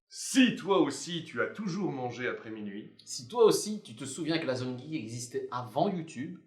Si toi aussi tu as toujours mangé après minuit, Si toi aussi tu te souviens que la Zone Geek existait avant YouTube,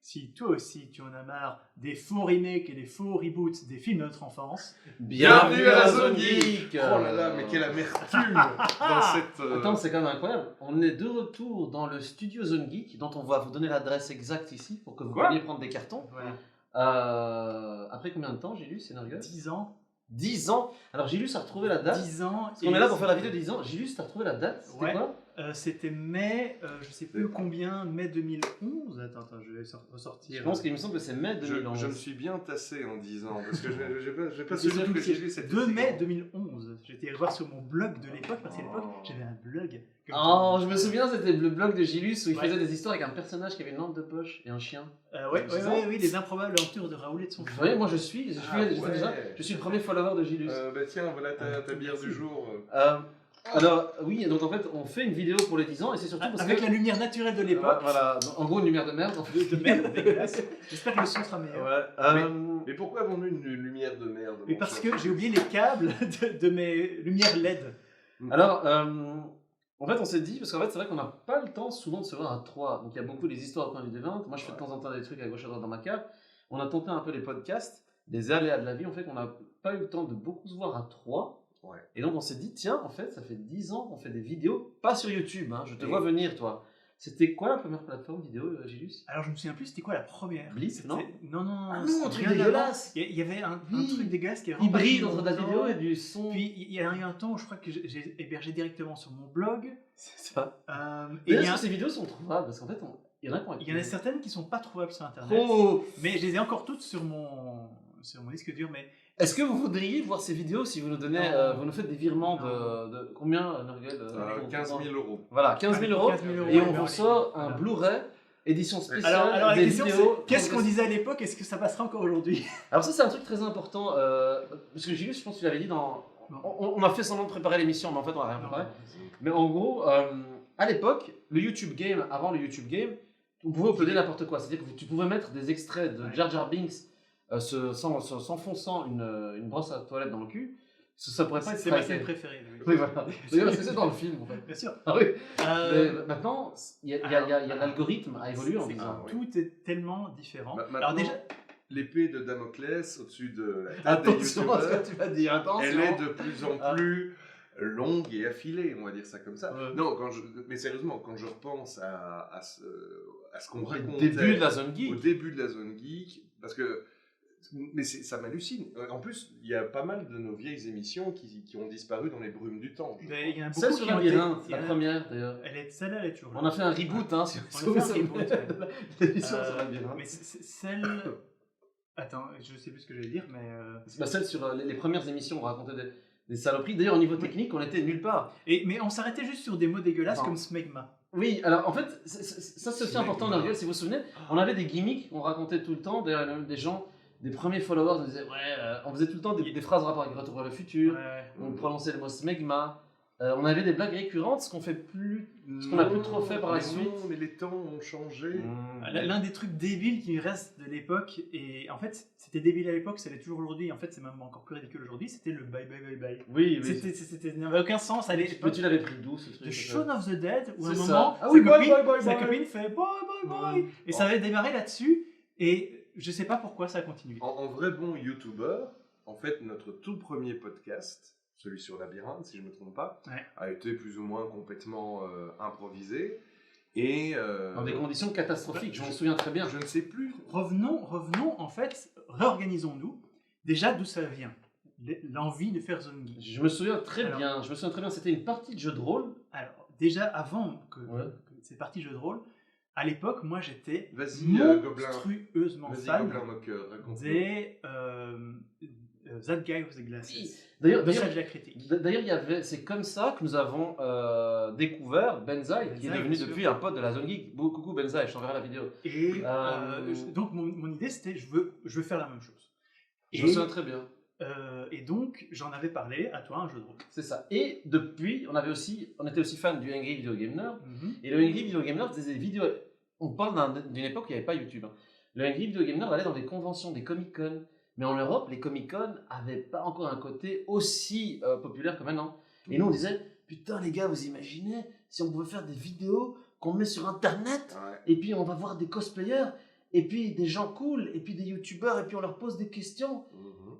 Si toi aussi tu en as marre des faux remakes et des faux reboots des films de notre enfance, bienvenue à la Zone Geek. Geek. Oh là là, mais quelle amertume dans cette... Attends, c'est quand même incroyable. On est de retour dans le studio Zone Geek, dont on va vous donner l'adresse exacte ici pour que vous Quoi puissiez prendre des cartons. voilà, Après combien de temps, Gilus, c'est Nergal 10 ans, 10 ans. Alors Gilus a retrouvé la date. 10 ans. Parce qu'on est là pour faire la vidéo de 10 ans. Gilus, t'as retrouvé la date. C'était Ouais. quoi C'était mai, je sais plus combien, mai 2011. Attends, je vais ressortir. Je pense qu'il me semble que c'est mai Je 2011. me suis bien tassé en 10 ans, parce que je vais pas C'est souvenir surtout que que j'ai lu cette 2 mai 2011. J'étais voir sur mon blog de l'époque, parce qu'à l'époque, j'avais un blog. comme Oh, tout je le me souviens, c'était le blog de Gilus où il Ouais. faisait des histoires avec un personnage qui avait une lampe de poche et un chien. monde. Ouais, C'est ça oui, les improbables aventures de Raoul et de son Vous chien. voyez, moi je suis ouais. je suis le premier follower de Gilus. Bah tiens, voilà ta bière du jour. Alors, oui, donc en fait, on fait une vidéo pour les 10 ans et c'est surtout parce Avec que. la lumière naturelle de l'époque. Voilà, en gros, une lumière de merde. De merde, dégueulasse. J'espère que le son sera meilleur. Mais pourquoi avons-nous une lumière de merde Mais parce que j'ai oublié les câbles de mes lumières LED. Alors, en fait, on s'est dit, parce qu'en fait, c'est vrai qu'on n'a pas le temps souvent de se voir à 3. Donc, il y a beaucoup des histoires au coin du D20. Moi, je fais de temps en temps des trucs à gauche à droite dans ma cave. On a tenté un peu les podcasts, les aléas de la vie. On fait qu'on n'a pas eu le temps de beaucoup se voir à 3. Ouais. Et donc, on s'est dit, tiens, en fait, ça fait 10 ans qu'on fait des vidéos, pas sur YouTube. Hein, je te Et- vois venir, toi. C'était quoi la première plateforme vidéo, Gilus Alors je me souviens plus, c'était quoi la première? Blitz, C'était- non Non, Ah non, c'était un truc bien dégueulasse. avant. Il y avait un Oui. truc dégueulasse qui est Hybride rentré entre de la dans- vidéo et du son. Puis il y a eu un temps où je crois que j'ai hébergé directement sur mon blog. C'est ça. Et Et est-ce que ces vidéos sont trouvables? Parce qu'en fait, il y en a qui ont il y en a certaines qui sont pas trouvables sur internet. Oh. Mais je les ai encore toutes sur mon disque dur. Mais Est-ce que vous voudriez voir ces vidéos si vous nous donnez, Non. vous nous faites des virements de combien, Nurgle 15 000 euros. Voilà, 15 000 euros. 15 000 euros, Et ouais, on vous ouais. sort un Voilà. Blu-ray, édition spéciale, alors la des question vidéos. c'est qu'est-ce qu'on disait à l'époque? Est-ce que ça passera encore aujourd'hui? Alors ça, c'est un truc très important, parce que Gilles, je pense que tu l'avais dit dans... Non. On a fait semblant de préparer l'émission, mais en fait, on n'a rien préparé. Mais en gros, à l'époque, le YouTube Game, avant le YouTube Game, on pouvait uploader n'importe quoi. C'est-à-dire que tu pouvais mettre des extraits de Jar Jar Binks s'enfonçant une brosse à toilette dans le cul. Ça pourrait pas être C'est ma striké. scène préférée. oui. Oui, voilà. D'ailleurs, est-ce que c'est dans le film, en fait? Bien sûr. Ah oui. Euh, Mais maintenant, il y a l'algorithme à évoluer en c'est- disant. oui. Tout est tellement différent. Maintenant, Alors déjà, l'épée de Damoclès au-dessus de la tête des Attention à ce youtubeurs, que tu vas dire, attention. elle est de plus en plus longue et affilée, on va dire ça comme ça. Ouais. Non, mais sérieusement, quand je repense à ce qu'on Au racontait début de la zone au geek. début de la zone geek, parce que ça m'hallucine. En plus, il y a pas mal de nos vieilles émissions qui ont disparu dans les brumes du temps. je il y en a beaucoup Celle sur qui ont été. Labyrinthe, il y la en a- première d'ailleurs. Celle-là, elle est toujours là. On a fait un reboot, hein, si On vous a fait un reboot, ouais. L'émission sur Labyrinthe. Mais celle. Attends, je sais plus ce que je vais dire, mais. C'est pas celle sur les premières émissions, on racontait des saloperies. D'ailleurs, au niveau technique, on était nulle part. Mais on s'arrêtait juste sur des mots dégueulasses Non. comme smegma. Oui, alors en fait, ça c'est aussi important, Nurgle, si vous vous souvenez. On avait des gimmicks qu'on racontait tout le temps. D'ailleurs, il y a même des gens, des premiers followers, nous disaient ouais, on faisait tout le temps des phrases en rapport avec Retour vers le futur. On prononçait le mot smegma. On avait des blagues récurrentes, ce qu'on fait plus, ce qu'on n'a plus trop fait par la mais suite. non, mais les temps ont changé. L'un des trucs débiles qui reste de l'époque, et en fait, c'était débile à l'époque, ça l'est toujours aujourd'hui, en fait, c'est même encore plus ridicule aujourd'hui, c'était le bye bye bye bye. Oui, mais C'était, ça n'avait aucun sens à mais l'époque. tu l'avais pris d'où ce truc? De Shaun of the Dead, où à un C'est moment, ça. Ah oui, sa, bye, copine, bye, bye, sa bye. copine fait bye bye bye, Ouais. et ça avait démarré là-dessus, et je sais pas pourquoi ça a continué. En vrai bon youtubeur, en fait, notre tout premier podcast, celui sur Labyrinthe, si je ne me trompe pas, Ouais. a été plus ou moins complètement improvisé. Et Dans des conditions catastrophiques, je m'en souviens très bien. je ne sais plus. Revenons, en fait, réorganisons-nous, déjà d'où ça vient, l'envie de faire Zone Geek. Je me souviens très Alors- bien, c'était une partie de jeu de rôle. Alors, déjà, avant que Ouais. que cette partie jeu de rôle, à l'époque, moi j'étais Vas-y, Gobelin. monstrueusement Vas-y, fan Gobelin Moqueur, raconte-nous. des That Guy with the Glasses. Oui. D'ailleurs, Nostalgia critique. c'est comme ça que nous avons découvert Benzaï, qui est Benzaï, devenu bien sûr. depuis un pote de la Zone Geek. Coucou Benzaï, je t'enverrai la vidéo. Et Euh, donc mon idée c'était je veux faire la même chose. Je me souviens très bien. Et donc j'en avais parlé à toi, un jeu de rôle. C'est ça. Et depuis, on était aussi fan du Angry Video Game Nerd. Et le Angry Video Game Nerd faisait des vidéos. On parle d'une époque où il n'y avait pas YouTube. Le Angry Video Game Nerd allait dans des conventions, des Comic-Con. Mais en Europe, les Comic-Con n'avaient pas encore un côté aussi populaire que maintenant. Et nous, on disait, putain les gars, vous imaginez si on pouvait faire des vidéos qu'on met sur Internet, et puis on va voir des cosplayers, et puis des gens cool, et puis des youtubeurs, et puis on leur pose des questions.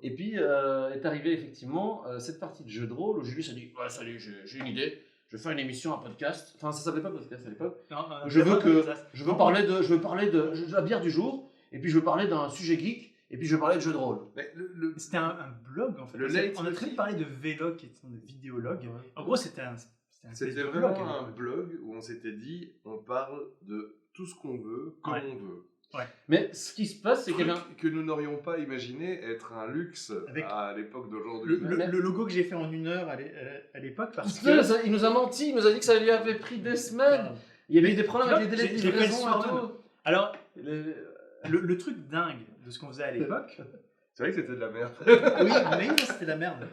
Et puis est arrivée effectivement cette partie de jeu de rôle où Julius a dit, ouais, salut, j'ai une idée, je vais faire une émission, un podcast. Enfin, ça s'appelait pas podcast à l'époque. Je veux parler de la bière du jour, et puis je veux parler d'un sujet geek. Et puis je parlais de jeux de rôle. C'était un blog en fait. On a très parlé de vlog qui est de vidéologue. En gros, c'était vraiment un blog où on s'était dit on parle de tout ce qu'on veut, comme on veut. Ouais. Mais ce qui se passe, c'est que nous n'aurions pas imaginé être un luxe à l'époque d'aujourd'hui. Le logo que j'ai fait en 1 heure à l'époque, parce que il nous a menti, il nous a dit que ça lui avait pris des semaines. Il y avait eu des problèmes avec les délais de livraison et tout. Alors, le truc dingue de ce qu'on faisait à l'époque. C'est vrai que c'était de la merde. Oui, mais c'était de la merde.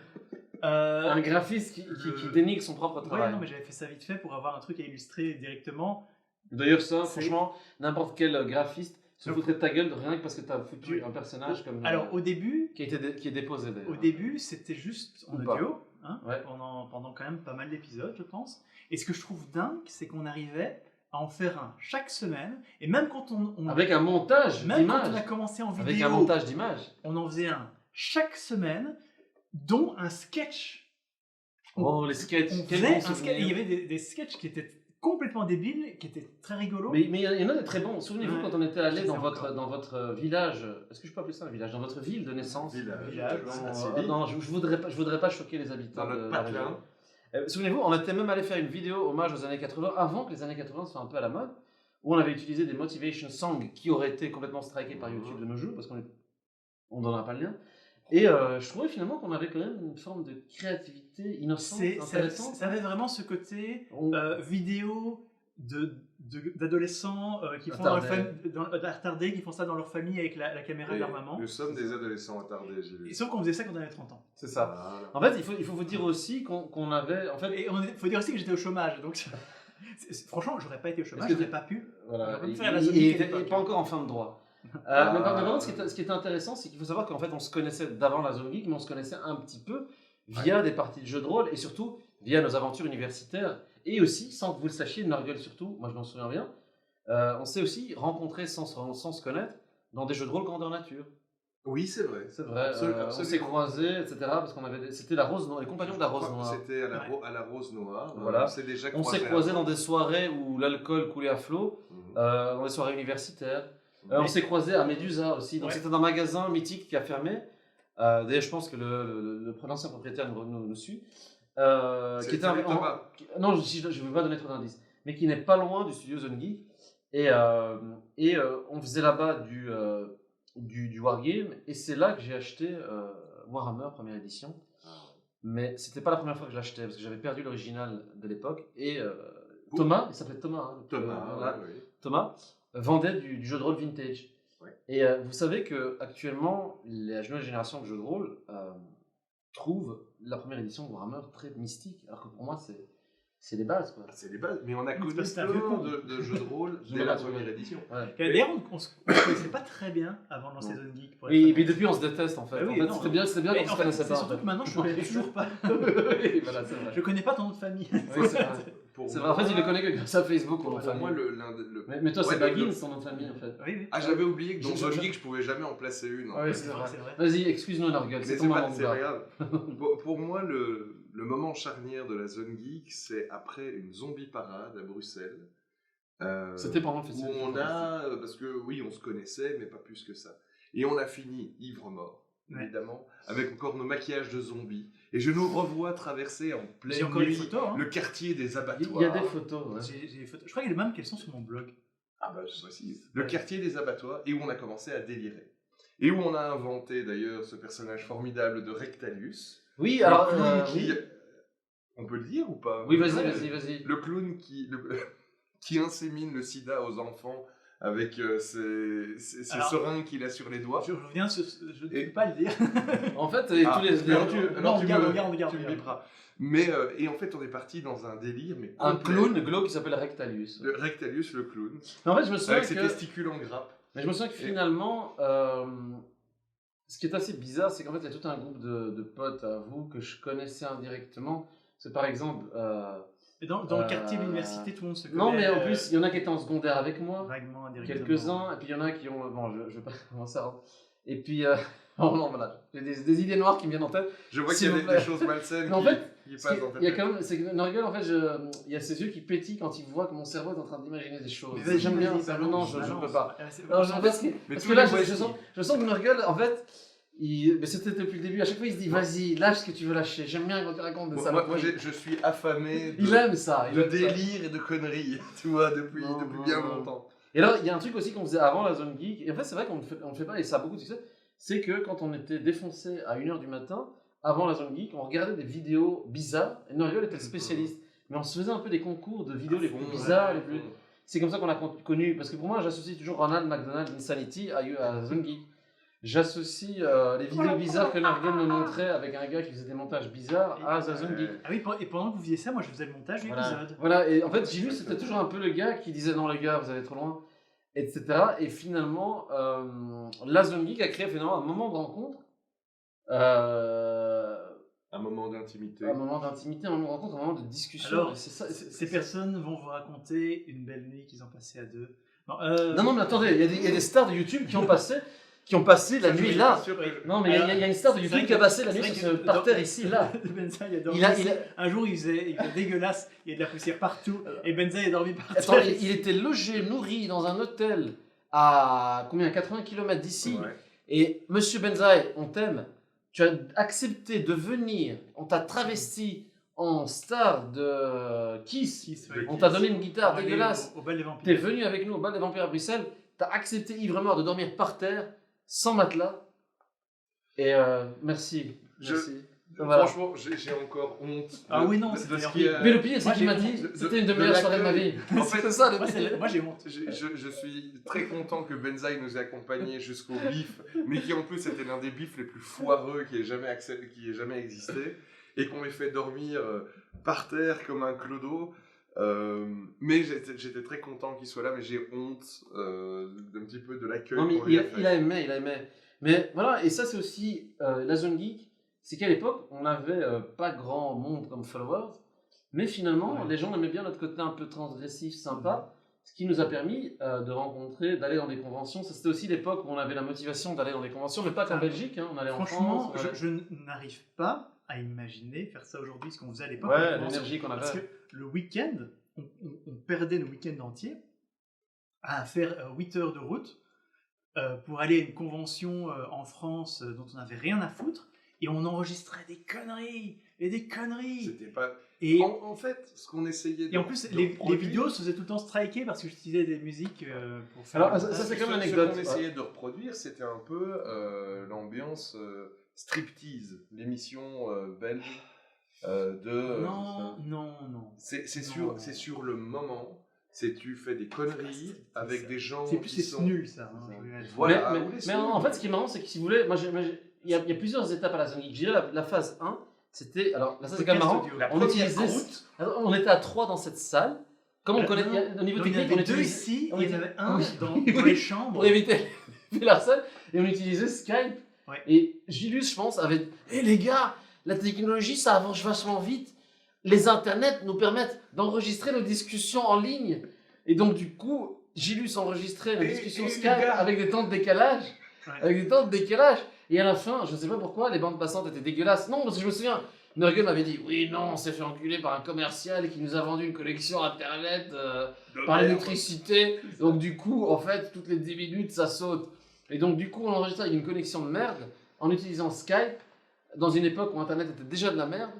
Un graphiste qui dénigre son propre travail. Ouais, non, mais j'avais fait ça vite fait pour avoir un truc à illustrer directement. D'ailleurs, ça, franchement, n'importe quel graphiste se foutrait de ta gueule rien que parce que tu as foutu un personnage comme. Alors, au début. Qui est déposé d'ailleurs. Au début, c'était juste en audio, pendant quand même pas mal d'épisodes, je pense. Et ce que je trouve dingue, c'est qu'on arrivait à en faire un chaque semaine, et même quand on avec un montage même quand on a commencé en vidéo, avec un montage d'images, on en faisait un chaque semaine, dont un sketch. Les sketchs. Il y avait des sketchs qui étaient complètement débiles, qui étaient très rigolos. Mais il y en a des très bons. Souvenez-vous quand on était allé dans votre village, est-ce que je peux appeler ça un village, dans votre ville de naissance. Village. Non, je voudrais pas choquer les habitants de la région. Souvenez-vous, on était même allé faire une vidéo hommage aux années 80, avant que les années 80 soient un peu à la mode, où on avait utilisé des motivation songs qui auraient été complètement strikés par YouTube de nos jours, parce qu'on n'en a pas le lien. Et je trouvais finalement qu'on avait quand même une forme de créativité innocente, intéressante. Ça avait vraiment ce côté vidéo d'adolescents qui font attardés, qui font ça dans leur famille avec la caméra de leur maman. Nous sommes des adolescents attardés, j'ai vu. Sauf qu'on faisait ça quand on avait 30 ans. C'est ça. Voilà. En fait, il faut vous dire aussi qu'on avait... En fait, et il faut dire aussi que j'étais au chômage, donc... Franchement, j'aurais pas été au chômage, j'aurais pas pu. Voilà. Et pas encore en fin de droit. Mais par contre, ce qui était intéressant, c'est qu'il faut savoir qu'en fait, on se connaissait d'avant la Zone Geek, mais on se connaissait un petit peu via des parties de jeux de rôle et surtout via nos aventures universitaires. Et aussi, sans que vous le sachiez, Nurgle surtout, moi je m'en souviens bien, on s'est aussi rencontrés sans se connaître dans des jeux de rôle grandeur nature. Oui, c'est vrai. C'est vrai. On s'est croisés, etc. Parce qu'on avait, c'était la Rose Noire, les compagnons de la Rose Noire. C'était à la Rose Noire. Voilà. On s'est croisés dans des soirées où l'alcool coulait à flot, dans des soirées universitaires. On s'est croisés à Médusa aussi. Donc c'était un magasin mythique qui a fermé. D'ailleurs, je pense que l'ancien propriétaire nous suit. Qui était non, je ne veux pas donner trop d'indices, mais qui n'est pas loin du studio Zone Geek. Et on faisait là-bas du Wargame, et c'est là que j'ai acheté Warhammer première édition. Mais c'était pas la première fois que je l'achetais, parce que j'avais perdu l'original de l'époque. Et Thomas, il s'appelait Thomas. Thomas vendait du jeu de rôle vintage. Ouais. Et vous savez qu'actuellement, la nouvelle génération de jeux de rôle trouve la première édition de Warhammer très mystique, alors que pour moi, c'est les bases. C'est les bases, mais on a connu plein de jeux de rôle dès la première édition. Ouais. D'ailleurs, on ne se connaissait pas très bien avant de lancer Zone Geek. Et puis depuis, on se déteste en fait. C'était bien qu'on se connaissait pas. C'est surtout que maintenant, je ne connais toujours pas. Voilà, c'est vrai. Je ne connais pas ton nom de famille. Oui, c'est vrai. C'est vrai. En fait, il le connaît que grâce à Facebook. Pour moi, mais toi, c'est Baggins, son nom de famille en fait. Oui. Ah, j'avais oublié que dans Zone Geek, je pouvais jamais en placer une. Oui, c'est vrai. Vas-y, excuse-nous, Nurgle. C'est pas grave. Pour moi, le moment charnière de la Zone Geek, c'est après une zombie parade à Bruxelles. C'était pendant le festival. Parce que oui, on se connaissait, mais pas plus que ça. Et on a fini ivre-mort, évidemment, avec encore nos maquillages de zombies. Et je nous revois traverser en pleine nuit photos, le quartier des abattoirs. Il y a des photos. J'ai des photos. Je crois qu'il y a même qu'elles sont sur mon blog. Ah bah je précise. Le quartier des abattoirs, et où on a commencé à délirer. Et où on a inventé d'ailleurs ce personnage formidable de Rectalius. Oui, Le alors. clown qui... Oui. On peut le dire ou pas? Oui, vas-y. Le clown qui insémine le sida aux enfants avec ses seringues qu'il a sur les doigts. Je reviens, je ne peux pas le dire. En fait, tous les. Alors tu regarde. me biperas. Mais, et en fait, on est parti dans un délire. Mais un clown glauque qui s'appelle Rectalius. Le Rectalius, le clown. Mais en fait, je me souviens avec ses testicules en grappe. Mais je me souviens que finalement, ce qui est assez bizarre, c'est qu'en fait, il y a tout un groupe de potes à vous que je connaissais indirectement. C'est par exemple. Dans le quartier de l'université, tout le monde se connaît. Non, mais en plus, il y en a qui étaient en secondaire avec moi. Vaguement, indirectement. Quelques-uns. Et puis il y en a qui ont. Bon, je vais pas commencer à. Et puis. Oh non, voilà. J'ai des idées noires qui me viennent en tête. Je vois qu'il y a des choses malsaines en fait, qui passent dans ta tête. Il y a quand même. C'est que Nurgle, en fait, il y a ses yeux qui pétillent quand il voit que mon cerveau est en train d'imaginer des choses. Mais j'aime bien ça. Non, je ne peux pas. Parce que là, je sens que Nurgle, en fait. Mais c'était depuis le début, à chaque fois il se dit vas-y, lâche ce que tu veux lâcher. J'aime bien quand tu racontes des saloperies. Moi je suis affamé il aime ça, de délire et de conneries, tu vois, depuis bien longtemps. Et alors il y a un truc aussi qu'on faisait avant la zone geek, et en fait c'est vrai qu'on ne fait pas, et ça a beaucoup de succès, c'est que quand on était défoncé à 1h du matin, avant la zone geek, on regardait des vidéos bizarres, et Nurgle était le spécialiste. Mais on se faisait un peu des concours de vidéos les plus bizarres, les plus... C'est comme ça qu'on a connu, parce que pour moi j'associe toujours Ronald McDonald Insanity à la zone geek. J'associe les vidéos bizarres que Nurgle me montrait avec un gars qui faisait des montages bizarres à The Zone Geek. Ah oui, et pendant que vous faisiez ça, moi je faisais le montage de l'épisode. Voilà, et en fait, Gilles, c'était toujours un peu le gars qui disait non, les gars, vous allez trop loin, etc. Et finalement, la Zone Geek a créé finalement un moment de rencontre. Un moment d'intimité. Un moment d'intimité, un moment de rencontre, un moment de discussion. Alors, ces personnes vont vous raconter une belle nuit qu'ils ont passée à deux. Non, mais attendez, il y a des stars de YouTube qui ont passé la nuit là. Non, mais il y a une star de YouTube qui a passé la nuit sur ce parterre ici, là. Benzaï a dormi. Un jour, il faisait dégueulasse, il y a de la poussière partout, et Benzaï a dormi par terre. Attends, il était logé, nourri dans un hôtel à 80 km d'ici. Ouais. Et Monsieur Benzaï, on t'aime. Tu as accepté de venir, on t'a travesti en star de Kiss. On t'a donné une guitare dégueulasse. Au Bal des Vampires. T'es venu avec nous au Bal des Vampires à Bruxelles. T'as accepté ivre-mort de dormir par terre. Sans matelas. Et merci. Voilà. Franchement, j'ai encore honte. Oui, non, c'est Mais le pire, c'est qu'il m'a dit c'était une des meilleures soirées de ma vie. En fait, c'est ça le pire. Moi, j'ai honte. Je suis très content que Benzaï nous ait accompagnés jusqu'au bif, mais qui en plus était l'un des bifs les plus foireux qui ait jamais existé, et qu'on m'ait fait dormir par terre comme un clodo. Mais j'étais très content qu'il soit là, mais j'ai honte d'un petit peu de l'accueil. Non, mais il a aimé. Mais voilà, et ça c'est aussi la zone geek, c'est qu'à l'époque on n'avait pas grand monde comme followers, mais finalement les gens aimaient bien notre côté un peu transgressif, sympa, ce qui nous a permis de rencontrer, d'aller dans des conventions. Ça c'était aussi l'époque où on avait la motivation d'aller dans des conventions, mais pas qu'en Belgique, hein, on allait en France. Franchement, je n'arrive pas à imaginer faire ça aujourd'hui, ce qu'on faisait à l'époque. Ouais, l'énergie qu'on avait. Parce que le week-end, on perdait nos week-ends entiers à faire 8 heures de route pour aller à une convention en France dont on n'avait rien à foutre, et on enregistrait des conneries et des conneries. C'était pas... Et en fait, ce qu'on essayait de... Et en plus, les vidéos se faisaient tout le temps striker parce que j'utilisais des musiques pour faire... Alors, ça c'est comme une anecdote. Ce qu'on essayait de reproduire, c'était un peu l'ambiance striptease, l'émission belge de... Non. C'est sur le moment... tu fais des conneries avec des gens c'est nul ça. Voilà, mais en fait, ce qui est marrant, c'est que si vous voulez, il y a plusieurs étapes à la Zone Geek. Je dirais la phase 1, c'était... Alors là, ça c'est quand même marrant. On était à 3 dans cette salle. Comme on connaît, au niveau technique, on était 2 ici, il y en avait un dans les chambres. Pour éviter l'arsène, et on utilisait Skype. Ouais. Et Gilus, je pense, avait... les gars, la technologie, ça avance vachement vite. Les internets nous permettent d'enregistrer nos discussions en ligne. Et donc, du coup, Gilus enregistrait nos discussions Skype avec des temps de décalage. Ouais. Avec des temps de décalage. Et à la fin, je ne sais pas pourquoi, les bandes passantes étaient dégueulasses. Non, parce que je me souviens, Nurgle m'avait dit oui, non, on s'est fait enculer par un commercial qui nous a vendu une connexion Internet par l'électricité. Donc, du coup, en fait, toutes les 10 minutes, ça saute. Et donc, du coup, on enregistrait avec une connexion de merde en utilisant Skype dans une époque où Internet était déjà de la merde.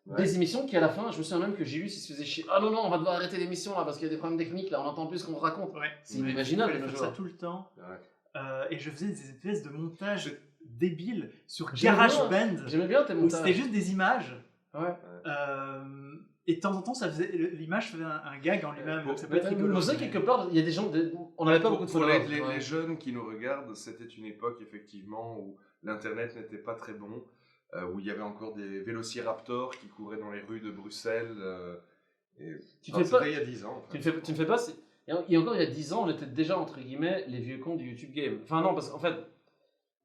des émissions qui à la fin, je me souviens même que Gilus il se faisait chier. Ah non, non, on va devoir arrêter l'émission là parce qu'il y a des problèmes techniques là, on entend plus ce qu'on raconte. Ouais. C'est inimaginable. Je faisais ça tout le temps. Et je faisais des espèces de montages débiles sur GarageBand. J'aimais bien tes montages. C'était juste des images. Ouais. Et de temps en temps, l'image faisait un gag en lui-même. Ça peut être On rigolo. sait quelque part, il y a des gens, on n'avait pas beaucoup de followers. Les jeunes qui nous regardent, c'était une époque effectivement où l'internet n'était pas très bon, où il y avait encore des vélociraptors qui couraient dans les rues de Bruxelles. C'était il y a 10 ans. Tu ne fais pas. Et encore il y a 10 ans, on était déjà entre guillemets les vieux cons du YouTube Game. Enfin non, parce qu'en fait.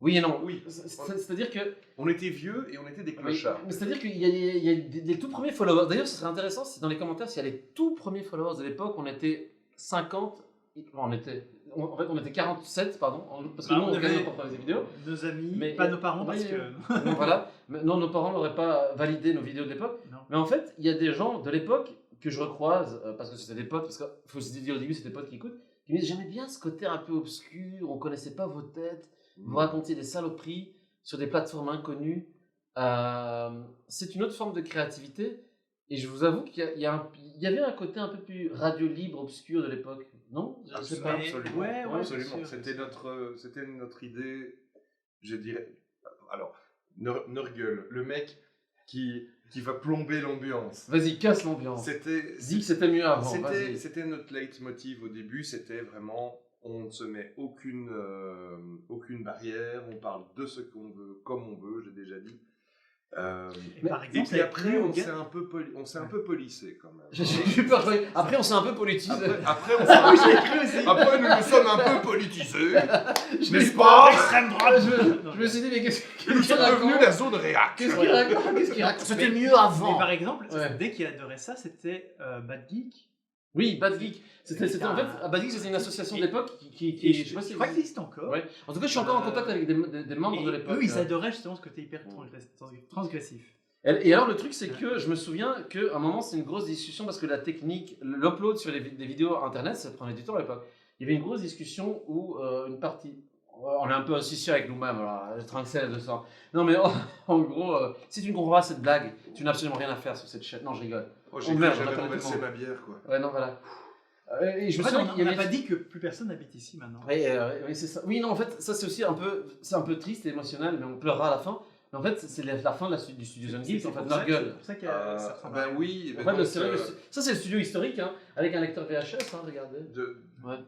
Oui et non. Oui. C'est-à-dire que. On était vieux et on était des clochards. Mais c'est-à-dire qu'il y a les tout premiers followers. D'ailleurs, ce serait intéressant si dans les commentaires, s'il y a les tout premiers followers de l'époque, on était 50. En fait, on était 47, pardon. Parce que nous, on gagnait pour faire des vidéos. Nos amis, mais pas nos parents, parce que. Non, voilà. Non, nos parents n'auraient pas validé nos vidéos de l'époque. Mais en fait, il y a des gens de l'époque que je recroise, parce que c'était des potes, parce qu'il faut se dire au début, c'était des potes qui écoutent, qui me disent j'aimais bien ce côté un peu obscur, on connaissait pas vos têtes. Vous racontiez des saloperies sur des plateformes inconnues. C'est une autre forme de créativité. Et je vous avoue qu'il y avait un côté un peu plus radio libre, obscur de l'époque. Non? Absolument. Ouais, Absolument. C'était notre idée, je dirais. Alors, Nurgle, le mec qui va plomber l'ambiance. Vas-y, casse l'ambiance. Dis que c'était mieux avant. C'était notre leitmotiv au début. C'était vraiment. On ne se met aucune barrière, on parle de ce qu'on veut, comme on veut, j'ai déjà dit. Par exemple, et puis après, on s'est un peu polissé quand même. J'ai eu peur. Après, on s'est un peu politisé. Après, nous nous sommes un peu politisés. N'est-ce pas? Extrême droite. Je me suis dit, mais qu'est-ce qu'il nous sommes devenus la zone réac. Qu'est-ce qu'il raconte? C'était mieux avant. Mais par exemple, dès qu'il adorait ça, c'était Bad Geek. Oui, Bad Geek. C'était en fait, Bad Geek, c'était une association de l'époque qui je sais pas si ça existe encore. Ouais. En tout cas, je suis encore en contact avec des membres de l'époque. Eux, ils adoraient justement ce côté hyper transgressif. Et alors, le truc, c'est que je me souviens qu'à un moment, c'est une grosse discussion parce que la technique, l'upload sur des vidéos internet, ça prenait du temps à l'époque. Il y avait une grosse discussion où une partie. On est un peu insisté avec nous-mêmes, voilà, Trinxel de ça. Non, mais en gros, si tu ne comprends pas cette blague, tu n'as absolument rien à faire sur cette chaîne. Non, je rigole. J'avais renversé ma bière, quoi. Ouais, non, voilà. Et je me souviens, on n'a pas dit que plus personne n'habite ici maintenant. Oui, c'est ça. Oui, non, en fait, ça c'est aussi un peu triste et émotionnel, mais on pleurera à la fin. Mais en fait, c'est la fin du studio Zone Geek, en fait, Nurgle. C'est pour ça qu'il y a ça ressemble à... oui. En fait, ça c'est le studio historique, hein, avec un lecteur VHS, hein, regardez.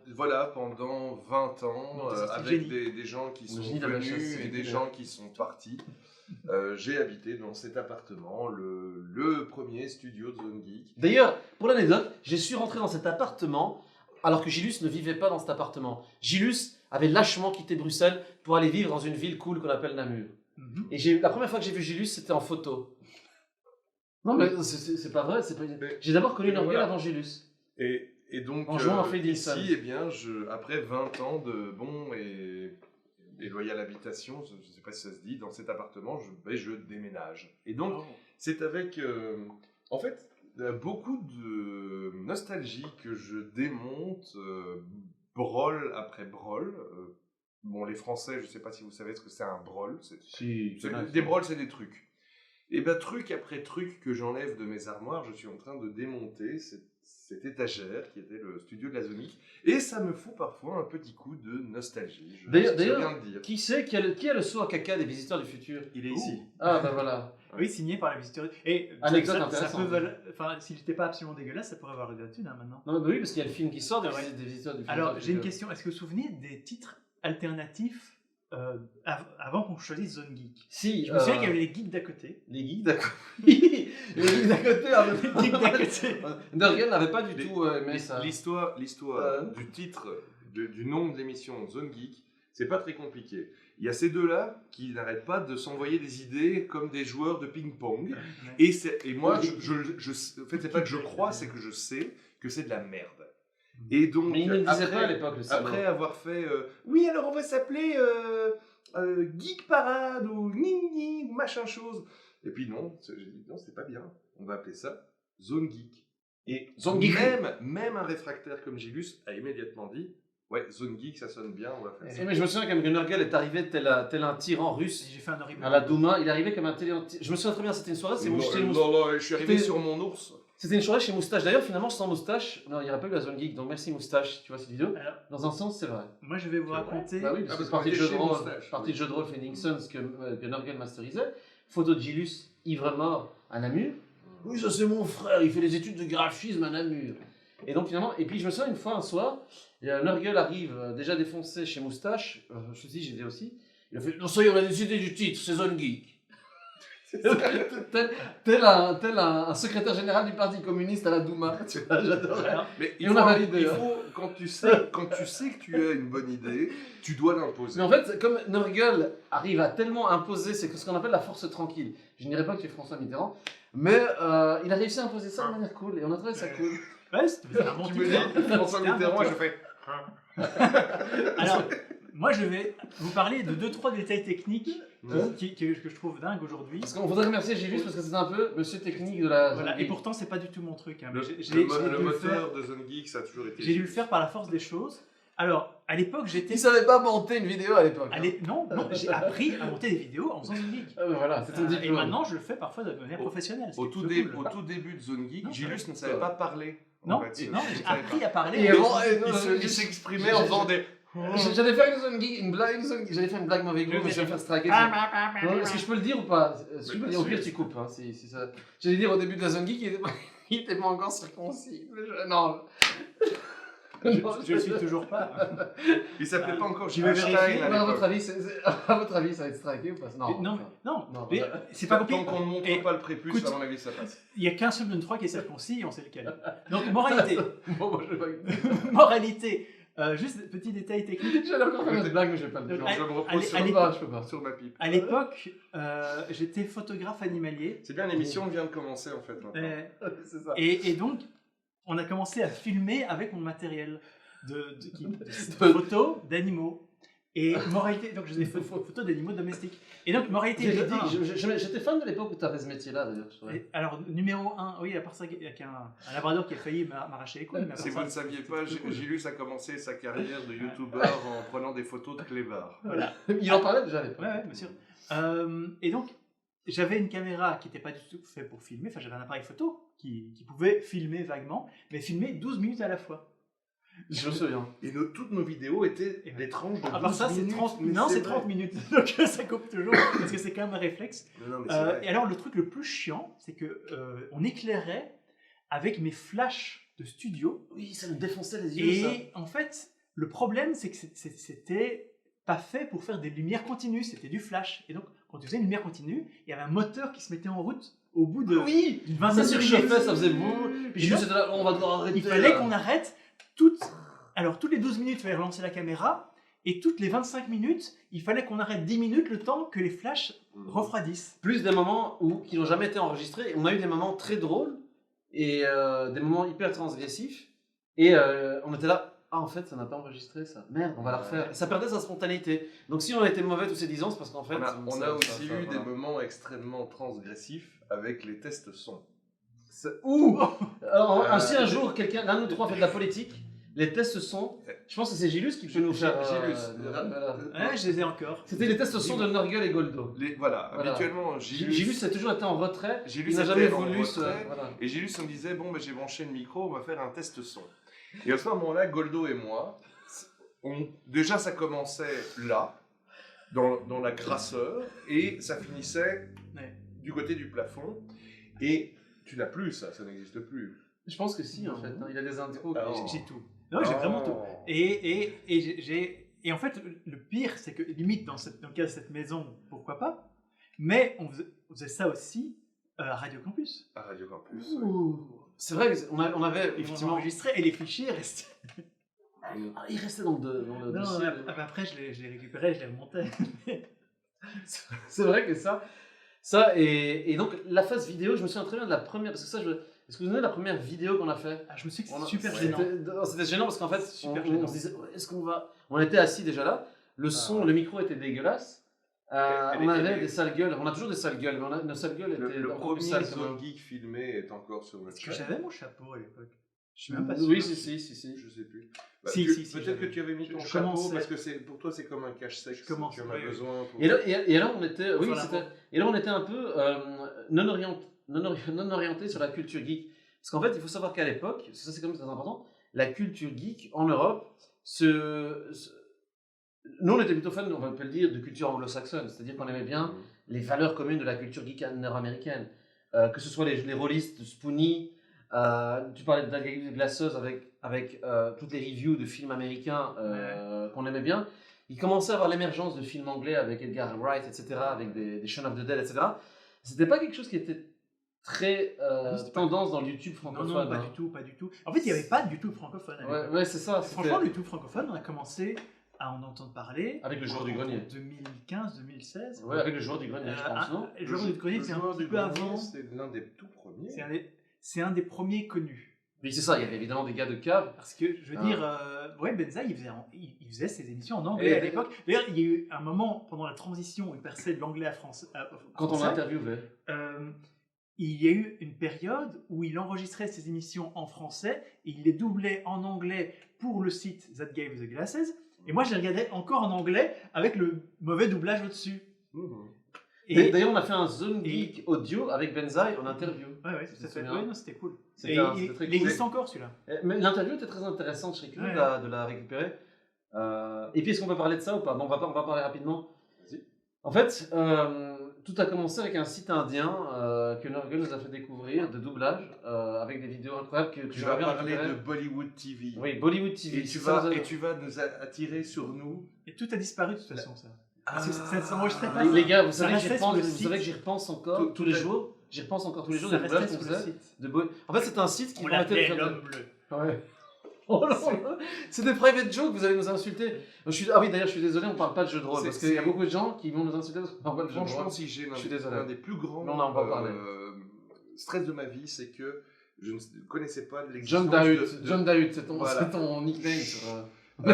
Voilà, pendant 20 ans, avec des gens qui sont venus et des gens qui sont partis. J'ai habité dans cet appartement, le premier studio de Zone Geek. D'ailleurs, pour l'anecdote, j'ai su rentrer dans cet appartement alors que Gilus ne vivait pas dans cet appartement. Gilus avait lâchement quitté Bruxelles pour aller vivre dans une ville cool qu'on appelle Namur. Et la première fois que j'ai vu Gilus, c'était en photo. Non, mais c'est pas vrai. J'ai d'abord connu Nurgle avant Gilus. Et donc, en jouant à Freddy ici, eh bien, après 20 ans de bons et loyale habitation, je ne sais pas si ça se dit, dans cet appartement, je déménage. Et donc, c'est avec, en fait, beaucoup de nostalgie que je démonte, brol après brol. Bon, les Français, je ne sais pas si vous savez ce que c'est un brol. Des brols, c'est des trucs. Et bien, truc après truc que j'enlève de mes armoires, je suis en train de démonter cette étagère qui était le studio de la Zone Geek. Et ça me fout parfois un petit coup de nostalgie. D'ailleurs, qui a le saut à caca des visiteurs du futur? Il est ici. Ah, ben voilà. Oui, signé par les visiteurs. Et s'il n'était pas absolument dégueulasse, ça pourrait avoir de la thune maintenant. Non, mais oui, parce qu'il y a le film qui sort des visiteurs du futur. Alors, j'ai une question. Est-ce que vous vous souvenez des titres alternatifs avant qu'on choisisse Zone Geek? Si. Je me souviens qu'il y avait les geeks d'à côté. Les geeks d'à côté. Les geeks d'à côté. Les geeks d'à côté. Nurgle n'avait pas du tout aimé ça. L'histoire du titre, du nom de l'émission Zone Geek, c'est pas très compliqué. Il y a ces deux-là qui n'arrêtent pas de s'envoyer des idées comme des joueurs de ping-pong. Et moi, en fait, c'est pas que je crois, c'est que je sais que c'est de la merde. Et donc, mais il ne le disait pas à l'époque, après avoir fait oui, alors on va s'appeler Geek Parade ou Nini ou machin chose. Et puis non, j'ai dit non, c'est pas bien. On va appeler ça Zone Geek. Et Zone Geek. Même un réfractaire comme Gilus a immédiatement dit Ouais, Zone Geek, ça sonne bien, on va faire ça. Mais je me souviens quand même que Nurgle est arrivé tel un tyran russe J'ai fait un horrible. à la Douma. Il est arrivé comme un tyran. Je me souviens très bien, c'était une soirée. Non, je suis arrivé C'était- sur mon ours. C'était une soirée chez Moustache. D'ailleurs, finalement, sans Moustache, non, il n'y aurait pas eu la Zone Geek. Donc merci Moustache, tu vois cette vidéo. Alors, Dans un sens, c'est vrai. moi, je vais vous raconter. Bah oui, parce parce que qu'on partie de était jeu de chez rôle, Moustache. partie de jeu de rôle Phoenix Suns que Nurgle masterisait. Photo de Gilus, ivre mort à Namur. Oui, ça c'est mon frère, il fait des études de graphisme à Namur. Et donc finalement, et puis je me souviens une fois, un soir, Nurgle arrive déjà défoncé chez Moustache, je te dis, j'étais aussi. Il a fait, non, ça y est, on a décidé du titre, c'est Zone Geek. tel un secrétaire général du Parti communiste à la Douma, tu vois, j'adorais. Alors, Mais Et on a validé, il hein. faut quand tu sais que tu as une bonne idée, tu dois l'imposer. Mais en fait, comme Nurgle arrive à tellement imposer, c'est ce qu'on appelle la force tranquille. Je ne dirais pas que tu es François Mitterrand, mais il a réussi à imposer ça de manière cool, et on a trouvé ça cool. Ouais, c'était un bon Tu titre, me dis, hein. François C'était un Mitterrand, bon je titre. fais. Alors, moi, je vais vous parler de 2-3 détails techniques Ouais. que je trouve dingues aujourd'hui. Parce qu'on voudrait remercier Gilus parce que c'est un peu monsieur technique de la. Voilà, Zone et Geek. pourtant, c'est pas du tout mon truc. Hein, mais Le, j'ai le dû le faire- moteur de Zone Geek, ça a toujours été. j'ai dû le faire par la force des choses. Alors, à l'époque, j'étais. Il savait pas monter une vidéo à l'époque. hein. Non, j'ai appris à monter des vidéos en faisant une geek. Ah, mais voilà, c'est ton Et diplôme. maintenant, je le fais parfois de manière professionnelle. Au c'est tout, plutôt cool. au tout début de Zone Geek, Non, Gilus ne savait Ouais. pas parler. Non, en fait. non, j'ai appris à parler. Et en avant, faisant- Il s'exprimait en faisant des. J'allais faire une Zone Geek, j'allais faire une blague mauvais goût, mais je vais me faire straguer. Non, est-ce que je peux le dire ou pas? Si je peux le dire, au pire tu coupes. Hein, si ça... J'allais dire au début de la Zone Geek, il était pas encore circoncis. Mais non. Je le suis toujours pas. Il s'appelait pas encore J'y vais Einstein vérifier. à À votre l'époque. avis, à votre avis, ça va être stragué ou pas? Non. Non, enfin, non, non, mais voilà. c'est pas Tant compliqué. qu'on ne montre Et pas le prépuce, écoute, à mon avis, ça passe. il y a qu'un seul de nous trois qui est circoncis et on sait lequel. Donc, moralité. Bon, moi je vais Moralité. Juste petit détail technique. J'allais encore faire une autre blague, mais je vais pas le dire. Donc, Je me allez, repose sur, allez, Je peux pas. sur ma pipe. À l'époque, j'étais photographe animalier. C'est bien, l'émission vient de commencer en fait maintenant. C'est ça. Et donc, on a commencé à filmer avec mon matériel de photos d'animaux. Et moralité, donc je faisais des photos d'animaux domestiques. Et donc, moralité Véridique, un. j'étais fan de l'époque où tu avais ce métier-là d'ailleurs. je trouvais. Alors, numéro 1, oui, à part ça, il y a un labrador qui a failli m'arracher les couilles. Mais à part Si ça, vous ne saviez pas, Gilus a commencé sa carrière de youtubeur en prenant des photos de clébards. Voilà. Il en parlait déjà à l'époque. Ouais, bien sûr. Et donc, j'avais une caméra qui n'était pas du tout faite pour filmer. Enfin, j'avais un appareil photo qui pouvait filmer vaguement, mais filmer 12 minutes à la fois. Je me souviens. Et toutes nos vidéos étaient des tranches de 12 À part ça, c'est minutes. 30 mais minutes. Non, c'est vrai. 30 minutes. Donc, ça coupe toujours, parce que c'est quand même un réflexe. Non, mais c'est vrai. Et alors, le truc le plus chiant, c'est que on éclairait avec mes flashs de studio. Oui, ça me défonçait les yeux. ça. Et en fait, le problème, c'est que c'était pas fait pour faire des lumières continues, c'était du flash. Et donc, quand tu faisais une lumière continue, il y avait un moteur qui se mettait en route au bout de Oui, d'une ça vingtaine de minutes. surchauffait, ça faisait boum. Puis Et je donc, me suis dit, on va devoir arrêter. il fallait là. qu'on arrête alors, toutes les 12 minutes, il fallait relancer la caméra. Et toutes les 25 minutes, il fallait qu'on arrête 10 minutes le temps que les flashs refroidissent. Plus des moments qui n'ont jamais été enregistrés. On a eu des moments très drôles et des moments hyper transgressifs. Et on était là, ah en fait ça n'a pas enregistré ça. Merde, on va la refaire. Et ça perdait sa spontanéité. Donc si on a été mauvais tous ces 10 ans, c'est parce qu'en fait... On a aussi eu des moments extrêmement transgressifs avec les tests son. Ouh Alors, si un jour l'un de nous trois fait de la politique, les tests son, je pense que c'est Gilus qui peut nous faire... Gilus. voilà. Ouais, je les ai encore. C'était les tests son de Nurgle et Goldo. Voilà, Voilà. habituellement, Gilus a toujours été en retrait. Gilus Il n'a était jamais en voulu retrait. voilà. Et Gilus, on me disait, bon, j'ai branché le micro, on va faire un test son. Et à ce moment-là, Goldo et moi, déjà ça commençait là, dans la crasseur, et ça finissait Ouais. du côté du plafond. Et tu n'as plus ça n'existe plus. Je pense que si en fait. hein. Il a des intros. Ah, qui- J'ai tout. Non, j'ai vraiment tout. Et en fait, le pire, c'est que limite dans le cas de cette maison, pourquoi pas, mais on faisait ça aussi à Radio Campus. À Radio Campus. Ouh. C'est vrai qu'on avait Effectivement effectivement... enregistré et les fichiers restaient. Ah, il restait dans le Non, dossier. après je les récupérais, je les remontais. C'est vrai que ça et donc la phase vidéo, je me souviens très bien de la première, parce que ça, est-ce que vous vous souvenez de la première vidéo qu'on a fait? Ah, je me suis dit que On a- c'était super ouais. gênant. C'était gênant parce qu'en fait, Super on gênant. se disait, ouais, est-ce qu'on va... On était assis déjà là, le son, le micro était dégueulasse, Elle on était- avait des sales gueules, on a toujours des sales gueules, mais nos sales gueules étaient Le encore plus premier sales quand Zone même. Geek filmé est encore sur notre Est-ce que chaîne. j'avais mon chapeau à l'époque? Je suis même pas sûr. Oui, si. Je sais plus. Si, Peut-être j'avais. que tu avais mis ton Je chapeau commençais. parce que pour toi c'est comme un cache-sexe. Tu en as Oui. besoin. Et là, on était, oui, Voilà. et là, on était un peu non orienté sur la culture geek. Parce qu'en fait, il faut savoir qu'à l'époque, ça c'est quand même très important, la culture geek en Europe, nous on était plutôt fans, on peut le dire, de culture anglo-saxonne. C'est-à-dire qu'on aimait bien les valeurs communes de la culture geek nord-américaine. Que ce soit les rôlistes de Spoonie, tu parlais de la glaceuse avec toutes les reviews de films américains qu'on aimait bien. Il commençait à avoir l'émergence de films anglais avec Edgar Wright, etc., avec des Shaun of the Dead, etc. C'était pas quelque chose qui était très tendance dans le YouTube francophone. Non, pas du tout. En fait, il n'y avait pas du tout francophone. Ouais, c'est ça. Franchement, le YouTube francophone, on a commencé à en entendre parler. Avec le joueur du grenier. 2015-2016. Ouais, avec le joueur du grenier, je pense, non? Le joueur du grenier, c'est un petit peu avant. C'est l'un des tout premiers. C'est un des premiers connus. Oui, c'est ça, il y avait évidemment des gars de cave. Parce que, je veux dire, Benzaï, il faisait ses émissions en anglais à l'époque. D'ailleurs, il y a eu un moment pendant la transition où il passait de l'anglais à français. Quand on l'interviewait. Il y a eu une période où il enregistrait ses émissions en français et il les doublait en anglais pour le site That Gave the Glasses. Et moi, je les regardais encore en anglais avec le mauvais doublage au-dessus. Et d'ailleurs, on a fait un Zone Geek audio avec Benzaï en interview. Ouais, tout à fait. Ouais, non, c'était cool. Il existe encore celui-là. Mais l'interview était très intéressante, je serais curieux de la récupérer. Et puis, est-ce qu'on peut parler de ça ou pas? Bon, on va parler rapidement. Vas-y. En fait, tout a commencé avec un site indien que Nurgle nous a fait découvrir de doublage avec des vidéos incroyables que tu vas parler de Bollywood TV. Oui, Bollywood TV. Et tu vas nous attirer sur nous. Et tout a disparu de toute façon, ça. Parce que ça ne s'enregistrait pas. Les gars, vous savez que j'y repense encore tous les jours. J'y repense encore tous les jours. Ça restait sur le site. En fait, c'est un site qui on l'appelait l'homme bleu. Ouais. Oh non, c'est des private jokes, vous allez nous insulter. Ah oui, d'ailleurs, je suis désolé, on parle pas de jeux de rôle parce qu'il y a beaucoup de gens qui vont nous insulter parce qu'on parle pas de jeux de rôle. Franchement, si j'ai l'un des plus grands stress de ma vie, c'est que je ne connaissais pas l'existence John Dahut, c'est ton nickname sur... je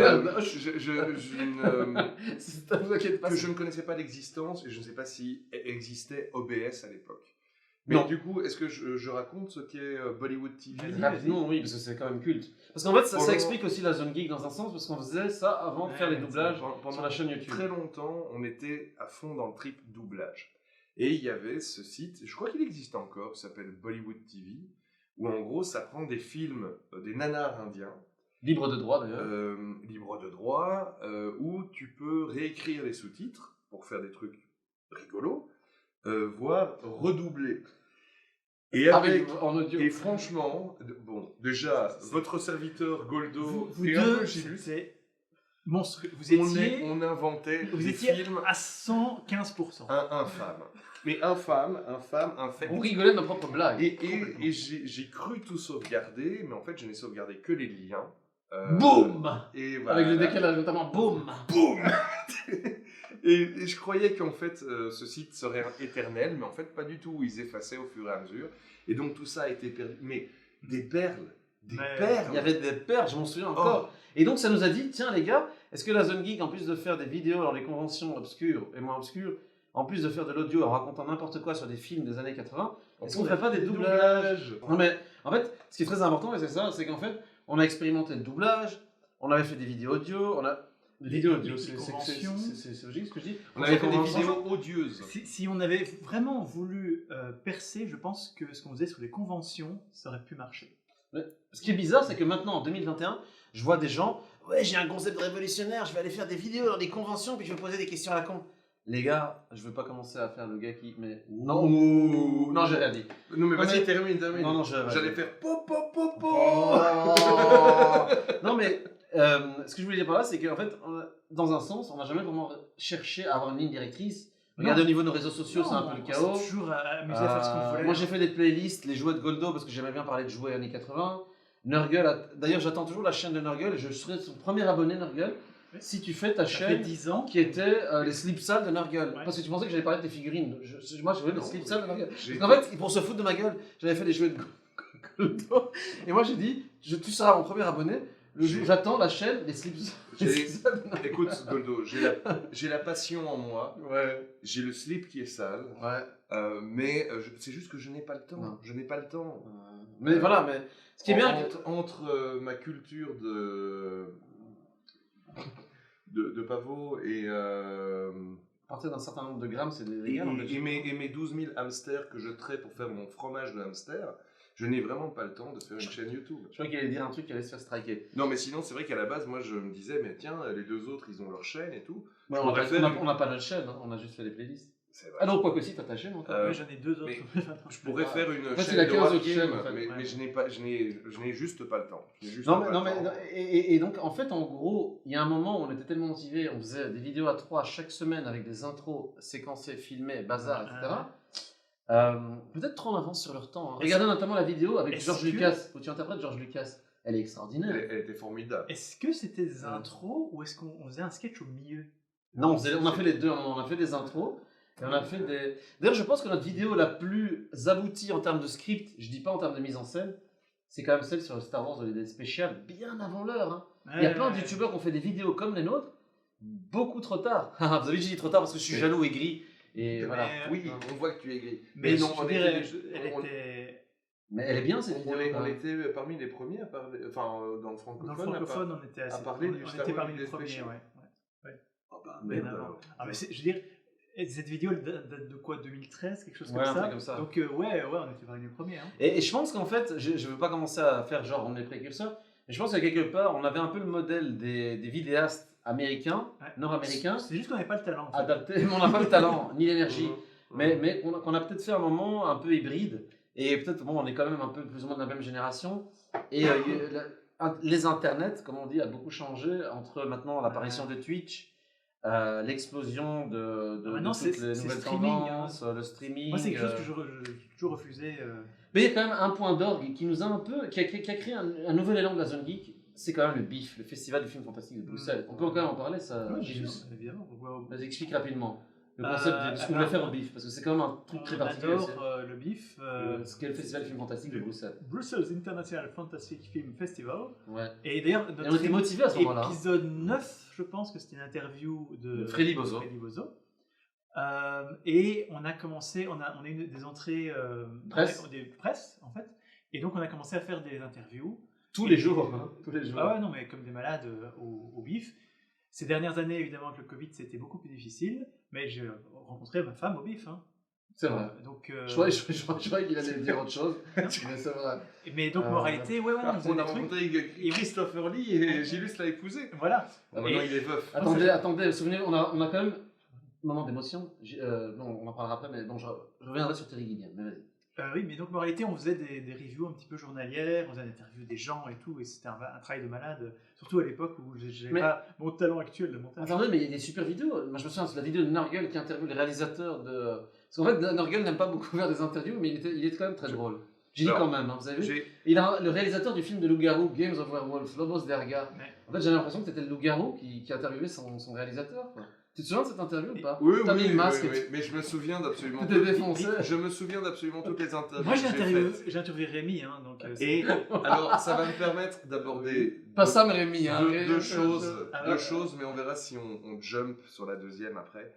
ne connaissais pas l'existence et je ne sais pas si existait OBS à l'époque. Mais non. Du coup, est-ce que je raconte ce qu'est Bollywood TV? Non, oui, parce que c'est quand même culte. Parce qu'en fait, ça explique aussi la zone geek dans un sens, parce qu'on faisait ça avant de faire les doublages sur la chaîne YouTube. Très longtemps, on était à fond dans le trip doublage. Et il y avait ce site, je crois qu'il existe encore, qui s'appelle Bollywood TV, où en gros, ça prend des films, des nanars indiens. Libre de droit d'ailleurs. Libre de droit, où tu peux réécrire les sous-titres pour faire des trucs rigolos, voire redoubler. Et en audio. Et franchement, bon, déjà, votre serviteur Goldo, vous deux, c'est monstrueux. On inventait des films à 115%. Infâme. Mais infâme. On rigolait de nos propres blagues. Et j'ai cru tout sauvegarder, mais en fait, je n'ai sauvegardé que les liens. Boum. Et voilà. Avec le décalage notamment, boum. Et je croyais qu'en fait ce site serait éternel, mais en fait pas du tout. Ils effaçaient au fur et à mesure. Et donc tout ça a été perdu. Mais des perles. Il y avait des perles, je m'en souviens encore. Et donc ça nous a dit, tiens les gars, est-ce que la Zone Geek, en plus de faire des vidéos dans les conventions obscures et moins obscures, en plus de faire de l'audio en racontant n'importe quoi sur des films des années 80, est-ce qu'on ne ferait pas des doublages? Non mais en fait, ce qui est très important, et c'est ça, c'est qu'en fait, on a expérimenté le doublage, on avait fait des vidéos audio, des vidéos audio, c'est logique ce que je dis. On avait fait des vidéos odieuses. Si on avait vraiment voulu percer, je pense que ce qu'on faisait sur les conventions, ça aurait pu marcher. Ce qui est bizarre, c'est que maintenant, en 2021, je vois des gens, ouais, j'ai un concept révolutionnaire, je vais aller faire des vidéos dans des conventions, puis je vais poser des questions à la con. Les gars, je veux pas commencer à faire le gars qui... Mais non, j'ai rien dit. Non, mais vas-y, termine. Non, j'allais faire pop. Non, mais ce que je voulais dire par là, c'est qu'en fait, dans un sens, on n'a jamais vraiment cherché à avoir une ligne directrice. Regardez, au niveau de nos réseaux sociaux, c'est un peu le chaos. On s'est toujours amusé à faire ce qu'on voulait. Moi, j'ai fait des playlists, les jouets de Goldo, parce que j'aimais bien parler de jouets années 80. Nurgle, d'ailleurs, j'attends toujours la chaîne de Nurgle, et je serai son premier abonné Nurgle. Si tu fais ta chaîne 10 ans. qui était les slips sales de Nurgle. Ouais. Parce que tu pensais que j'allais parler de tes figurines. Moi, je voulais les slips sales de Nurgle. En fait, pour se foutre de ma gueule, j'avais fait des jouets de Goldo. Et moi, j'ai dit, tu seras mon premier abonné. J'attends la chaîne des slips sales de Nurgle. Écoute, Goldo, j'ai la passion en moi. Ouais. J'ai le slip qui est sale. Ouais. Mais c'est juste que je n'ai pas le temps. Non. Je n'ai pas le temps. Mais voilà, mais ce qui est bien... Entre ma culture de pavot et... À partir d'un certain nombre de grammes, c'est légal en Belgique. Et mes 12 000 hamsters que je traite pour faire mon fromage de hamster, je n'ai vraiment pas le temps de faire une chaîne YouTube. Je crois qu'il allait dire un truc qui allait se faire striker. Non, mais sinon, c'est vrai qu'à la base, moi, je me disais, mais tiens, les deux autres, ils ont leur chaîne et tout. Ouais, on n'a pas notre chaîne, hein, on a juste fait des playlists. C'est vrai. Ah non, quoi que si, t'as ta chaîne encore. Oui, j'en ai 2 autres. Je pourrais faire une En fait, il chaîne a de 15 autres Wargame, chaînes, en fait. mais je n'ai juste pas le temps. Et donc, en fait, en gros, il y a un moment où on était tellement motivés, on faisait des vidéos à 3 chaque semaine avec des intros séquencées, filmées, bazar, etc. Peut-être trop en avance sur leur temps. Hein. Regardez notamment la vidéo avec George Lucas, où tu interprètes George Lucas. Elle est extraordinaire. Elle était formidable. Est-ce que c'était des intros ou est-ce qu'on faisait un sketch au milieu? Non, on a fait les deux. On a fait des intros et on a fait des... D'ailleurs, je pense que notre vidéo la plus aboutie en termes de script, je dis pas en termes de mise en scène, c'est quand même celle sur le Star Wars Holiday Special, bien avant l'heure. Hein. Il y a plein de youtubeurs qui ont fait des vidéos comme les nôtres, beaucoup trop tard. Vous avez vu, j'ai dit trop tard parce que je suis jaloux et gris. Et voilà. Oui, on voit que tu es gris. Mais non, elle était... Mais elle est bien cette vidéo. On était parmi les premiers à parler, enfin dans le francophone. Dans le francophone, on était assez. On était parmi les premiers, ouais. Oh bah, mais je veux dire, cette vidéo date de quoi, 2013, quelque chose comme ça. Donc ouais, on était parmi les premiers. Hein. Et je pense qu'en fait, je ne veux pas commencer à faire genre on est précurseurs, mais je pense qu'à quelque part, on avait un peu le modèle des vidéastes américains, nord-américains. C'est juste qu'on n'avait pas le talent. En fait. Adapté, mais on n'a pas le talent, ni l'énergie. Mais qu'on a peut-être fait un moment un peu hybride. Et peut-être, bon, on est quand même un peu plus ou moins de la même génération. Et les internets, comme on dit, a beaucoup changé entre maintenant l'apparition de Twitch, l'explosion de toutes les nouvelles tendances, le streaming. Moi, c'est quelque chose que j'ai toujours refusé. Mais il y a quand même un point d'orgue qui nous a un peu, qui a créé un nouvel élan de la zone geek. C'est quand même le BIF, le Festival du film fantastique de Bruxelles. On peut quand même en parler, ça. Oui, évidemment. Vas-y, explique rapidement. Le concept de ce qu'on voulait faire au BIF, parce que c'est quand même un truc très particulier. On adore le BIF. Ce qu'est le Festival du film fantastique de Bruxelles. Brussels International Fantastic Film Festival. Ouais. Et d'ailleurs, on était motivés à ce moment-là. Épisode 9, je pense que c'était une interview de Freddy Bozo. Et on a commencé, on a eu des entrées des presse, en fait. Et donc, on a commencé à faire des interviews. Tous les jours. Tous les jours. Ah ouais, non, mais comme des malades au BIF. Ces dernières années, évidemment, avec le Covid, c'était beaucoup plus difficile, mais j'ai rencontré ma femme au BIF. Hein. C'est vrai. Donc, je croyais qu'il allait dire autre chose, mais c'est vrai. Mais donc, moralité, on a rencontré Christopher Lee et Gilles l'a épousé. Voilà. Maintenant, il est veuf. Attendez, souvenez, on a quand même un moment d'émotion. On en parlera après, mais bon, je reviendrai sur Terry Gilliam, mais vas-y. Oui, mais donc, moralité, on faisait des reviews un petit peu journalières, on faisait des interviews des gens et tout, et c'était un travail de malade, surtout à l'époque où j'avais pas mon talent actuel de montage. Attendez, mais il y a des super vidéos. Moi, je me souviens de la vidéo de Nurgle qui interviewe le réalisateur de... Parce qu'en fait, Nurgle n'aime pas beaucoup faire des interviews, mais il est quand même très drôle. J'ai dit quand même, hein, vous avez vu. Il a le réalisateur du film de loup-garou, Games of Werewolf, Lobos Derga. En fait, j'ai l'impression que c'était le loup-garou qui interviewait son réalisateur, quoi. Tu te souviens de cette interview ou pas? Oui, oui, mais je me souviens d'absolument toutes les défoncé. Je me souviens d'absolument toutes les interviews. Moi, j'ai interviewé Rémi, hein, donc. Et alors, ça va me permettre d'aborder pas ça, mais Rémi, hein, deux choses, mais on verra si on jump sur la deuxième après.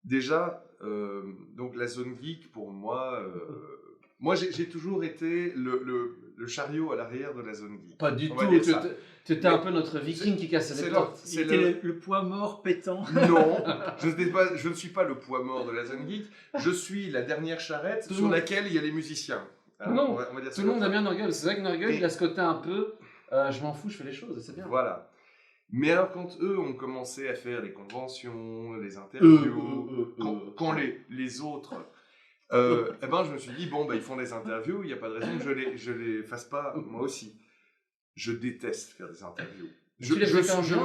Déjà, donc la zone geek pour moi. Moi, j'ai toujours été le chariot à l'arrière de la zone geek. Pas du tout. Tu étais un peu notre viking qui cassait les portes. C'était le poids mort pétant. Non, je ne suis pas le poids mort de la zone geek. Je suis la dernière charrette sur laquelle il y a les musiciens. Non, on va dire tout le monde aime bien Nurgle. C'est vrai que Nurgle, il a ce côté un peu je m'en fous, je fais les choses et c'est bien. Voilà. Mais alors, quand eux ont commencé à faire les conventions, les interviews, quand les autres. Eh ben, je me suis dit, bon, ils font des interviews, il n'y a pas de raison que je les fasse pas moi aussi. Je déteste faire des interviews. Je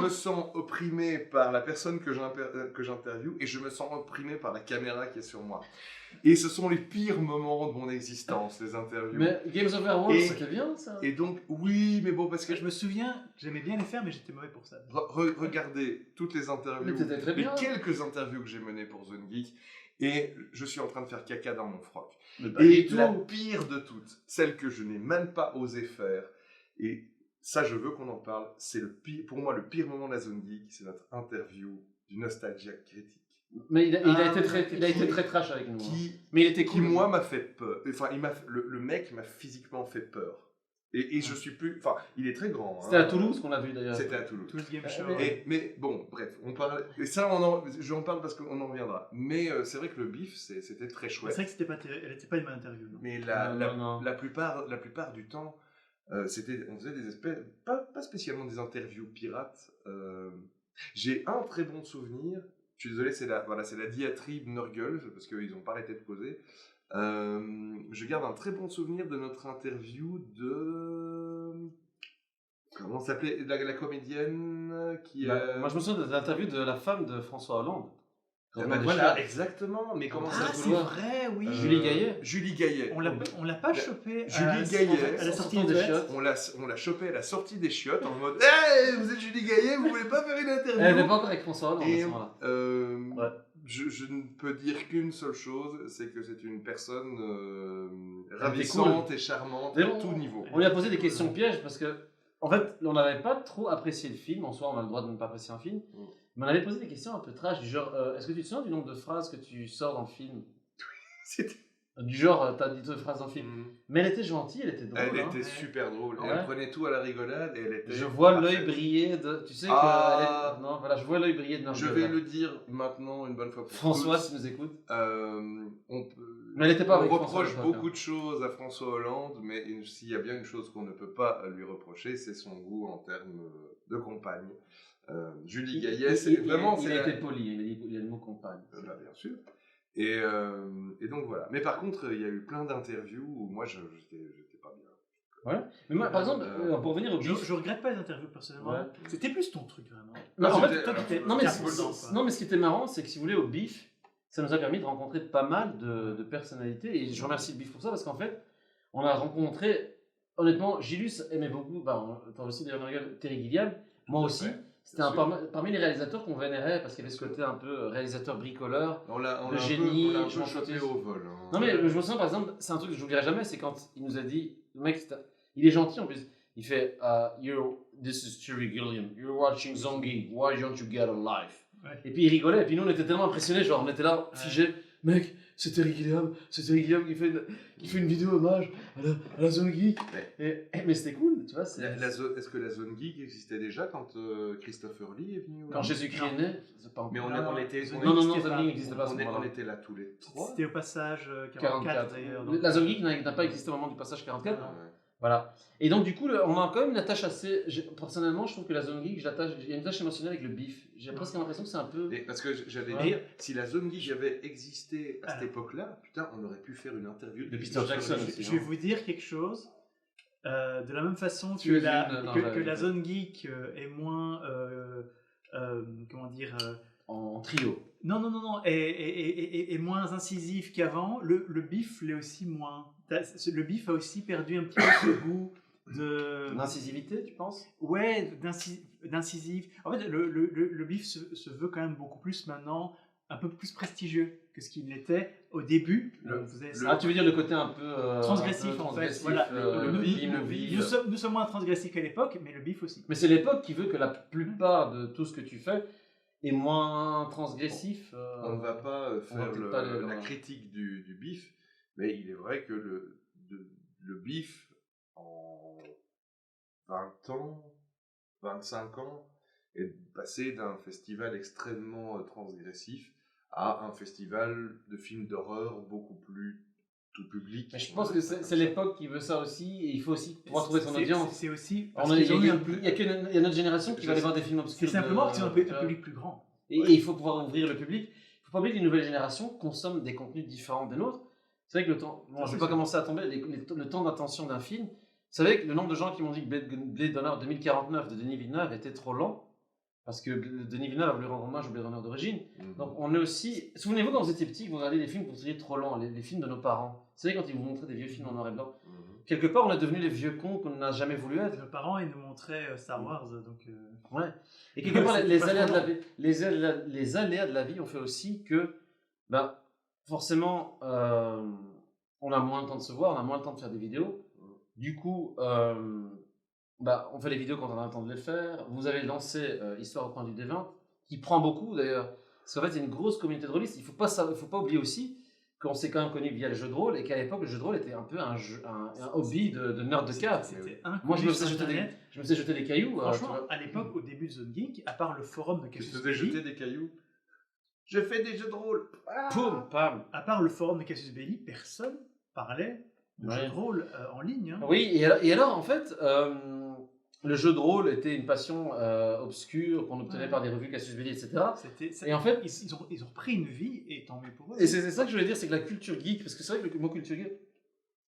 me sens opprimé par la personne que j'interviewe et je me sens opprimé par la caméra qui est sur moi. Et ce sont les pires moments de mon existence, les interviews. Mais Games of Werewolf, c'était bien ça. Et donc, oui, mais bon, parce que... Je me souviens, j'aimais bien les faire, mais j'étais mauvais pour ça. Regardez toutes les interviews, les quelques interviews que j'ai menées pour Zone Geek, et je suis en train de faire caca dans mon froc. Et la pire de toutes, celle que je n'ai même pas osé faire, et ça, je veux qu'on en parle. C'est pour moi, le pire moment de la Zone Geek, c'est notre interview du Nostalgia Critique. Mais il a été très trash avec nous. Mais il était qui, cool. moi, m'a fait peur. Enfin, le mec m'a physiquement fait peur. Et je suis plus... Enfin, il est très grand. C'était à Toulouse qu'on l'a vu d'ailleurs. C'était à Toulouse. Toulouse Game Show. Mais bon, bref, on parle... Et ça, j'en parle parce qu'on en reviendra. Mais c'est vrai que le bif, c'était très chouette. C'est vrai que elle n'était pas une bonne interview. Non. Mais la plupart du temps, on faisait des espèces... Pas spécialement des interviews pirates. J'ai un très bon souvenir. Je suis désolé, c'est la diatribe Nurgle, parce qu'ils n'ont pas arrêté de causer. Je garde un très bon souvenir de notre interview de... Comment s'appelait la comédienne qui... Moi, je me souviens de l'interview de la femme de François Hollande. Voilà, exactement. Mais comment ça c'est vrai, oui. Julie Gaillet. Julie Gaillet. On l'a pas chopé Julie Gaillet. à la sortie des chiottes. On l'a chopé à la sortie des chiottes en mode hey, vous êtes Julie Gaillet, vous voulez pas faire une interview? Elle n'était pas encore avec François Hollande. Et, ouais. je ne peux dire qu'une seule chose, c'est que c'est une personne ravissante et charmante à tout niveau. On lui a posé des questions pièges parce que, en fait, on n'avait pas trop apprécié le film. En soi, on a le droit de ne pas apprécier un film. Mais on avait posé des questions un peu trash, du genre est-ce que tu te souviens du nombre de phrases que tu sors dans le film? C'était... Du genre, t'as dit 2 phrases dans le film. Mais elle était gentille, elle était drôle. Elle était super drôle. Ouais. Elle prenait tout à la rigolade et elle était... Je vois l'œil briller de... Tu sais que... Non, voilà, je vois l'œil briller de Nurgle. Je vais le dire maintenant une bonne fois pour François, si nous écoute. Mais elle était pas avec reproche François, beaucoup de choses à François Hollande, mais s'il y a bien une chose qu'on ne peut pas lui reprocher, c'est son goût en termes de compagne. Julie Gaillet, c'est vraiment... Il a été poli, il a le mot compagne. Bien sûr. Et donc voilà. Mais par contre, il y a eu plein d'interviews où moi, j'étais pas bien. Ouais. Mais moi, par exemple, pour revenir au bif... Je regrette pas les interviews personnellement. Ouais. C'était plus ton truc, vraiment. Non, en fait, non, mais ce qui était marrant, c'est que si vous voulez, au bif, ça nous a permis de rencontrer pas mal de personnalités. Et je remercie le bif pour ça, parce qu'en fait, on a rencontré... Honnêtement, Gilus aimait beaucoup, toi aussi d'ailleurs, Terry Gilliam, moi aussi. C'était parmi les réalisateurs qu'on vénérait parce qu'il y avait ce côté un peu réalisateur bricoleur, le génie, on l'a un peu chopé au vol. Hein. Non mais je me souviens par exemple, c'est un truc que je n'oublierai jamais, c'est quand il nous a dit, le mec, il est gentil en plus, il fait this is Terry Gilliam, you're watching Zongi, why don't you get a life? Ouais. Et puis il rigolait, et puis nous on était tellement impressionnés, genre on était là, figés, mec, c'est Terry Gilliam qui fait une vidéo hommage à la Zone Geek. Mais c'était cool, tu vois. Est-ce que la Zone Geek existait déjà quand Christopher Lee est venu? Quand Jésus-Christ est né, c'est pas mais on était... Non, Zone Geek n'existait pas. On était là tous les 3. C'était au passage 44 d'ailleurs. La Zone Geek n'a pas existé au moment du passage 44. Voilà. Et donc, du coup, on a quand même une attache assez. Personnellement, je trouve que la Zone Geek, il y a une attache émotionnelle avec le bif. J'ai presque l'impression que c'est un peu. Parce que j'allais dire, si la Zone Geek avait existé à cette époque-là, putain, on aurait pu faire une interview de Peter Jackson aussi. Je vais vous dire quelque chose. De la même façon que la Zone Geek est moins. Comment dire en trio. Non. Est moins incisif qu'avant. Le bif l'est aussi moins. Le bif a aussi perdu un petit peu ce goût de... D'incisivité, tu penses? Ouais, d'incisif. En fait, le bif se veut quand même beaucoup plus maintenant, un peu plus prestigieux que ce qu'il l'était au début. Tu veux dire le côté un peu... transgressif, en fait. Voilà. Nous sommes moins transgressifs qu'à l'époque, mais le bif aussi. Mais c'est l'époque qui veut que la plupart de tout ce que tu fais est moins transgressif. On ne va pas faire la critique du bif. Mais il est vrai que le bif, en 20 ans, 25 ans, est passé d'un festival extrêmement transgressif à un festival de films d'horreur beaucoup plus tout public. Mais je pense que c'est l'époque qui veut ça aussi, et il faut aussi pouvoir trouver son audience. C'est aussi... Il y a notre génération qui va aller voir des films obscurs. C'est simplement qu'ils ont un public plus grand. Et il faut pouvoir ouvrir le public. Il ne faut pas oublier que les nouvelles générations consomment des contenus différents des nôtres. C'est vrai que le temps, je ne vais pas commencer à tomber, le temps d'attention d'un film, vous savez que le nombre de gens qui m'ont dit que Blade Runner 2049 de Denis Villeneuve était trop lent, parce que Denis Villeneuve a voulu rendre hommage au Blade Runner d'origine. Donc on est aussi... Souvenez-vous quand vous étiez petit, vous regardez des films que vous trouviez trop lents, les films de nos parents. Vous savez quand ils vous montraient des vieux films en noir et blanc. Quelque part on est devenus les vieux cons qu'on n'a jamais voulu être. Nos parents ils nous montraient Star Wars, donc... Ouais. Et quelque part les aléas de la vie ont fait aussi que... forcément, on a moins le temps de se voir, on a moins le temps de faire des vidéos. Du coup, bah, on fait les vidéos quand on a le temps de les faire. Vous avez lancé Histoire au coin du D20, qui prend beaucoup d'ailleurs. Parce qu'en fait, il y a une grosse communauté de rôlistes. Il ne faut pas oublier aussi qu'on s'est quand même connu via le jeu de rôle et qu'à l'époque, le jeu de rôle était un peu un hobby de nerd de cave. C'était Moi, je me sur faisais Internet. jeter des cailloux. Franchement, à l'époque, au début de Zone Geek, à part le forum de Tu Cassius te faisais Belli, jeter des cailloux. Je fais des jeux de rôle. Ah Poum, pam. à part le forum de Cassius Belli, personne parlait de Ouais. jeu de rôle en ligne. Hein. Oui, et alors en fait, le jeu de rôle était une passion obscure qu'on obtenait Ouais. par des revues Cassius Belli, etc. C'était- Et en fait, ils ont repris une vie et tant mieux pour eux. et c'est ça que je voulais dire, c'est que la culture geek, parce que c'est vrai que le mot culture geek,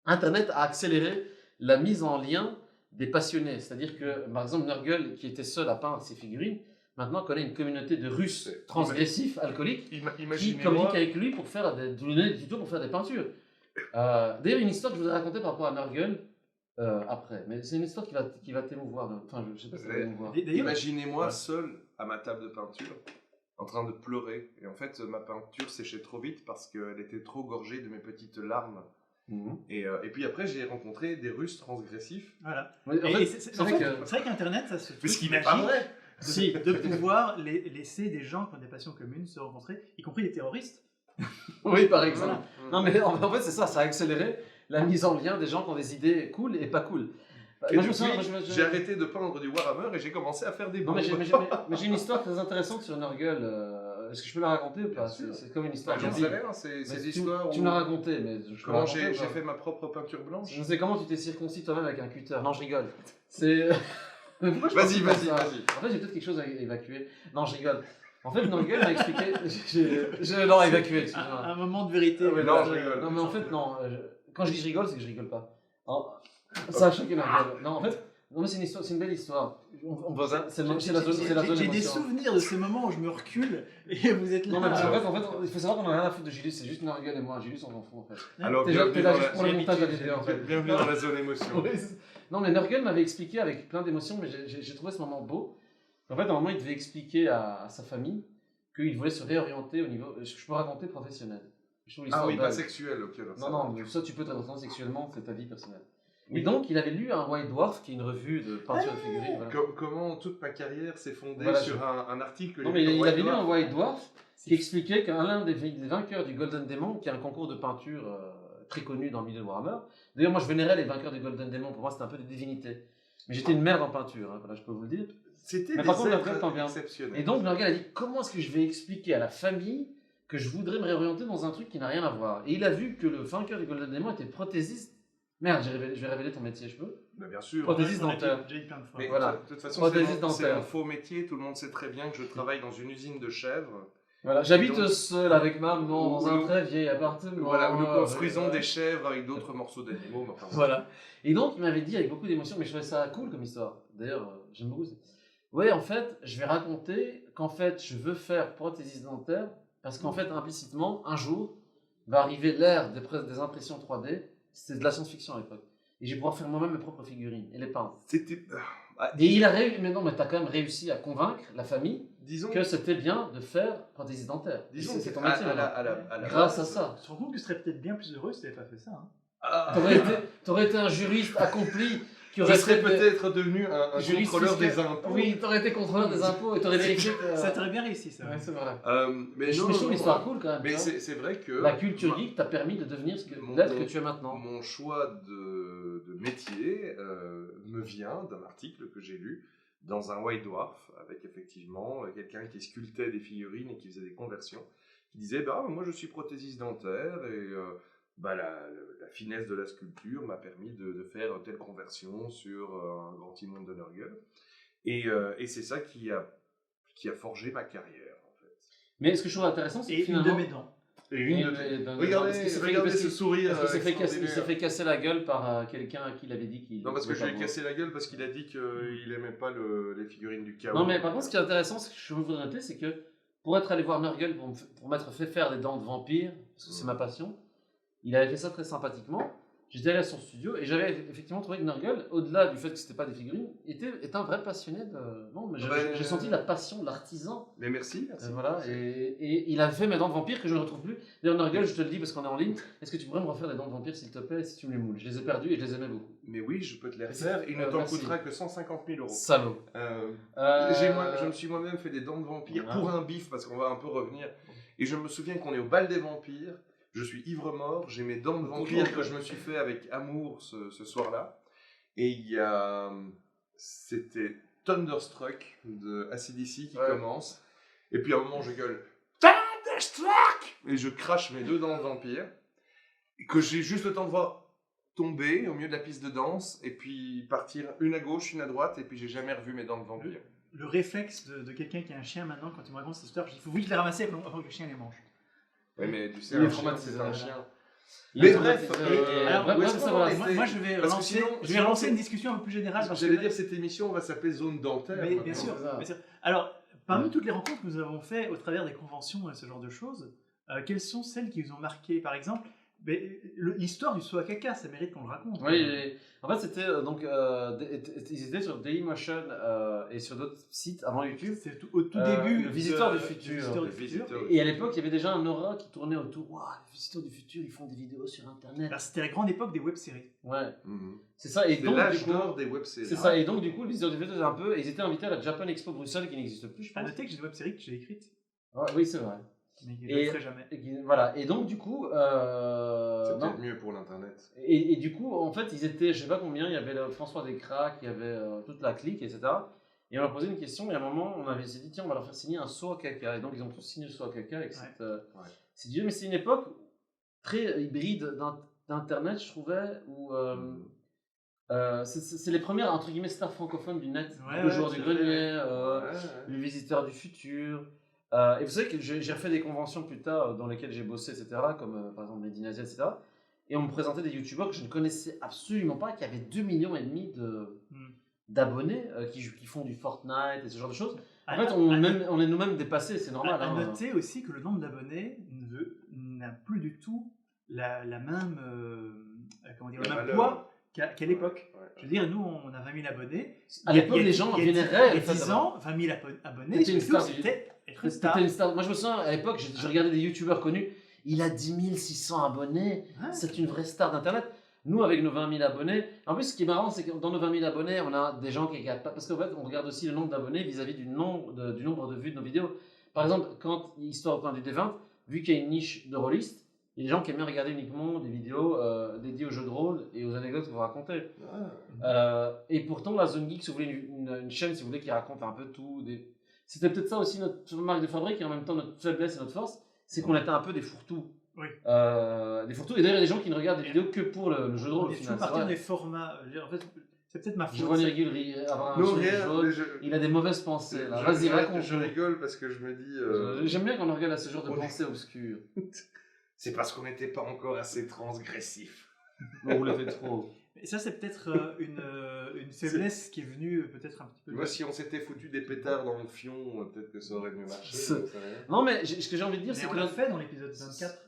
Internet a accéléré la mise en lien des passionnés. C'est-à-dire que, par exemple, Nurgle, qui était seul à peindre ses figurines, maintenant connaît une communauté de Russes transgressifs, alcooliques, qui Imaginez-moi. communiquent avec lui pour faire donner des tutos pour faire des peintures. D'ailleurs, une histoire que je vous ai racontée par rapport à Nurgle après, mais c'est une histoire qui va t'émouvoir. Enfin, je sais pas si ça va t'émouvoir. D'ailleurs, Imaginez-moi Ouais. seul à ma table de peinture, en train de pleurer. Et en fait, ma peinture séchait trop vite parce qu'elle était trop gorgée de mes petites larmes. Mhm. Et puis après, j'ai rencontré des Russes transgressifs. voilà. Ouais, en Et fait, c'est en fait, vrai qu'Internet, ça se Mais ce truc qui n'est pas magique vrai. si. de pouvoir laisser des gens qui ont des passions communes se rencontrer, y compris des terroristes. Oui, par exemple. Voilà. Non, mais en fait, c'est ça, ça a accéléré la mise en lien des gens qui ont des idées cool et pas cool. Et Moi, je me depuis, souviens, j'ai arrêté de peindre du Warhammer et j'ai commencé à faire des Non, mais bombes. mais j'ai une histoire très intéressante sur Nurgle. Est-ce que je peux la raconter ou pas? Bien sûr. C'est comme une histoire. J'en de sais vie. rien, c'est Mais ces histoires tu où... me l'as raconté, mais je peux la Comment raconter j'ai ou pas fait ma propre peinture blanche. Je sais comment tu t'es circoncis toi-même avec un cutter. Non, je rigole. C'est. Mais pourquoi je Vas-y, pense vas-y, pas ça vas-y. En fait, j'ai peut-être quelque chose à évacuer. Non, je rigole. En fait, Nurgle m'a expliqué. Non, évacuer, excuse-moi. Un moment de vérité. Ah ouais, non, voilà. je rigole. Non, mais en fait, non. Quand je dis je rigole, c'est que je rigole pas. Ça, chacun rigole. Non, en fait, non, mais c'est une belle histoire. C'est la zone J'ai des émotion. souvenirs de ces moments où je me recule et vous êtes là. Non, mais parce qu'en fait, il faut savoir qu'on a rien à foutre de Gilles, c'est juste Nurgle et moi. Gilles, on s'en fout en fait. Alors, T'es bienvenue là dans juste la- pour le montage de la vidéo en fait. bienvenue dans la zone émotion. Non, mais Nurgle m'avait expliqué avec plein d'émotions, mais j'ai trouvé ce moment beau. En fait, normalement, il devait expliquer à sa famille qu'il voulait se réorienter au niveau, je peux raconter, professionnel. Je trouve Ah l'histoire oui, belle. pas sexuel, ok. alors ça Non, va. non, mais ça tu peux te représenter sexuellement, c'est ta vie personnelle. Et donc, il avait lu un White Dwarf, qui est une revue de peinture de figurines. Voilà. Comment toute ma carrière s'est fondée Voilà, sur un article. Non, mais il White avait lu Dwarf. un White Dwarf qui expliquait qu'un des vainqueurs du Golden Demon, qui est un concours de peinture très connu dans le milieu de Warhammer. D'ailleurs, moi je vénérais les vainqueurs du Golden Demon, pour moi c'était un peu des divinités. Mais j'étais une merde en peinture, hein, voilà, je peux vous le dire. C'était Mais des par contre, êtres Nurgle t'en vient. exceptionnels. Et donc Nurgle a dit comment est-ce que je vais expliquer à la famille que je voudrais me réorienter dans un truc qui n'a rien à voir. Et il a vu que le vainqueur du Golden Demon était prothésiste. Merde, je vais révéler ton métier, je peux? Bah, bien sûr. Prothésiste On a dentaire. déjà dit plein de fois. Mais Voilà. de toute façon, Prothésiste c'est dentaire. mon faux métier. Tout le monde sait très bien que je travaille dans une usine de chèvres. Voilà, j'habite Donc- seul avec maman dans Où un nous- très vieil appartement. Voilà, où nous construisons Ouais. des chèvres avec d'autres morceaux d'animaux. mais enfin, Voilà. Et donc, il m'avait dit avec beaucoup d'émotion, mais je trouvais ça cool comme histoire. D'ailleurs, j'aime beaucoup. Ouais, en fait, je vais raconter qu'en fait, je veux faire prothésiste dentaire parce qu'en fait, implicitement, un jour, va arriver l'ère des impressions 3D. C'était de la science-fiction à l'époque. Et je vais pouvoir faire moi-même mes propres figurines et les peindre. C'était. Et il a réussi, mais non, mais t'as quand même réussi à convaincre la famille Disons. que c'était bien de faire prothésiste dentaire. Et Disons c'est que ton métier à maintenant. la Grâce à base- ça. Tu te rends compte que tu serais peut-être bien plus heureux si tu n'avais pas fait ça. Hein. Ah, T'aurais été un juriste accompli qui je aurait serais fait des- peut-être devenu un juriste contrôleur fiscal. des impôts. Oui, t'aurais été contrôleur des impôts et t'aurais vérifié que. Ça t'aurait bien réussi, ça. Ouais, c'est vrai. Mais Je non, trouve non, l'histoire non. cool quand même. Mais tu vois. c'est vrai que. La culture moi- geek t'a permis de devenir Mon- l'être mon- que tu es maintenant. Mon choix de métier me vient d'un article que j'ai lu dans un White Dwarf, avec effectivement quelqu'un qui sculptait des figurines et qui faisait des conversions, qui disait bah, moi je suis prothésiste dentaire et la finesse de la sculpture m'a permis de faire telle conversion sur un grand immonde de Nurgle. Et c'est ça qui a forgé ma carrière en fait. Mais ce que je trouve intéressant, c'est que Et une finalement. de mes dents. Et une de Regardez ce sourire. Parce qu'il s'est extraordinaire. fait casser la gueule par quelqu'un à qui il avait dit qu'il. Non, parce que je pouvait lui ai pas cassé la gueule parce qu'il a dit qu'il aimait pas les figurines du chaos. Non, mais par contre, ce qui est intéressant, ce que je voudrais noter, c'est que pour être allé voir Nurgle, pour m'être fait faire des dents de vampire, parce que c'est ma passion, il avait fait ça très sympathiquement. j'étais allé à son studio et j'avais effectivement trouvé que Nurgle, au-delà du fait que c'était pas des figurines, était un vrai passionné de. Non, mais j'ai senti la passion de l'artisan. Mais merci. Voilà, et il a fait mes dents de vampire que je ne retrouve plus. D'ailleurs, Nurgle, je te le dis parce qu'on est en ligne, est-ce que tu pourrais me refaire des dents de vampire s'il te plaît, si tu me les moules? Je les ai perdus et je les aimais beaucoup. Mais oui, je peux te les refaire. Il ne t'en coûtera que 150 000 euros. Salaud. Je me suis moi-même fait des dents de vampire pour un bif parce qu'on va un peu revenir. Et je me souviens qu'on est au bal des vampires. Je suis ivre mort. J'ai mes dents de vampire que je me suis fait avec amour ce soir-là. Et il y a. C'était Thunderstruck de AC/DC qui commence. Et puis à un moment, je gueule Thunderstruck! Et je crache mes 2 dents de vampire. Et que j'ai juste le temps de voir tomber au milieu de la piste de danse. Et puis partir une à gauche, une à droite. Et puis j'ai jamais revu mes dents de vampire. Le réflexe de quelqu'un qui a un chien maintenant, quand tu me racontes cette histoire, il faut vite les ramasser avant que le chien les mange. Oui, mais tu sais, Il est un chien, traumatisé, c'est un là. chien. Mais bref, Moi, je vais relancer une discussion un peu plus générale. J'allais dire, cette émission va s'appeler Zone Dentaire. Mais, bien sûr. Alors, parmi toutes les rencontres que nous avons faites au travers des conventions et ce genre de choses, quelles sont celles qui vous ont marqué? Par exemple, l'histoire du saut à caca, ça mérite qu'on le raconte. Oui, en fait, c'était donc. Ils étaient sur Dailymotion et sur d'autres sites avant YouTube. C'est au tout début. Le Visiteur du Futur. Et à l'époque, il y avait déjà un aura qui tournait autour. Waouh, les Visiteurs du Futur, ils font des vidéos sur Internet. Alors, c'était la grande époque des web-séries. Ouais. C'est ça. Et donc, l'âge d'or des web-séries. C'est ça. Et donc, du coup, le Visiteur du Futur, c'est un peu. Ils étaient invités à la Japan Expo Bruxelles qui n'existe plus, je pense. À noter que j'ai des web-séries que j'ai écrites. Oui, c'est vrai. Mais je ne le ferai jamais. Voilà. Et donc, du coup. C'est peut-être mieux pour l'internet. Et du coup, en fait, ils étaient, je sais pas combien, il y avait François Descraques, il y avait toute la clique, etc. Et on leur posé une question, et à un moment, on avait dit, tiens, on va leur faire signer un saut à caca. Et donc, ils ont tous signé le saut à caca avec cette idée. Mais c'est une époque très hybride d'Internet, je trouvais, où c'est les premières, entre guillemets, stars francophones du net. Le joueur du grenier, le visiteur du futur. Et vous savez que j'ai refait des conventions plus tard dans lesquelles j'ai bossé, etc., comme par exemple Made in Asia, etc. Et on me présentait des youtubeurs que je ne connaissais absolument pas, qui avaient 2,5 millions d'abonnés, qui font du Fortnite et ce genre de choses. En fait, on est nous-mêmes dépassés, c'est normal. À noter aussi que le nombre d'abonnés n'a plus du tout le même poids qu'à l'époque. Je veux dire, nous, on a 20 000 abonnés. À l'époque, les gens vénéraient. Il y a 10 ans, 20 000 abonnés, c'était une star. Moi, je me souviens, à l'époque, je regardais des youtubeurs connus. Il a 10 600 abonnés. C'est une vraie star d'Internet. Nous, avec nos 20 000 abonnés. En plus, ce qui est marrant, c'est que dans nos 20 000 abonnés, on a des gens qui regardent pas. Parce qu'en fait, on regarde aussi le nombre d'abonnés vis-à-vis du nombre de vues de nos vidéos. Par exemple, quand Histoire au coin du D20, vu qu'il y a une niche de rôlistes, il y a des gens qui aiment bien regarder uniquement des vidéos dédiées aux jeux de rôle et aux anecdotes que vous racontez. Et pourtant, la Zone Geek, si vous voulez une chaîne, si vous voulez, qui raconte un peu tout. C'était peut-être ça aussi notre marque de fabrique et en même temps notre faiblesse et notre force, c'est qu'on était un peu des fourre-tout. Oui. Des fourre-tout. Et d'ailleurs, il y a des gens qui ne regardent des vidéos que pour le jeu de rôle. On est toujours parti dans des formats. En fait, c'est peut-être ma faute. Je vois Nirgul avoir un jaune. Il a des mauvaises pensées. Vas-y, raconte. Je rigole parce que je me dis. J'aime bien qu'on regarde à ce genre de pensées obscures. C'est parce qu'on n'était pas encore assez transgressif. On vous l'a fait trop. Et ça, c'est peut-être une faiblesse qui est venue peut-être un petit peu. Moi, si on s'était foutu des pétards dans le fion, peut-être que ça aurait mieux marché. Non, mais ce que j'ai envie de dire, c'est qu'on l'a fait dans l'épisode 24.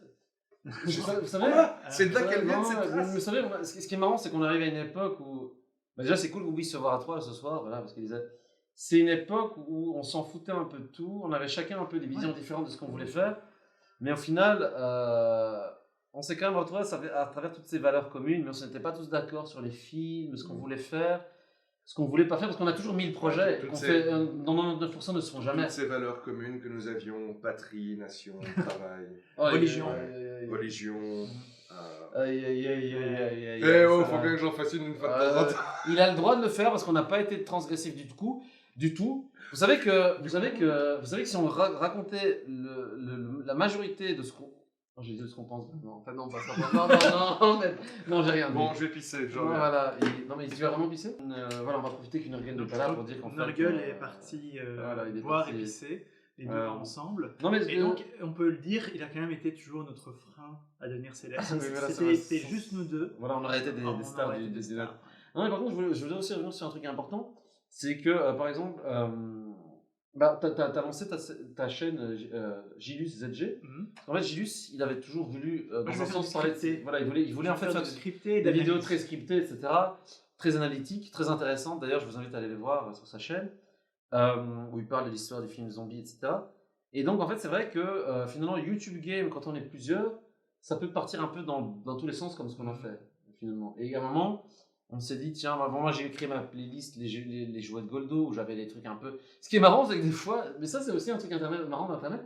Vous savez, c'est de là qu'elle vient cette trace. Vous savez, ce qui est marrant, c'est qu'on arrive à une époque où. Déjà, c'est cool que vous puissiez se voir à 3 ce soir, voilà, parce qu'il disait. C'est une époque où on s'en foutait un peu de tout, on avait chacun un peu des visions différentes de ce qu'on voulait faire. Mais au final, on s'est quand même retrouvé à travers toutes ces valeurs communes, mais on n'était pas tous d'accord sur les films, ce qu'on voulait faire, ce qu'on voulait pas faire, parce qu'on a toujours 1000 projets, qu'on fait, dans 99% ne se font jamais. Toutes ces valeurs communes que nous avions, patrie, nation, travail, religion. Faut bien que j'en fasse une fois de temps en temps. Il a le droit de le faire parce qu'on n'a pas été transgressif du tout. Vous savez que si on racontait la majorité de ce qu'on... Non, j'ai dit ce qu'on pense. Non, en fait, non, pas ça. Non, j'ai rien dit. Bon, je vais pisser. Voilà. Non, mais tu vas vraiment pisser Voilà, on va profiter qu'Nurgle n'est pas là pour dire qu'en fait... Nurgle est parti boire et pisser, les deux ensemble. Non, mais et donc, on peut le dire, il a quand même été toujours notre frein à devenir célèbre. C'était juste nous deux. Voilà, on aurait été des stars du net. Non, mais par contre, je voudrais aussi revenir sur un truc important. C'est que, par exemple, Bah, t'as lancé ta chaîne Gilus ZG. En fait, Gilus, il avait toujours voulu, dans un sens, parler de... Voilà, il voulait en fait faire des vidéos très scriptées, etc. Très analytiques, très intéressantes. D'ailleurs, je vous invite à aller les voir sur sa chaîne, où il parle de l'histoire des films zombies, etc. Et donc, en fait, c'est vrai que finalement, YouTube Game, quand on est plusieurs, ça peut partir un peu dans tous les sens, comme ce qu'on a fait, finalement. Et à un moment, on s'est dit, tiens, moi j'ai créé ma playlist les jouets de Goldo, où j'avais des trucs un peu... Ce qui est marrant, c'est que des fois, mais ça c'est aussi un truc marrant d'Internet,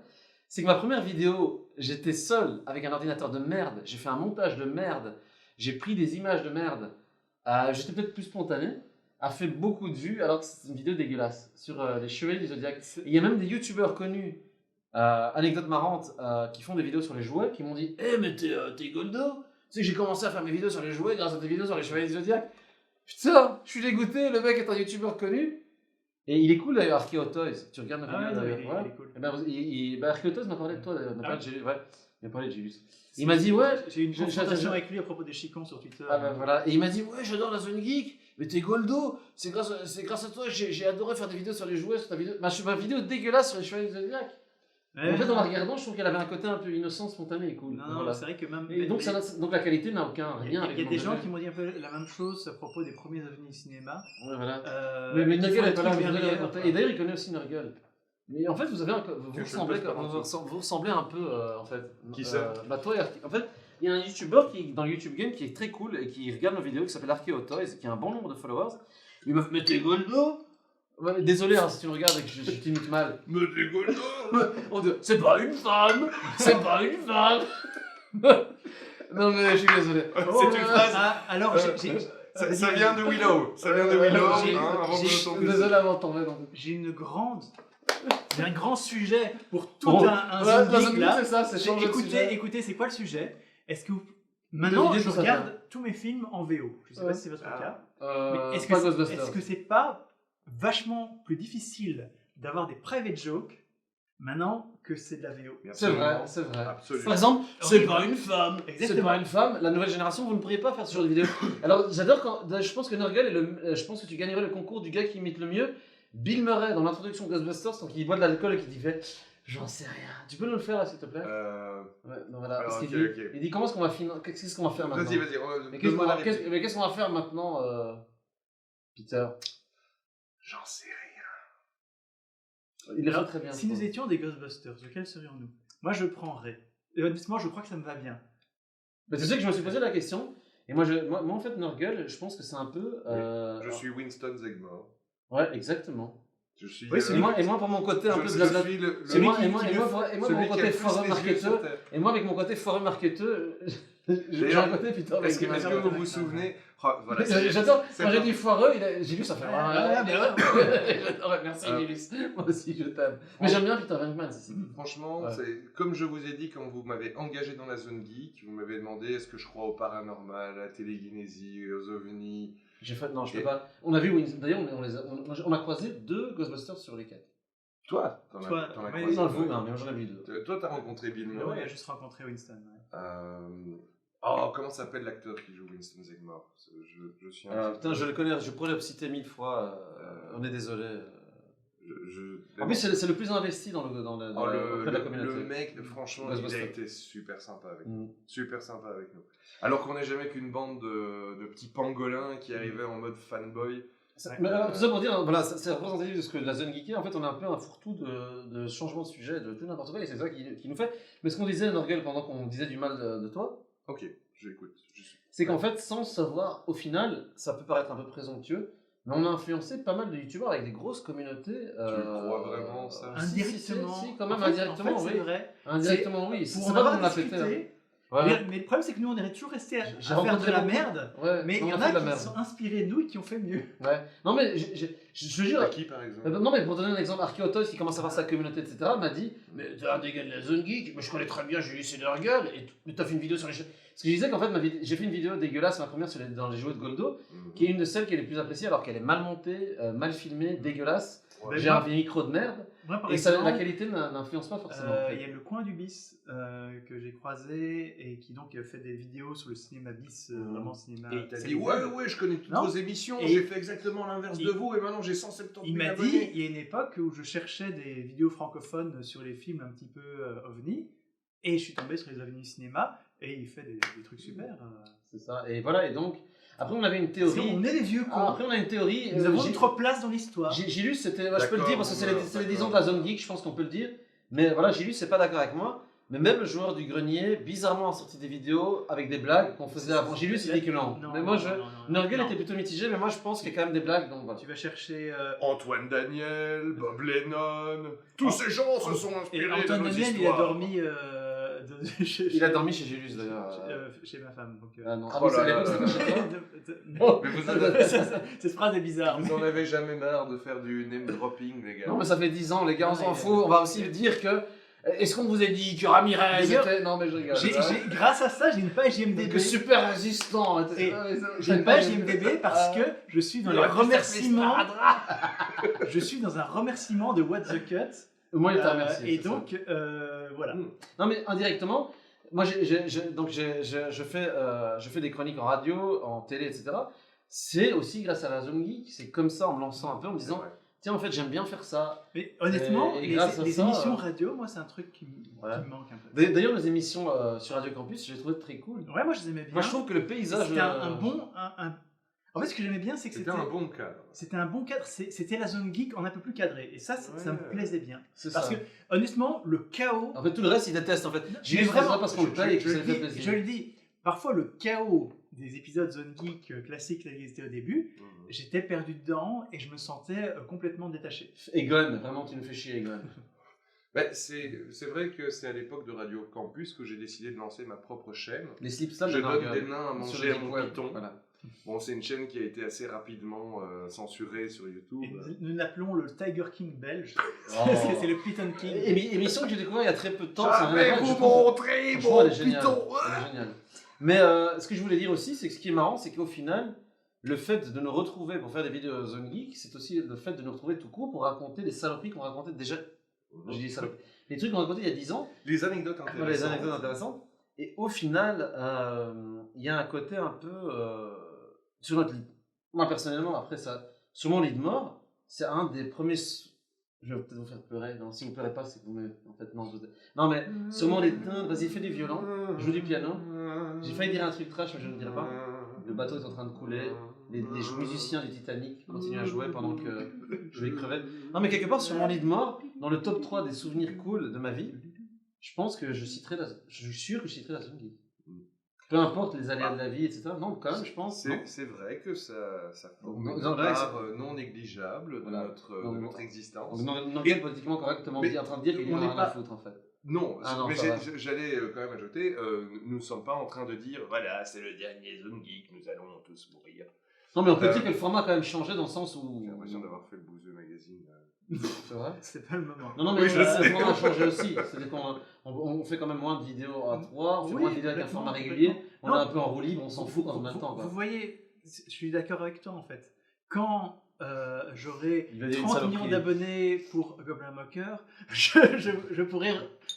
c'est que ma première vidéo, j'étais seul avec un ordinateur de merde, j'ai fait un montage de merde, j'ai pris des images de merde, j'étais peut-être plus spontané, a fait beaucoup de vues, alors que c'est une vidéo dégueulasse, sur les chevaliers du Zodiac. Il y a même des youtubeurs connus, anecdote marrante, qui font des vidéos sur les jouets, qui m'ont dit, mais t'es Goldo? Tu sais que j'ai commencé à faire mes vidéos sur les jouets grâce à tes vidéos sur les chevaliers du Zodiac. Putain, je suis dégoûté, le mec est un youtubeur connu. Et il est cool d'ailleurs, Archeo Toys. Tu regardes nos vidéos d'ailleurs. Il est cool. Et ben, Archeo Toys m'a parlé de toi d'ailleurs. Il m'a parlé de Gilus. Il m'a dit, ouais. J'ai eu une confrontation avec lui à propos des chicons sur Twitter. Ah ben voilà. Et il m'a dit, ouais, j'adore la Zone Geek. Mais t'es Goldo. C'est grâce à toi, j'ai adoré faire des vidéos sur les jouets. Sur ta vidéo. Ma vidéo dégueulasse sur les chevaliers du Zodiac. En fait, en la regardant, je trouve qu'elle avait un côté un peu innocent, spontané et cool. Non, voilà. C'est vrai que même. Et donc la qualité n'a aucun rien avec. Il y a des gens qui m'ont dit un peu la même chose à propos des premiers ovnis cinéma. Ouais, voilà. Mais Nurgle est pas là. Et d'ailleurs, il connaît aussi Nurgle. Mais en fait, vous ressemblez un peu, en fait. Qui ça toi, en fait, il y a un YouTuber dans YouTube Game qui est très cool et qui regarde nos vidéos, qui s'appelle Archeo Toys, qui a un bon nombre de followers. Il m'a fait, mais t'es Goldo? Ouais, désolé hein, si tu me regardes et que je t'imite mal. Mais t'es Goldo. C'est pas une femme. C'est pas une femme. Non mais je suis désolé. C'est une phrase. Alors ça vient de Willow. Ça vient de Willow. Avant de tomber. Désolé avant de tomber. J'ai un grand sujet pour tout un zone là. C'est ça, c'est changer de sujet. Écoutez, c'est quoi le sujet? Est-ce que maintenant je regarde tous mes films en VO? Je sais pas si c'est votre cas. Mais est-ce que c'est pas vachement plus difficile d'avoir des private jokes maintenant que c'est de la VO? C'est vrai. Absolument. Par exemple, c'est pas une femme. C'est pas une femme. La nouvelle génération, vous ne pourriez pas faire ce genre de vidéo. Alors, j'adore quand. Je pense que Nurgle je pense que tu gagnerais le concours du gars qui imite le mieux. Bill Murray dans l'introduction de Ghostbusters, quand il boit de l'alcool et qu'il dit j'en sais rien. Tu peux nous le faire là, s'il te plaît? Ouais, non, voilà. Alors, parce il dit comment est-ce qu'on va finir? Qu'est-ce qu'on va faire maintenant? Vas-y. Mais qu'est-ce qu'on va faire maintenant, Peter? J'en sais rien. Il le fait très bien. Si nous étions des Ghostbusters, lequel serions-nous? Moi, je prendrais. Et honnêtement, je crois que ça me va bien. Mais tu sais que je me suis posé la question. Et moi en fait, Nurgle, je pense que c'est un peu. Je suis Winston Zegmore. Ouais, exactement. Je suis. Et moi, pour mon côté un peu blabla. Et moi, mon côté forum marketeur. Et moi, avec mon côté forum marketeur, j'ai un côté Peter. Est-ce que vous vous souvenez? Voilà, j'adore. Quand j'ai dit foireux, j'ai lu ça fait. J'adore. Merci, Gilus. Moi aussi, je t'aime. Mais j'aime bien Peter Venkman. Franchement, c'est comme je vous ai dit quand vous m'avez engagé dans la zone geek, vous m'avez demandé est-ce que je crois au paranormal, à la télékinésie, aux ovnis. J'ai fait non, je peux pas. On a vu d'ailleurs, on a croisé 2 Ghostbusters sur les 4. Toi, t'en as croisé. Non, vous, mais j'en ai vu 2. Toi, t'as rencontré Bill Murray. Ouais, il a juste rencontré Winston. Comment s'appelle l'acteur qui joue Winston Zegmore? Je suis putain, je le connais, je pourrais le citer 1000 fois. On est désolé. En plus, c'est le plus investi dans la communauté. Le mec, franchement, il a été super sympa avec nous. Super sympa avec nous. Alors qu'on n'est jamais qu'une bande de petits pangolins qui arrivaient en mode fanboy. Mais alors, tout ça pour dire, voilà, c'est représentatif de ce que la zone geekée, en fait, on a un peu un fourre-tout de changement de sujet, de tout n'importe quoi, et c'est ça qui nous fait. Mais ce qu'on disait, Nurgle, pendant qu'on disait du mal de toi. Ok, j'écoute. C'est qu'en fait, sans le savoir, au final, ça peut paraître un peu présomptueux. Mais on a influencé pas mal de youtubeurs avec des grosses communautés. Tu le crois vraiment ça? Indirectement. Si, quand même, indirectement, oui. C'est vrai. Indirectement, oui. Pour en avoir discuté. Ouais. Mais le problème, c'est que nous, on est toujours resté à faire de la merde. Ouais, mais il y en a qui sont inspirés de nous et qui ont fait mieux. Ouais. Non, mais je jure. Qui, par exemple? Non, mais pour donner un exemple, Archeo Toys, qui commence à voir sa communauté, etc., m'a dit mais t'es un des gars de la zone geek, mais je connais très bien Julius et Nurgle, et t'as fait une vidéo sur les. Parce que je disais qu'en fait, j'ai fait une vidéo dégueulasse, ma première dans les jouets de Goldo, qui est une de celles qui est les plus appréciées, alors qu'elle est mal montée, mal filmée, dégueulasse. Ouais. J'ai un micro de merde. Moi, par Et exemple, la qualité n'influence pas forcément. en fait. il y a le coin du bis que j'ai croisé et qui donc fait des vidéos sur le cinéma bis, vraiment cinéma. Et il t'a dit télévisé. ouais, je connais toutes Non. vos émissions, Et j'ai fait exactement l'inverse il- de vous et maintenant j'ai 170 Il 000 m'a dit, abonnés. il y a une époque où je cherchais des vidéos francophones sur les films un petit peu ovni, et je suis tombé sur les ovnis cinéma, et il fait des trucs super. C'est ça. Et voilà. Et donc, après, on avait une Parce théorie. qu'on est des vieux cons. Après, on a une théorie. Nous avons j'ai- notre place dans l'histoire. J'ai lu, c'était, je peux le dire parce que c'est les D'accord. 10 ans de la zone geek, je pense qu'on peut le dire. Mais voilà, j'ai lu, c'est pas d'accord avec moi. Mais même le joueur du grenier, bizarrement, a sorti des vidéos avec des blagues qu'on faisait avant. J'ai lu, c'est dit que non. Mais moi, Nurgle était plutôt mitigé, mais moi, je pense qu'il y a quand même des blagues. Donc voilà. Tu vas chercher. Antoine Daniel, Bob Lennon, tous ces gens se sont Et inspirés Antoine de nos Daniel, il a histoires. dormi. Il a dormi chez Gélus d'ailleurs. Chez ma femme. Donc, Ah non, Oh là à l'époque, là c'était chez toi. Non, Mais vous avez- cette phrase est bizarre. Vous en avez jamais marre de faire du name dropping, les gars. Non, mais ça fait 10 ans, les gars, on Ouais, s'en fout. On va aussi dire que. Est-ce qu'on vous a dit que Ramirez D'ailleurs, était. Non, mais je rigole. Grâce à ça, j'ai une page IMDb. Que super résistant. Et j'ai une page IMDb parce que je suis dans les remerciements. Je suis dans un remerciement de What the Cut. Moi, il t'a remercié. Et c'est ça. donc, voilà. Non, mais indirectement, moi, je fais des chroniques en radio, en télé, etc. C'est aussi grâce à la Zone Geek. C'est comme ça, en me lançant un peu, en me disant tiens, en fait, j'aime bien faire ça. Mais honnêtement, Et grâce à les ça, émissions radio, moi, c'est un truc qui me manque un peu. D'ailleurs, les émissions sur Radio Campus, je les trouvais très cool. Ouais, moi, je les aimais bien. Moi, je trouve que le paysage. C'était un bon. En fait, ce que j'aimais bien, c'est que C'était un bon cadre. c'était un bon cadre. C'était la Zone Geek en un peu plus cadré. Et ça, ça me plaisait bien. C'est Parce ça. que, honnêtement, le chaos. En fait, tout le reste, ils détestent. En fait, j'ai Mais vu vraiment, ça parce qu'on le paye et que ça lui fait je plaisir. le dis, parfois le chaos des épisodes Zone Geek classiques tels qu'ils étaient au début, j'étais perdu dedans et je me sentais complètement détaché. Egon, vraiment, tu nous fais chier, Egon. Ben, c'est vrai que c'est à l'époque de Radio Campus que j'ai décidé de lancer ma propre chaîne. Les slipstats, Je donne des nains à sur manger le à mon web. python. Voilà. Bon, c'est une chaîne qui a été assez rapidement censurée sur YouTube. Et nous l'appelons le Tiger King belge. Oh. Parce que c'est le Python King. Émission que j'ai découvert il y a très peu de temps. Je vais vous montrer Franchement, mon elle est géniale. python. Elle est géniale. Mais ce que je voulais dire aussi, c'est que ce qui est marrant, c'est qu'au final, le fait de nous retrouver pour faire des vidéos Zone Geek, c'est aussi le fait de nous retrouver tout court pour raconter les saloperies qu'on racontait déjà. Je dis saloperies. Les trucs qu'on racontait il y a 10 ans. Les anecdotes intéressantes. Voilà, les anecdotes intéressantes. Et au final, il y a un côté un peu sur notre lit. Moi personnellement, après ça, sur mon lit de mort, c'est un des premiers. Je vais peut-être vous faire pleurer. Non, si vous pleurez pas, c'est que vous me. En fait, non. Non, mais sur mon lit de mort, vas-y, fais du violon, joue du piano. J'ai failli dire un truc trash, mais je ne le dirai pas. Le bateau est en train de couler. Les musiciens du Titanic continuent à jouer pendant que je vais crever. Non, mais quelque part, sur mon lit de mort, dans le top 3 des souvenirs cool de ma vie, je pense que je citerai je suis sûr que je citerai la Zone Geek. Peu importe les aléas de la vie, etc. Non, quand même, je pense. C'est vrai que ça forme Non, une non, part non négligeable de Voilà. notre existence. Donc, est politiquement correctement mais dit en train de dire qu'il on en a n'est rien pas- à foutre en fait. Non, Ah non, mais ça va. j'allais quand même ajouter, nous ne sommes pas en train de dire voilà, c'est le dernier Zone Geek, nous allons tous mourir. Non, mais on peut dire que le format a quand même changé dans le sens où. J'ai l'impression d'avoir fait le Bouseux Magazine. C'est vrai. C'est pas le moment. Non, non, mais Oui, je le sais. format a changé aussi. C'est-à-dire qu'on fait quand même moins de vidéos à 3, on fait Oui, moins de vidéos avec un complètement, format régulier, on Non. est un peu en roue libre, on s'en fout quand on a le temps. Vous Quoi. voyez, je suis d'accord avec toi en fait. Quand j'aurai Il va dire une 30 saloperie. millions d'abonnés pour Goblin Mocker, je pourrais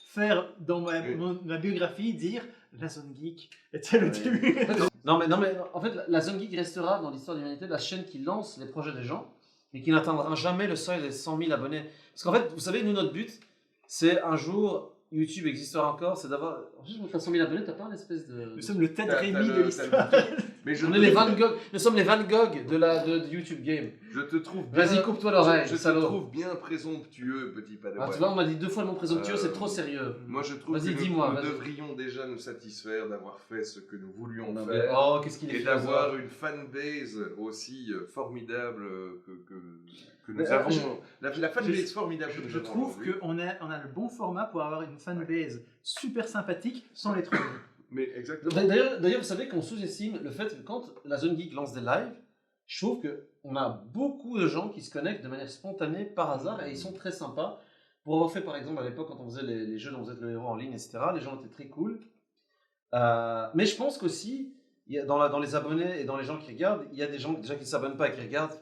faire dans ma biographie dire la Zone Geek était le Ouais. début. Non, mais en fait, la Zone Geek restera dans l'histoire de l'humanité la chaîne qui lance les projets des gens, mais qui n'atteindra jamais le seuil des 100 000 abonnés. Parce qu'en fait, vous savez, nous, notre but, c'est un jour, YouTube existera encore, c'est d'avoir. Juste pour faire 100 000 abonnés, t'as pas un espèce de. Nous sommes le Ted T'as Rémy le- de l'histoire. Mais je On te- est les Van Gogh, nous sommes les Van Gogh de YouTube Game. Je te trouve bien, Vas-y, coupe-toi l'oreille, je te salaud. trouve bien présomptueux, petit Ah, padawan. tu vois, on m'a dit 2 fois le mot présomptueux, c'est trop Euh, sérieux. Moi, je trouve Vas-y, que dis-moi, nous vas-y. devrions déjà nous satisfaire d'avoir fait ce que nous voulions Non, mais- faire. Oh, qu'est-ce qu'il est Et philosophe. d'avoir une fanbase aussi formidable que nous Mais, avons. La fanbase formidable que nous Je avons trouve aujourd'hui. qu'on a le bon format pour avoir une fanbase super sympathique sans les trolls. Mais exactement. D'ailleurs, vous savez qu'on sous-estime le fait que quand la Zone Geek lance des lives, je trouve qu'on a beaucoup de gens qui se connectent de manière spontanée, par hasard, et ils sont très sympas. Pour avoir fait, par exemple, à l'époque, quand on faisait les jeux dont vous êtes le héros en ligne, etc., les gens étaient très cool. Mais je pense qu'aussi, dans les abonnés et dans les gens qui regardent, il y a des gens déjà qui ne s'abonnent pas et qui regardent.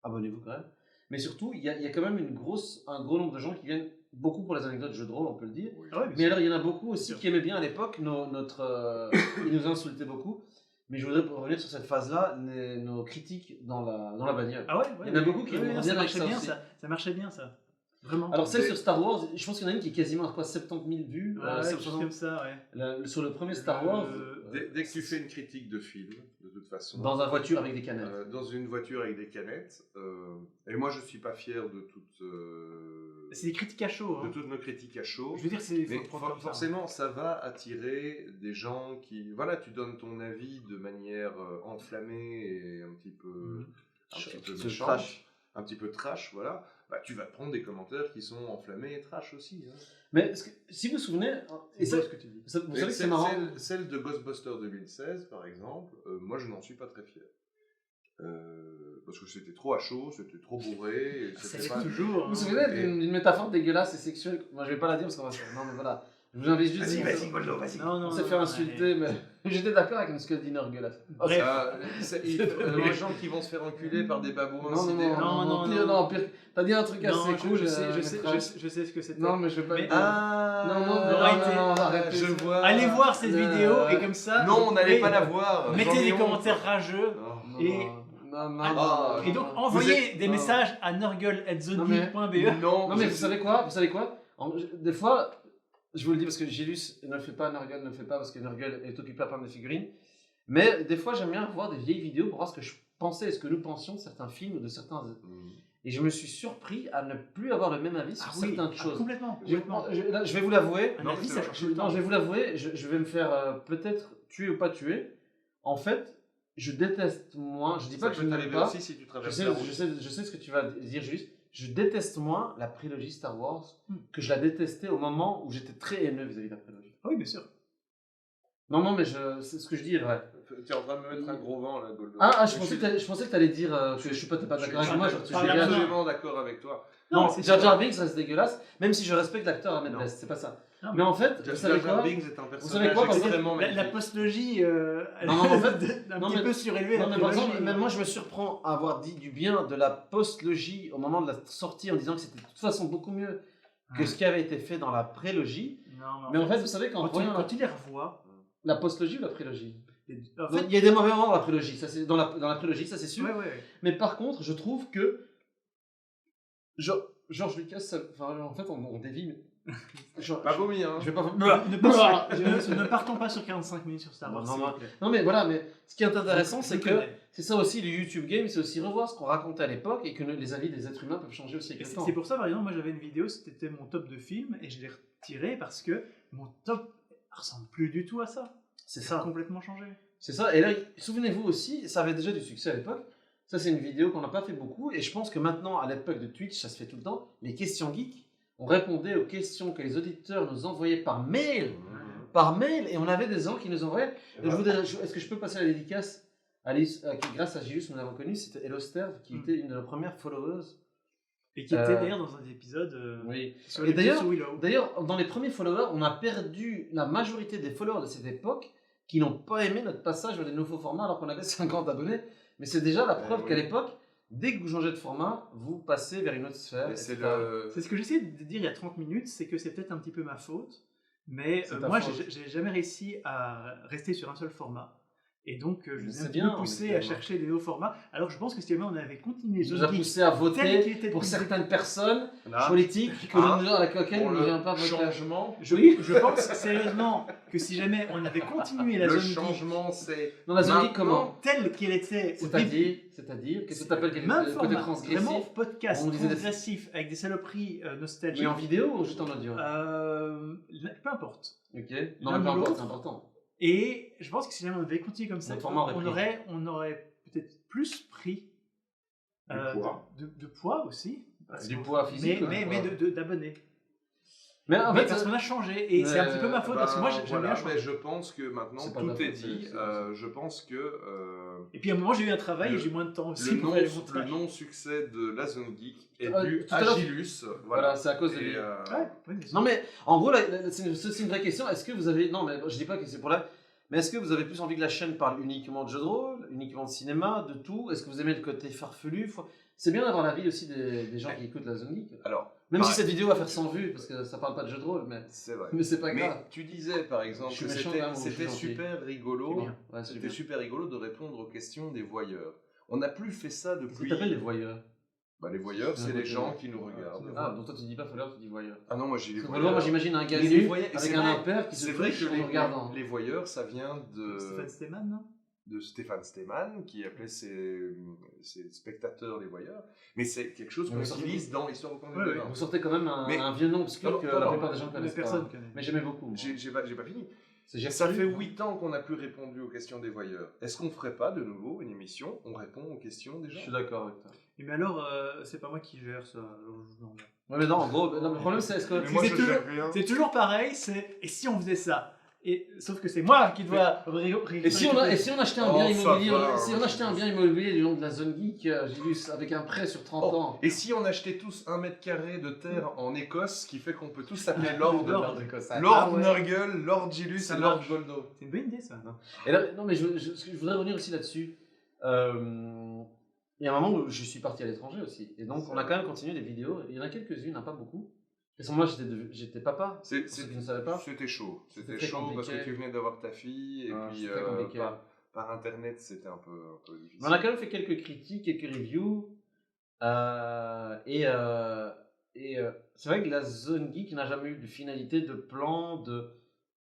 Abonnez-vous quand même. Mais surtout, il y a quand même un gros nombre de gens qui viennent beaucoup pour les anecdotes de jeux de rôle, on peut le dire. Ah ouais, Mais alors, il y en a beaucoup aussi qui aimaient bien à l'époque ils nous insultaient beaucoup. Mais je voudrais revenir sur cette phase-là, nos critiques dans la bagnole. Ah ouais, Il y en a beaucoup qui aiment bien ça avec marchait ça bien aussi. ça marchait bien ça. Vraiment. Alors celle sur Star Wars, je pense qu'il y en a une qui est quasiment à quoi 70 000 vues. ouais, quelque 70 chose comme ça, ouais. sur le premier Star Wars, Dès que tu fais une critique de film, de toute façon, dans une voiture avec des canettes. dans une voiture avec des canettes, et moi je suis pas fier de C'est des critiques à chaud. de Hein. toutes nos critiques à chaud. Je veux dire, c'est Mais faut le prendre comme ça. forcément, ça va attirer des gens qui, voilà, tu donnes ton avis de manière enflammée et un petit peu méchante, un petit peu trash, voilà. Bah, tu vas te prendre des commentaires qui sont enflammés et trash aussi. Hein. Mais si vous vous souvenez, et C'est ça, ce que tu dis. vous savez que c'est marrant. Celle de Ghostbusters 2016, par exemple, moi je n'en suis pas très fier. Parce que c'était trop à chaud, c'était trop bourré. Et C'est c'était pas... toujours. Vous vous souvenez d'une métaphore dégueulasse et sexuelle? Moi je vais pas la dire parce qu'on va se... Non mais voilà. Je vous invite juste... Goldo, vas-y. Non, On s'est fait insulter, mais j'étais d'accord avec ce que dit Norgueulasse. Bref. Les gens qui vont se faire enculer par des babouins. Non, pire. T'as dit un truc assez cool. je sais ce que c'était. Non, mais je vais pas. Mais- Arrêtez. Je vois. Allez voir cette vidéo et comme ça. Non, on n'allait pas la voir. voir. Mettez J'en ai des honte. commentaires rageux. Et Et donc envoyez des messages à nurgle@zony.be. Non, mais vous savez quoi? Des fois, je vous le dis parce que Gilus ne le fait pas, Nurgle ne le fait pas parce que Nurgle est occupé à prendre des figurines. Mais des fois, j'aime bien voir des vieilles vidéos pour voir ce que je pensais et ce que nous pensions de certains films ou de certains. Et je me suis surpris à ne plus avoir le même avis sur certaines choses. Complètement. Je vais vous l'avouer. Un avis, ça change tout le Non, temps. je vais vous l'avouer, je vais me faire peut-être tuer ou pas tuer. En fait, je déteste moins. Je dis pas Ça que je peut n'aime t'arriver pas. aussi si tu Je traverses sais, la route. je sais ce que tu vas dire, juste. Je déteste moins la prélogie Star Wars que je la détestais au moment où j'étais très haineux vis-à-vis de la prélogie. Ah oui, bien sûr. Non, mais c'est ce que je dis est vrai. Tu es en train de me mettre un gros vent là, Goldo. Je pensais que tu allais dire que je suis pas d'accord avec moi. Je suis absolument d'accord avec toi. Non, c'est Jar sûr. Jar Binks reste dégueulasse, même si je respecte l'acteur Ahmed Non. Best, c'est pas ça. Non, Mais en fait, vous savez Jar Jar quoi? Binks est un savez personnage quoi, parce que extrêmement La magnifique. postlogie, elle Non, en fait, est un non, petit mais- peu surélevée. Non, la mais par prélogie. exemple, même moi je me surprends à avoir dit du bien de la post-logie au moment de la sortie en disant que c'était de toute façon beaucoup mieux que ce qui avait été fait dans la prélogie. Non, Mais en fait, vous savez qu'en voyant quand tu les revois, la post-logie ou la prélogie? en Donc, fait, il y a des mauvais moments dans la prélogie, ça c'est dans la prélogie, ça c'est sûr. ouais. Mais par contre, je trouve que George Lucas, en fait, on dévie. Mais... Pas vomi, hein. Je vais pas. Ne partons pas sur 45 minutes sur Star Wars. Non, s'il non, vous plaît. Non, mais voilà, mais ce qui est intéressant, Je c'est que connais. c'est ça aussi le YouTube Game, c'est aussi revoir ce qu'on racontait à l'époque et que les avis des êtres humains peuvent changer aussi Et avec le temps. c'est pour ça, par exemple, moi j'avais une vidéo, c'était mon top de films, et je l'ai retiré parce que mon top ressemble plus du tout à ça. C'est Ça a ça. complètement changé. C'est ça. Et là, souvenez-vous aussi, ça avait déjà du succès à l'époque. Ça, c'est une vidéo qu'on n'a pas fait beaucoup. Et je pense que maintenant, à l'époque de Twitch, ça se fait tout le temps. Les questions geeks, on répondait aux questions que les auditeurs nous envoyaient par mail. Et on avait des gens qui nous envoyaient. Et est-ce que je peux passer à la dédicace Alice, qui, grâce à Gilus, nous l'avons connu, c'était Elosterve, qui était une de nos premières followers. Et qui était d'ailleurs dans un épisode Oui. sur Et l'épisode sur Willow. D'ailleurs, dans les premiers followers, on a perdu la majorité des followers de cette époque qui n'ont pas aimé notre passage vers des nouveaux formats alors qu'on avait 50 abonnés. Mais c'est déjà la preuve qu'à l'époque, dès que vous changez de format, vous passez vers une autre sphère. C'est etc. C'est ce que j'essayais de dire il y a 30 minutes, c'est que c'est peut-être un petit peu ma faute, mais C'est ta moi faute. j'ai jamais réussi à rester sur un seul format. Et donc je vous ai C'est un petit bien, peu poussé mais à chercher des nouveaux formats. Alors je pense que si jamais on avait continué Je vous a poussé à tel voter qu'il était pour depuis- certaines personnes Là, politiques avec lesquelles pour on ne le vient pas voter. changement. Je pense sérieusement que si jamais on avait continué la Le zone geek changement, c'est. Dans la zone geek, Maintenant, comment telle qu'elle était au début, C'est-à-dire, qu'est-ce que tu appelles même le côté format, transgressif? vraiment podcast On disait des- transgressif avec des saloperies nostalgiques. Mais en vidéo ou juste en audio? Peu importe. Ok. l'un Non, mais ou peu importe, l'autre. c'est important. Et je pense que si jamais on avait continué comme ça, Notre format aurait on aurait peut-être plus pris Du poids. de poids aussi. Du poids physique. Mais hein. d'abonnés. Mais en Mais fait, parce qu'on a changé et c'est un petit peu ma faute parce que moi j'aime voilà, bien changer. mais je pense que maintenant C'est pas tout ta est faute, dit. c'est- Je pense que Et puis à un moment j'ai eu un travail Le- et j'ai eu moins de temps aussi le pour faire les non- le montages. non-succès de la zone geek est Ah, dû tout à à l'heure- Gilus. voilà, c'est à cause de Et, lui. Ouais, bien sûr. Non mais en gros, c'est une vraie question. Est-ce que vous avez... Non mais je dis pas que c'est pour là. Mais est-ce que vous avez plus envie que la chaîne parle uniquement de jeux de rôle, uniquement de cinéma, de tout? Est-ce que vous aimez le côté farfelu? c'est bien d'avoir l'avis aussi des gens qui écoutent la Zone Geek. Alors, Même si ouais. cette vidéo va faire 100 vues, parce que ça parle pas de jeu de rôle, c'est vrai. mais c'est pas Mais grave. tu disais par exemple Je suis que méchant, c'était quand même, ou je suis c'était gentil? super rigolo. C'est bien. Ouais, c'est C'était bien. super rigolo de répondre aux questions des voyeurs. On n'a plus fait ça Qu'est-ce que depuis. t'appelles les voyeurs? Bah, les voyeurs, C'est c'est un les côté- gens qui nous regardent. Ah, donc toi tu dis pas follower, tu dis voyeur. Ah non, moi j'ai les Parce que voyeurs. follower, moi j'imagine un gars Mais les nu voyeurs- avec c'est un vrai- impair qui se C'est vrai touche que en nous regardant. les voyeurs, ça vient Stéphane Stéman, non? de Stéphane Stemann, qui appelait ses spectateurs les voyeurs. Mais c'est quelque chose qu'on Mais ça utilise dans l'histoire au coin du Ouais, terrain. ouais. Vous sortez quand même Mais- un vieux nom obscur Non, que non, la non, plupart des gens Mais connaissent personne pas. connaît. Mais j'aimais beaucoup. moi. J'ai pas fini. C'est Ça fait Gertrude. 8 ans qu'on n'a plus répondu aux questions des voyeurs. Est-ce qu'on ferait pas de nouveau une émission où on répond aux questions des Je gens? suis d'accord avec toi. Mais alors, c'est pas moi qui gère ça. alors non. Ouais, mais non, en gros, non, le problème c'est est-ce que. Mais moi, c'est je toujours- gère rien. C'est toujours pareil, c'est et si on faisait ça? Et sauf que c'est moi qui dois Et si on achetait un Oh, bien ça immobilier, va, si on achetait un bien immobilier du nom de la Zone Geek, Gilus, avec un prêt sur 30 Oh, ans. et si on achetait tous 1 mètre carré de terre en Écosse, ce qui fait qu'on peut tous s'appeler Lord Ah ouais. Nurgle, Lord Gilus Ça et Lord marche. Goldo. C'est une bonne idée ça. Et là, non, mais je voudrais revenir aussi là-dessus. Il y a un moment où je suis parti à l'étranger aussi. Et donc, on a quand même continué des vidéos. Il y en a quelques-unes, hein, pas beaucoup. À ce moment-là, j'étais papa. Pour ceux qui ne savaient pas. C'était chaud. C'était C'était chaud parce compliqué. que tu venais d'avoir ta fille et Ah, puis c'était très compliqué. par internet c'était un peu difficile. Mais on a quand même fait quelques critiques, quelques reviews. C'est vrai que la Zone Geek n'a jamais eu de finalité, de plan,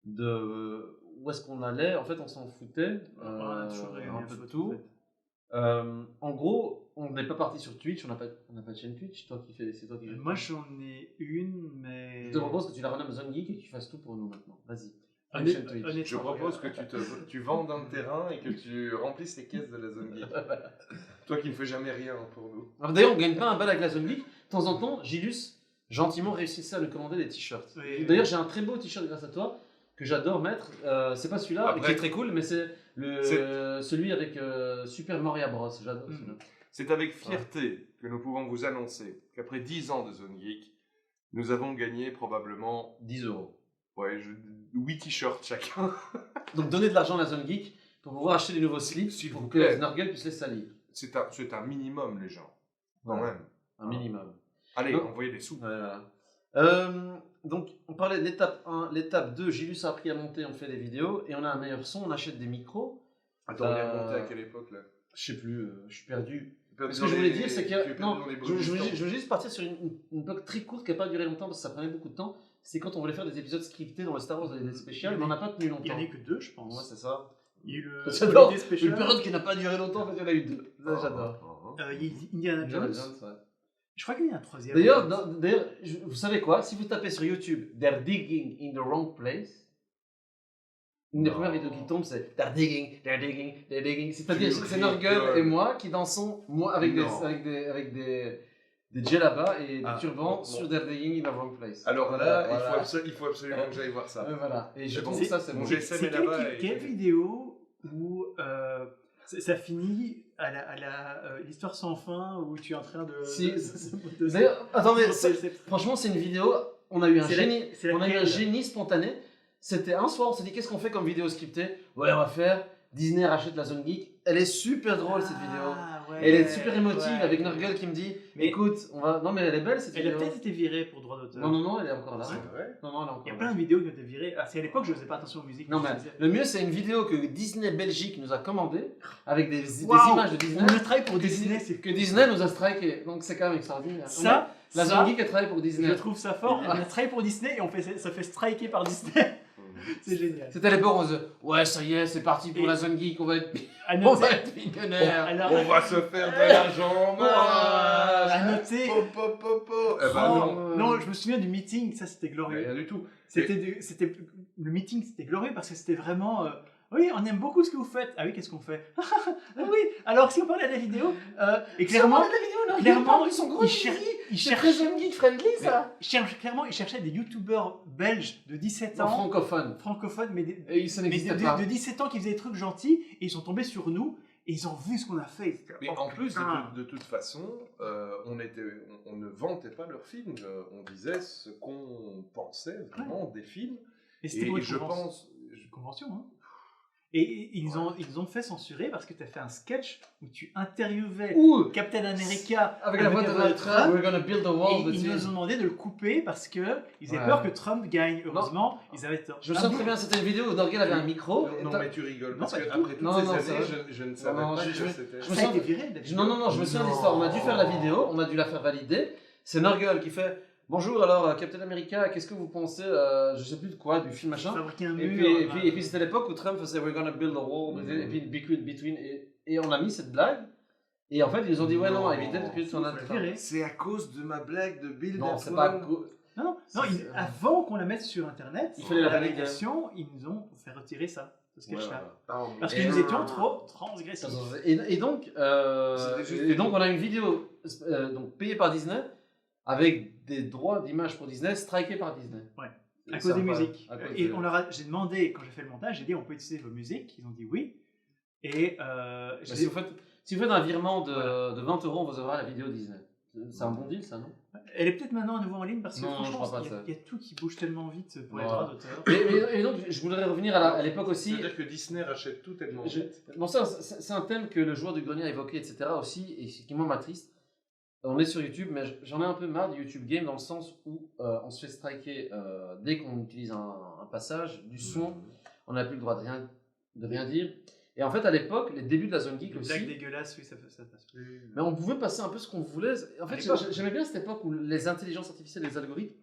de où est-ce qu'on allait. En fait, on s'en foutait. On a toujours rien un à peu de foutre, tout. en fait. En gros, on n'est pas parti sur Twitch, on n'a pas de chaîne Twitch. C'est toi qui gères. Moi j'en ai une, mais. Je te propose que tu la renommes Zone Geek et que tu fasses tout pour nous maintenant. Vas-y. Fais une Honnête- chaîne Twitch. honnêtement, Je propose que tu vendes un terrain et que tu remplisses les caisses de la Zone Geek. Toi qui ne fais jamais rien pour nous. Alors d'ailleurs, on gagne pas un bal avec la Zone Geek. De temps en temps, Gilus gentiment réussissait à nous commander des t-shirts. Oui. D'ailleurs, j'ai un très beau t-shirt grâce à toi que j'adore mettre. C'est pas celui-là, Après- qui est très cool, mais c'est celui avec Super Mario Bros. J'adore celui-là. C'est avec fierté que nous pouvons vous annoncer qu'après 10 ans de Zone Geek, nous avons gagné probablement 10 euros. 8 t-shirts chacun. Donc donnez de l'argent à la Zone Geek pour pouvoir acheter des nouveaux slips S'il pour vous que plaît. Snurgle puisse les salir. C'est un minimum, les gens. Quand Voilà. même. Un minimum. Allez, Non. envoyez des sous. Voilà. Donc, on parlait de l'étape 1, l'étape 2, Gilus a appris à monter, on fait des vidéos, et on a un meilleur son, on achète des micros. Attends, on est remonté à quelle époque là? Je sais plus, je suis perdu. Perdu Ce dans que je voulais les- dire, c'est tu es que. perdu Non, dans les je bruits du temps. veux juste partir sur une époque très courte qui n'a pas duré longtemps parce que ça prenait beaucoup de temps. C'est quand on voulait faire des épisodes scriptés dans le Star Wars des spéciales, mais on n'a pas tenu Il y en longtemps. a eu que deux, je pense. Ouais, c'est ça. Il y a eu le J'adore. Holiday Special. Une période qui n'a pas duré longtemps, parce qu'il y en a eu deux. Ça, j'adore. Il y a Indiana Indiana Jones. Jones, ouais. Je crois qu'il y en a un troisième. D'ailleurs, vous savez quoi? Si vous tapez sur YouTube They're digging in the wrong place, une des Non. premières vidéos qui tombe, c'est They're digging, they're digging, they're digging. C'est-à-dire Tu que c'est Nurgle rigoles. et moi qui dansons, moi avec Non. des djellabas et des Ah, turbans bon. sur They're digging in the wrong place. Alors Voilà, là, voilà. il faut absolument que j'aille voir ça. Voilà. Et je C'est trouve bon. que ça, c'est Mon bon. GSM C'est est là-bas. quelle vidéo où ça finit à l'histoire sans fin où tu es en train de. Si, de- D'ailleurs, attendez, c'est- franchement, c'est une vidéo. On a eu un C'est génie. c'est On a eu un laquelle génie spontané. C'était un soir, on s'est dit qu'est-ce qu'on fait comme vidéo scriptée? Ouais, on va faire Disney rachète la Zone Geek. Elle est super drôle cette vidéo. Ah, ouais, Elle est super émotive ouais. avec Nurgle qui me dit Mais- écoute, on va. Non, mais elle est belle cette Elle a vidéo. peut-être été virée pour droit d'auteur. Non, elle est encore là. C'est vrai. Non, elle est encore Il y a là. plein de vidéos qui ont été virées. Ah, c'est à l'époque, je ne faisais pas attention aux musiques. Non, je mais faisais- le mieux, c'est une vidéo que Disney Belgique nous a commandée avec des Waouh, images de Disney. On a travaillé pour que Disney, c'est que Disney nous a striké. Donc c'est quand même extraordinaire. ça. La ça, Zone Geek a travaillé pour Disney. je trouve ça fort. Et- On a travaillé pour Disney et ça fait striker par Disney. C'est génial. C'était l'époque où on se disait ouais, ça y est, c'est parti pour Et- la Zone Geek, on va être, À on noter, va être millionnaire. alors, On va se faire de l'argent. à noter. Eh ben Oh, non. non, je me souviens du meeting, ça c'était glorieux. Rien du tout. Le meeting c'était glorieux parce que c'était vraiment. Oui, on aime beaucoup ce que vous faites. Ah oui, qu'est-ce qu'on fait? Ah oui, alors si on parlait de la vidéo, et clairement, clairement, ils sont gros, ils cher- ils c'est cherchent- très Zone Geek friendly ça. clairement, ils cherchaient des youtubeurs belges de 17 ans, Francophone. francophones, mais, Et ça n'existait pas. de 17 ans qui faisaient des trucs gentils, et ils sont tombés sur nous, et ils ont vu ce qu'on a fait. Ils étaient, Mais oh, en plus, putain. de toute façon, on ne vantait pas leurs films. On disait ce qu'on pensait vraiment des films. Et c'était Et pour une je convention. pense. Une convention, hein. Et ils ont fait censurer parce que tu as fait un sketch où tu interviewais Ouh, Captain America avec la voix de Trump, we're gonna build a wall et ils between. nous ont demandé de le couper parce qu'ils avaient Ouais. peur que Trump gagne. Heureusement, ils avaient tort. Je me souviens très bien, c'était une vidéo où Norgel avait un micro. Non, mais tu rigoles, parce Non, pas du qu'après tout. toutes Non, ces non, c'est années, vrai. je ne savais Non, pas je- que je- c'était... je me Ça a souviens- été viré, la vidéo. Non, je me souviens de l'histoire. On a dû faire la vidéo, on a dû la faire valider. C'est Norgel qui fait bonjour, alors Captain America, qu'est-ce que vous pensez, je sais plus de quoi, du film machin. Fabriquer un Et mur. puis c'était l'époque où Trump faisait we're gonna build a wall, et puis between, et on a mis cette blague. Et en fait, ils nous ont dit ouais, non, Non. évitez parce que tu en as Faut la virer. C'est à cause de ma blague de Bill Non, c'est Dalton. pas. Non, C'est- avant qu'on la mette sur internet, Il fallait la valider. validation, ils nous ont fait retirer ça, ce Ouais, sketch-là. voilà. Pardon. Parce Et- que nous étions trop transgressifs. Et donc, C'était juste- et donc, on a une vidéo donc payée par Disney avec des droits d'image pour Disney, strikés par Disney. Ouais. Et À ça cause des va- musiques. à cause Et de- j'ai demandé, quand j'ai fait le montage, j'ai dit on peut utiliser vos musiques. Ils ont dit oui. Et j'ai Si dit, vous faites un virement de, Voilà. de 20 euros, on vous aura la vidéo Disney. C'est un bon deal, ça, non? elle est peut-être maintenant à nouveau en ligne parce que Non, je franchement, crois pas il y a- ça. il y, a tout qui bouge tellement vite pour les Ouais. droits d'auteur. Et donc, je voudrais revenir à l'époque aussi. C'est-à-dire que Disney rachète tout tellement Je- vite. Bon, ça, c'est un thème que le joueur du grenier a évoqué, etc. aussi, et qui moi m'attriste. On est sur YouTube, mais j'en ai un peu marre du YouTube Game dans le sens où on se fait striker dès qu'on utilise un passage, du son, on n'a plus le droit de rien dire. Et en fait, à l'époque, les débuts de la Zone Geek Les aussi, blagues dégueulasses, oui, ça passe plus. mais on pouvait passer un peu ce qu'on voulait. En À fait, l'époque. j'aimais bien cette époque où les intelligences artificielles, les algorithmes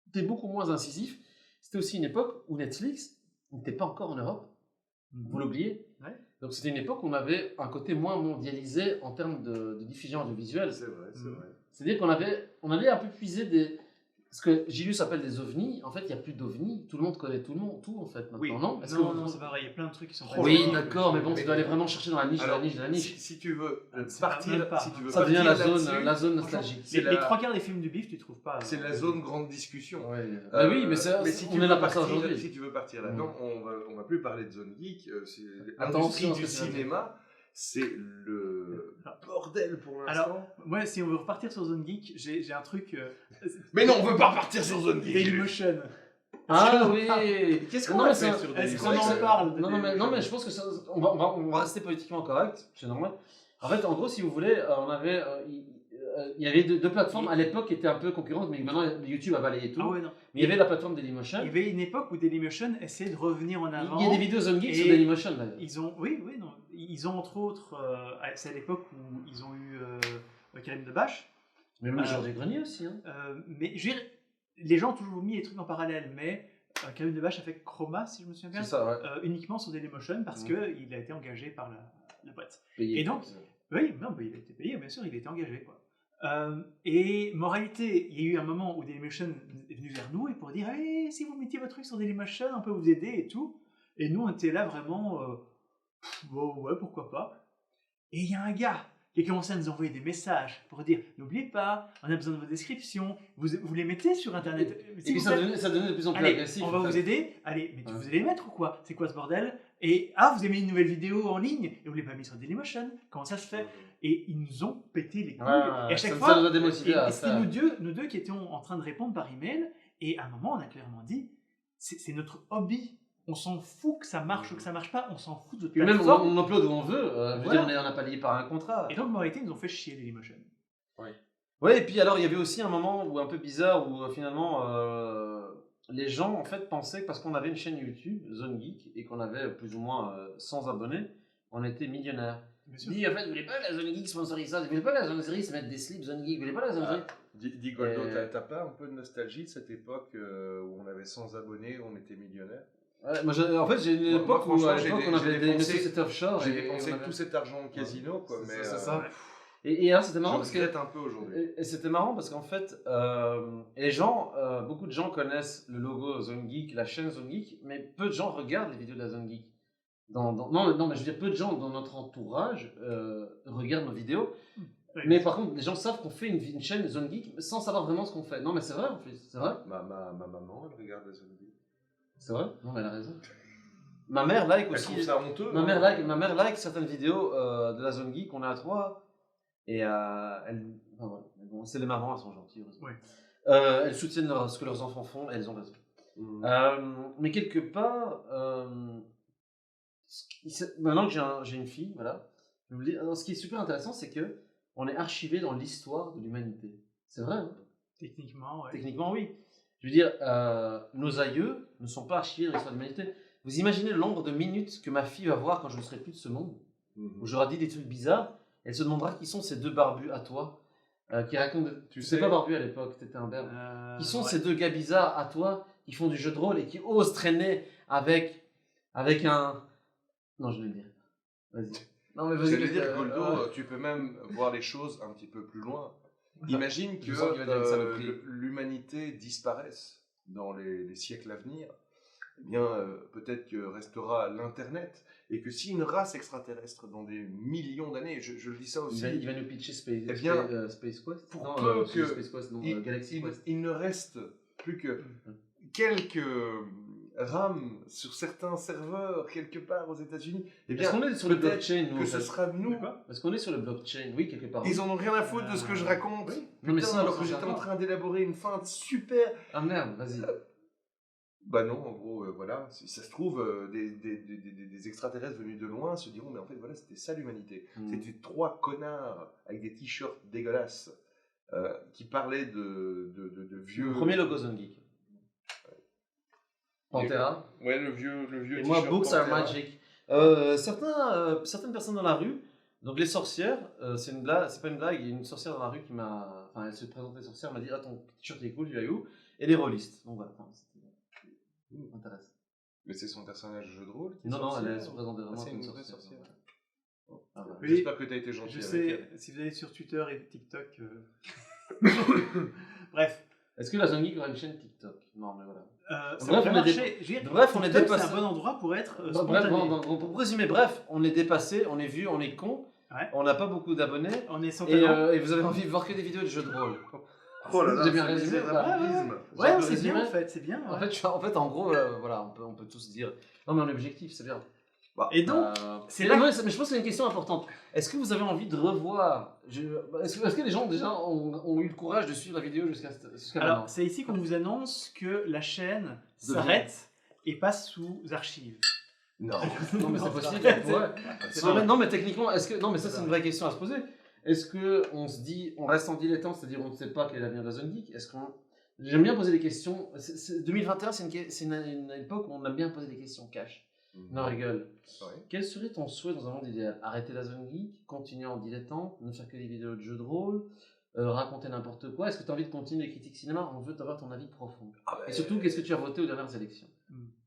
étaient beaucoup moins incisifs. C'était aussi une époque où Netflix n'était pas encore en Europe. Vous l'oubliez. Ouais. Donc c'était une époque où on avait un côté moins mondialisé en termes de diffusion audiovisuelle. C'est vrai, c'est vrai. C'est-à-dire on allait un peu puiser ce que Gilus appelle des ovnis. En fait, il n'y a plus d'ovnis. Tout le monde connaît tout en fait maintenant. Oui, non, Est-ce non, que- non, c'est pas vrai, il y a plein de trucs qui sont Oh, Oui, oui, d'accord, mais bon, mais- tu dois aller vraiment chercher dans la niche, Alors, de la niche. Si tu veux C'est pas- partir, même pas. si tu veux Ça devient partir la là-dessus, zone Franchement, nostalgique. c'est les la- trois quarts des films du bif, tu trouves pas. c'est la zone grande discussion. Ouais. Euh, Bah oui, mais si on tu est veux là pour ça partir- aujourd'hui. Si tu veux partir là-dedans, on va plus parler de zone geek. C'est Attention l'industrie à ce du que tu vas dire. cinéma, c'est le bordel pour l'instant. Alors, moi, si on veut repartir sur Zone Geek, j'ai un truc. Mais non, on veut pas repartir sur zone geek. Dailymotion. Ah oui. Qu'est-ce Non, qu'on mais a c'est fait sur est-ce des qu'on en parle de Non, mais Dailymotion je pense que on va rester politiquement correct, c'est normal. En fait, en gros, si vous voulez, il y avait deux plateformes à l'époque qui étaient un peu concurrentes, mais maintenant YouTube a balayé tout. Ah ouais, non. Mais il y avait la plateforme Dailymotion. Il y avait une époque où Dailymotion essayait de revenir en avant. Il y a des vidéos Zone Geek Et- sur Dailymotion d'ailleurs. Ils ont, oui, non. Ils ont entre autres, c'est à l'époque où ils ont eu Karim Debache. Mais même Georges Grenier aussi. Hein. Mais je veux dire, les gens ont toujours mis les trucs en parallèle, mais Karim Debache a fait Chroma, si je me souviens bien, C'est ça, ouais. uniquement sur Dailymotion parce qu'il a été engagé par la boîte. Payé. Et donc, oui, non, il a été payé, bien sûr, il a été engagé. Quoi. Et moralité, il y a eu un moment où Dailymotion est venu vers nous et pour dire hey, si vous mettez votre truc sur Dailymotion, on peut vous aider et tout. Et nous, on était là vraiment, bon, ouais, pourquoi pas. Et il y a un gars qui a commencé à nous envoyer des messages pour dire n'oubliez pas, on a besoin de vos descriptions, vous les mettez sur internet. Et Si puis vous ça faites- devenait de plus en plus Allez, agressif. on va en fait. vous aider. Allez, mais Ouais. vous allez les mettre ou quoi? C'est quoi ce bordel? Et vous avez mis une nouvelle vidéo en ligne et vous l'avez pas mis sur Dailymotion. Comment ça se fait? Et ils nous ont pété les couilles. Ouais, et à chaque ça fois, nous a démotivés à et c'était faire. nous deux qui étions en train de répondre par email. Et à un moment, on a clairement dit, c'est notre hobby. On s'en fout que ça marche ou que ça marche pas. On s'en fout de votre Puis même plateforme. on upload où on veut. Je veux Voilà. dire, on n'a pas lié par un contrat. Et donc, en réalité, ils nous ont fait chier Dailymotion. Ouais, et puis alors il y avait aussi un moment où un peu bizarre où finalement les gens en fait pensaient que parce qu'on avait une chaîne YouTube, Zone Geek, et qu'on avait plus ou moins 100 abonnés, on était millionnaires. Bien sûr. Dis en fait, vous voulez pas que la Zone Geek sponsorise ça, vous voulez pas que la Zone Geek se mette des slips Zone Geek, vous voulez pas que la Zone Geek. Dis Goldo, Euh, t'as pas un peu de nostalgie de cette époque où on avait 100 abonnés, on était millionnaire? Ouais, moi, en fait j'ai une Moi, époque où franchement, à j'ai l'époque dé- on avait j'ai des dépensé- sociétés offshore. J'ai et dépensé on avait- tout cet argent au casino, quoi. Mais C'est ça. Ouais. Et alors c'était marrant je parce que regrette un peu aujourd'hui. Et c'était marrant parce qu'en fait, les gens, beaucoup de gens connaissent le logo Zone Geek, la chaîne Zone Geek, mais peu de gens regardent les vidéos de la Zone Geek. Non, mais je veux dire, peu de gens dans notre entourage regardent nos vidéos. Ouais. Mais par contre, les gens savent qu'on fait une chaîne Zone Geek sans savoir vraiment ce qu'on fait. Non, mais c'est vrai en fait, c'est vrai. Ma maman, elle regarde la zone geek. C'est vrai. Non, mais elle a raison. Ma mère like Elle aussi. trouve ça honteux. Ma hein. mère like certaines vidéos de la Zone Geek, on est à 3. Et elle. Enfin, ouais, mais bon, c'est les mamans, elles sont gentilles, heureusement. Ouais. Elles soutiennent ce que leurs enfants font et elles ont raison. Mm. Mais quelque part, Maintenant que j'ai une fille, voilà, je vous dis, alors, ce qui est super intéressant, c'est que on est archivé dans l'histoire de l'humanité. C'est vrai, hein? Techniquement, ouais. Techniquement, oui. Je veux dire, nos aïeux ne sont pas archivés dans l'histoire de l'humanité. Vous imaginez le nombre de minutes que ma fille va voir quand je ne serai plus de ce monde, où j'aurai dit des trucs bizarres, elle se demandera qui sont ces deux barbus à toi, qui racontent... Tu sais pas barbu à l'époque, t'étais un berbe. Qui sont ces deux gars bizarres à toi, qui font du jeu de rôle et qui osent traîner avec un... Non, je vais le dire. Vas-y. Non, mais vas-y. Je vais dire, Goldo, tu peux même voir les choses un petit peu plus loin. Imagine que l'humanité disparaisse dans les siècles à venir. Eh bien, peut-être que restera l'Internet. Et que si une race extraterrestre, dans des millions d'années, je le dis ça aussi... Il va nous pitcher Space Quest. Pour peu que Space Quest, non, Galaxy Quest. Il ne reste plus que quelques RAM sur certains serveurs quelque part aux États-Unis. Eh bien, est-ce qu'on est sur le blockchain, nous, que ce sera nous. Est-ce qu'on est sur le blockchain? Oui, quelque part. Ils en ont rien à foutre de ce que je raconte. Oui. Putain, mais si, alors que j'étais en train d'élaborer une feinte super. Ah merde, vas-y. Bah non, en gros, voilà. Si ça se trouve, des extraterrestres venus de loin se diront, mais en fait, voilà, c'était ça l'humanité. C'était 3 connards avec des t-shirts dégueulasses qui parlaient de vieux. Le premier logo Zone Geek. Pantera. Ouais, le vieux et moi, t-shirt Books Are Pantera. Magic. Certaines personnes dans la rue, donc les sorcières, c'est une blague, c'est pas une blague, il y a une sorcière dans la rue qui m'a. Enfin, elle se présentait sorcière, elle m'a dit ah, ton t-shirt est cool, tu l'as où? Et les rôlistes. Donc voilà, m'intéresse. Mais c'est son personnage de jeu de rôle qui est Non, sorcière, elle se présentait vraiment c'est comme une vraie sorcière. sorcière. Ah, voilà. Oui, j'espère que tu as été gentil Je avec sais, elle. si vous allez sur Twitter et TikTok. Bref. Est-ce que la Zone Geek aura une chaîne TikTok? Non, mais voilà. Ça Bref, peut on est marcher. Bref, on est TikTok, dépassé. C'est un bon endroit pour être Bref, spontané. pour résumer, bref, on est dépassé, on est vieux, on est con, Ouais. on n'a pas beaucoup d'abonnés, On est sans talent. et vous avez envie de voir que des vidéos de jeux de rôle. Oh là là, J'ai bien c'est résumé. misérabilisme. Ouais, J'ai c'est résumé. bien en fait, c'est bien. En fait, en gros, voilà, on peut tous dire. Non, mais on est objectif, c'est bien. Et donc, c'est là. Mais je pense que c'est une question importante. Est-ce que vous avez envie de revoir Est-ce que les gens déjà ont eu le courage de suivre la vidéo jusqu'à maintenant? alors c'est ici qu'on vous annonce que la chaîne s'arrête et passe sous archives. Non. Non, mais c'est possible. C'est Ouais. vrai. Non, mais techniquement, non, mais ça c'est une vraie question à se poser. Est-ce que on se dit, on reste en dilettante, c'est-à-dire on ne sait pas quel est l'avenir de la Zone Geek? J'aime bien poser des questions. 2021, c'est une époque où on aime bien poser des questions cash. Non, rigole. Ouais. Quel serait ton souhait dans un monde idéal? Arrêter la Zone Geek, continuer en dilettante, ne faire que des vidéos de jeux de rôle, raconter n'importe quoi? Est-ce que tu as envie de continuer les critiques cinéma? On veut avoir ton avis profond. Et surtout, qu'est-ce que tu as voté aux dernières élections?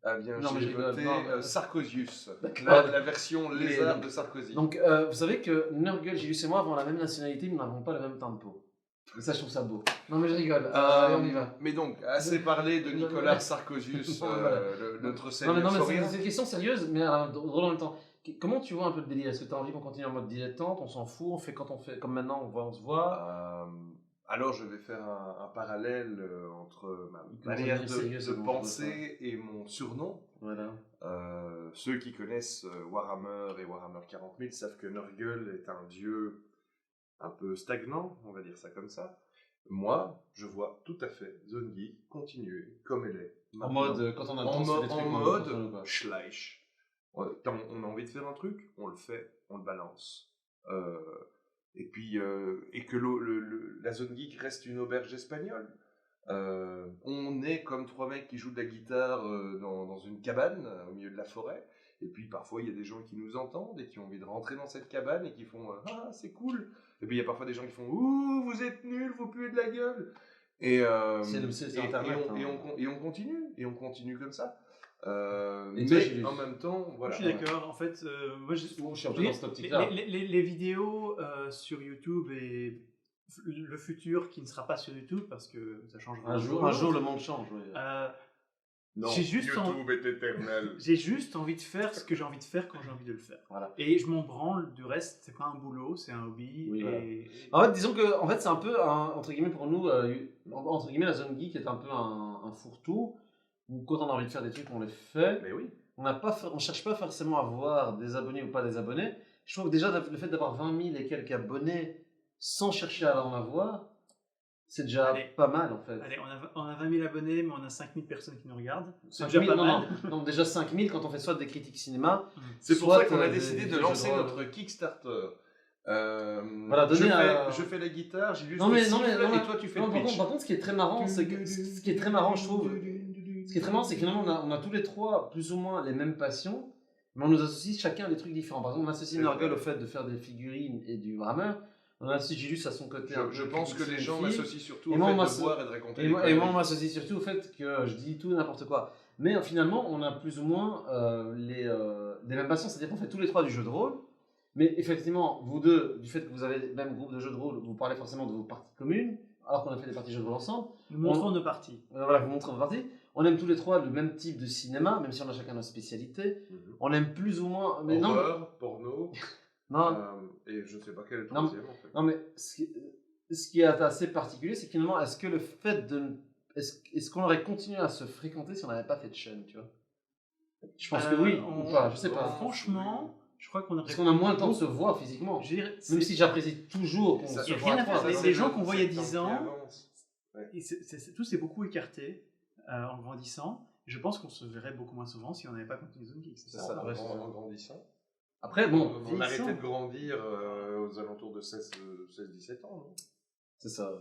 Ah bien, Non, mais j'ai je rigole. voté Non, Sarkozius, D'accord. la version lézard de Sarkozy. Donc, vous savez que Nurgle, Gilus et moi avons la même nationalité, mais nous n'avons pas le même teint de peau. Et ça, je trouve ça beau. Non, mais je rigole. Allez, on y va. Mais donc, assez parlé de Nicolas Sarkozius, Voilà. notre Non, seigneur mais saurien. c'est une question sérieuse, mais drôle en même temps. Comment tu vois un peu le délire? Est-ce que tu as envie qu'on continue en mode dilettante? On s'en fout? On fait quand on fait comme maintenant, on se voit? Alors, je vais faire un parallèle entre ma commence manière à devenir sérieux, de c'est bon, penser et mon surnom. Voilà. Ceux qui connaissent Warhammer et Warhammer 40 000 savent que Nurgle est un dieu un peu stagnant, on va dire ça comme ça. Moi, je vois tout à fait Zone Geek continuer comme elle est. En maintenant. mode, quand on a le En temps, on fait des trucs, en on mode continue, quoi. schleich. On a envie de faire un truc, on le fait, on le balance. Et puis, et que la Zone Geek reste une auberge espagnole. On est comme 3 mecs qui jouent de la guitare dans une cabane au milieu de la forêt. Et puis parfois il y a des gens qui nous entendent et qui ont envie de rentrer dans cette cabane et qui font ah c'est cool. Et puis il y a parfois des gens qui font ouh vous êtes nuls, vous puez de la gueule. Et on continue comme ça. Et toi, mais en même temps voilà. Je suis d'accord. En fait, moi je suis un peu dans cette optique-là. les vidéos sur YouTube et le futur qui ne sera pas sur YouTube parce que ça change. Un jour le monde change. Oui. Non, j'ai juste YouTube est éternel. J'ai juste envie de faire ce que j'ai envie de faire quand j'ai envie de le faire. Voilà. Et je m'en branle du reste. C'est pas un boulot, c'est un hobby. Oui, et... En fait, disons que c'est un peu entre guillemets pour nous, entre guillemets la Zone Geek est un peu un fourre-tout où quand on a envie de faire des trucs, on les fait. Mais oui. On cherche pas forcément à avoir des abonnés ou pas des abonnés. Je trouve que déjà le fait d'avoir 20 000 et quelques abonnés sans chercher à en avoir, c'est déjà Allez. pas mal en fait. Allez, on a 20 000 abonnés, mais on a 5 000 personnes qui nous regardent. C'est 5 000, déjà pas mal. non, déjà 5 000 quand on fait soit des critiques cinéma, C'est pour soit, ça qu'on a des- décidé des de jeux lancer rôle. notre Kickstarter. Voilà, je fais la guitare, j'ai juste Non, mais- le non, mais- sifflet, non, et toi tu fais Non, le par pitch. contre, ce qui est très marrant, c'est que ce qui est très marrant, je trouve, ce qui est très marrant, c'est que finalement on a tous les trois plus ou moins les mêmes passions, mais on nous associe chacun à des trucs différents. Par exemple, on associe C'est Nurgle vrai. au fait de faire des figurines et du Warhammer. On associe Gilus à son côté. un peu Je pense que les gens cinéphile. m'associent surtout Et au moi, fait on de m'associe- boire et de raconter Et des moi, conneries. on m'associe surtout au fait que je dis tout et n'importe quoi. Mais finalement, on a plus ou moins les mêmes passions, c'est-à-dire qu'on fait tous les trois du jeu de rôle. Mais effectivement, vous deux, du fait que vous avez le même groupe de jeux de rôle, vous parlez forcément de vos parties communes, alors qu'on a fait des parties de jeux de rôle ensemble. Nous montrons nos parties. Voilà, vous montrez vos parties. On aime tous les trois le même type de cinéma, même si on a chacun notre spécialité. Mhm. On aime plus ou moins. Mais non, Horreur, porno, non, et je ne sais pas quel est le Non, troisième en fait. non, mais ce qui est assez particulier, c'est que finalement, est-ce que le fait de. Est-ce qu'on aurait continué à se fréquenter si on n'avait pas fait de chaîne, tu vois? Je pense que oui, ou pas, je sais pas. Franchement, je crois qu'on aurait. Parce qu'on a moins le temps de se voir physiquement. Je dirais, Même si j'apprécie toujours qu'on Ça, se y a voit rien à trois, faire. tu vois. Les gens qu'on voit il y a 10 10 ans, tout s'est beaucoup écarté en grandissant. Je pense qu'on se verrait beaucoup moins souvent si on n'avait pas continué Zone Geek. C'est ça, Ouais, c'est ça. en grandissant. Après, bon, On a arrêté vieillissant. de grandir aux alentours de 16-17 ans. Non, c'est ça.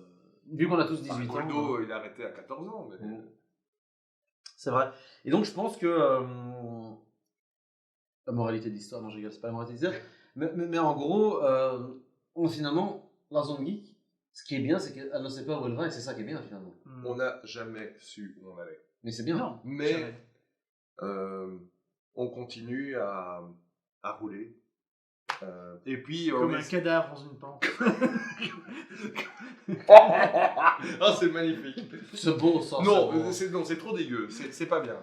Vu qu'on a tous 18 ans. Goldo, il a arrêté à 14 ans. Mais... C'est vrai. Et donc, je pense que. La moralité de l'histoire, non, je rigole, c'est pas la moralité de l'histoire. Mais en gros, finalement, la Zone Geek, ce qui est bien, c'est qu'elle ne sait pas où elle va et c'est ça qui est bien finalement. On n'a jamais su où on allait. Mais c'est bien. Non, Mais jamais. on continue à rouler. Et puis, Comme un cadavre dans une pente. Ah, c'est magnifique. C'est beau ça. Non, c'est beau. c'est trop dégueu. C'est pas bien.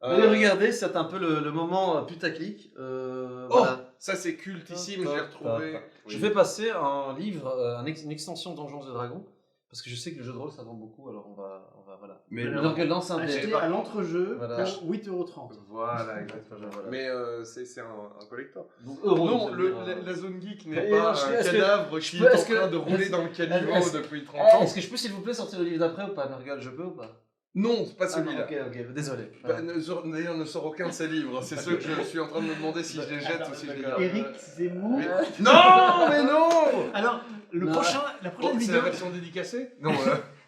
D'ailleurs, regardez, c'est un peu le moment putaclic. Oh, Voilà. ça c'est cultissime, je l'ai retrouvé. Je vais passer un livre, une extension de Donjons et Dragons, parce que je sais que le jeu de rôle ça vend beaucoup, alors on va voilà. Mais Alors, Donc elle lance un Acheté dé. à l'entrejeu Voilà. pour 8,30 €. Voilà, exactement. Voilà. Mais c'est un collector. Donc, euro, Non, ça veut dire, la zone geek Et n'est pas est-ce un que- cadavre qui peux- est en est-ce que- train de rouler dans le caniveau est-ce- depuis 30 Eh, ans. est-ce que je peux s'il vous plaît sortir le livre d'après ou pas, Nurgle? Je peux ou pas? Non, pas Ah non, celui-là. ok, désolé. Bah, D'ailleurs, ne sort aucun de ses livres. C'est ceux que je suis en train de me demander si je les jette ou si je les garde. Eric Zemmour. Mais- Non, mais non. Alors, la Non. prochaine Bon, c'est vidéo, la version dédicacée. Non.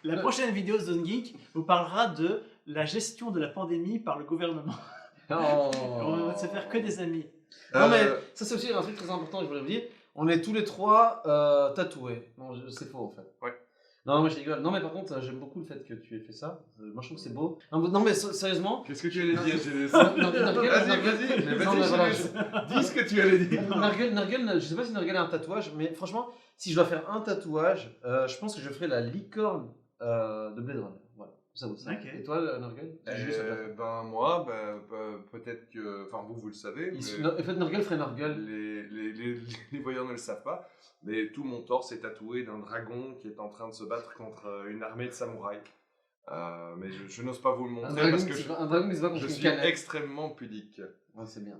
la prochaine vidéo de Zone Geek vous parlera de la gestion de la pandémie par le gouvernement. Oh. On va se faire que des amis. Non mais ça c'est aussi un truc très important que je voulais vous dire. On est tous les trois tatoués. Non, c'est faux en fait. Ouais. Non, moi je rigole. Non mais par contre j'aime beaucoup le fait que tu aies fait ça. Moi je trouve que c'est beau. Non mais sérieusement. Qu'est-ce que tu allais dire, Gilles? Nurgle, Vas-y, Non, mais voilà, Gilles. Dis ce que tu allais dire. Nurgle, je sais pas si Nurgle a un tatouage, mais franchement, si je dois faire un tatouage, je pense que je ferai la licorne de Blade Runner. Voilà, ça vous savez. Ok. Et toi, Nurgle? Ben moi, peut-être que, enfin vous le savez, mais En fait, Nurgle ferait Nurgle. les voyants ne le savent pas, mais tout mon torse est tatoué d'un dragon qui est en train de se battre contre une armée de samouraïs. Mais je n'ose pas vous le montrer parce que Un dragon qui se bat je contre une suis canette. extrêmement pudique. Ouais, c'est bien.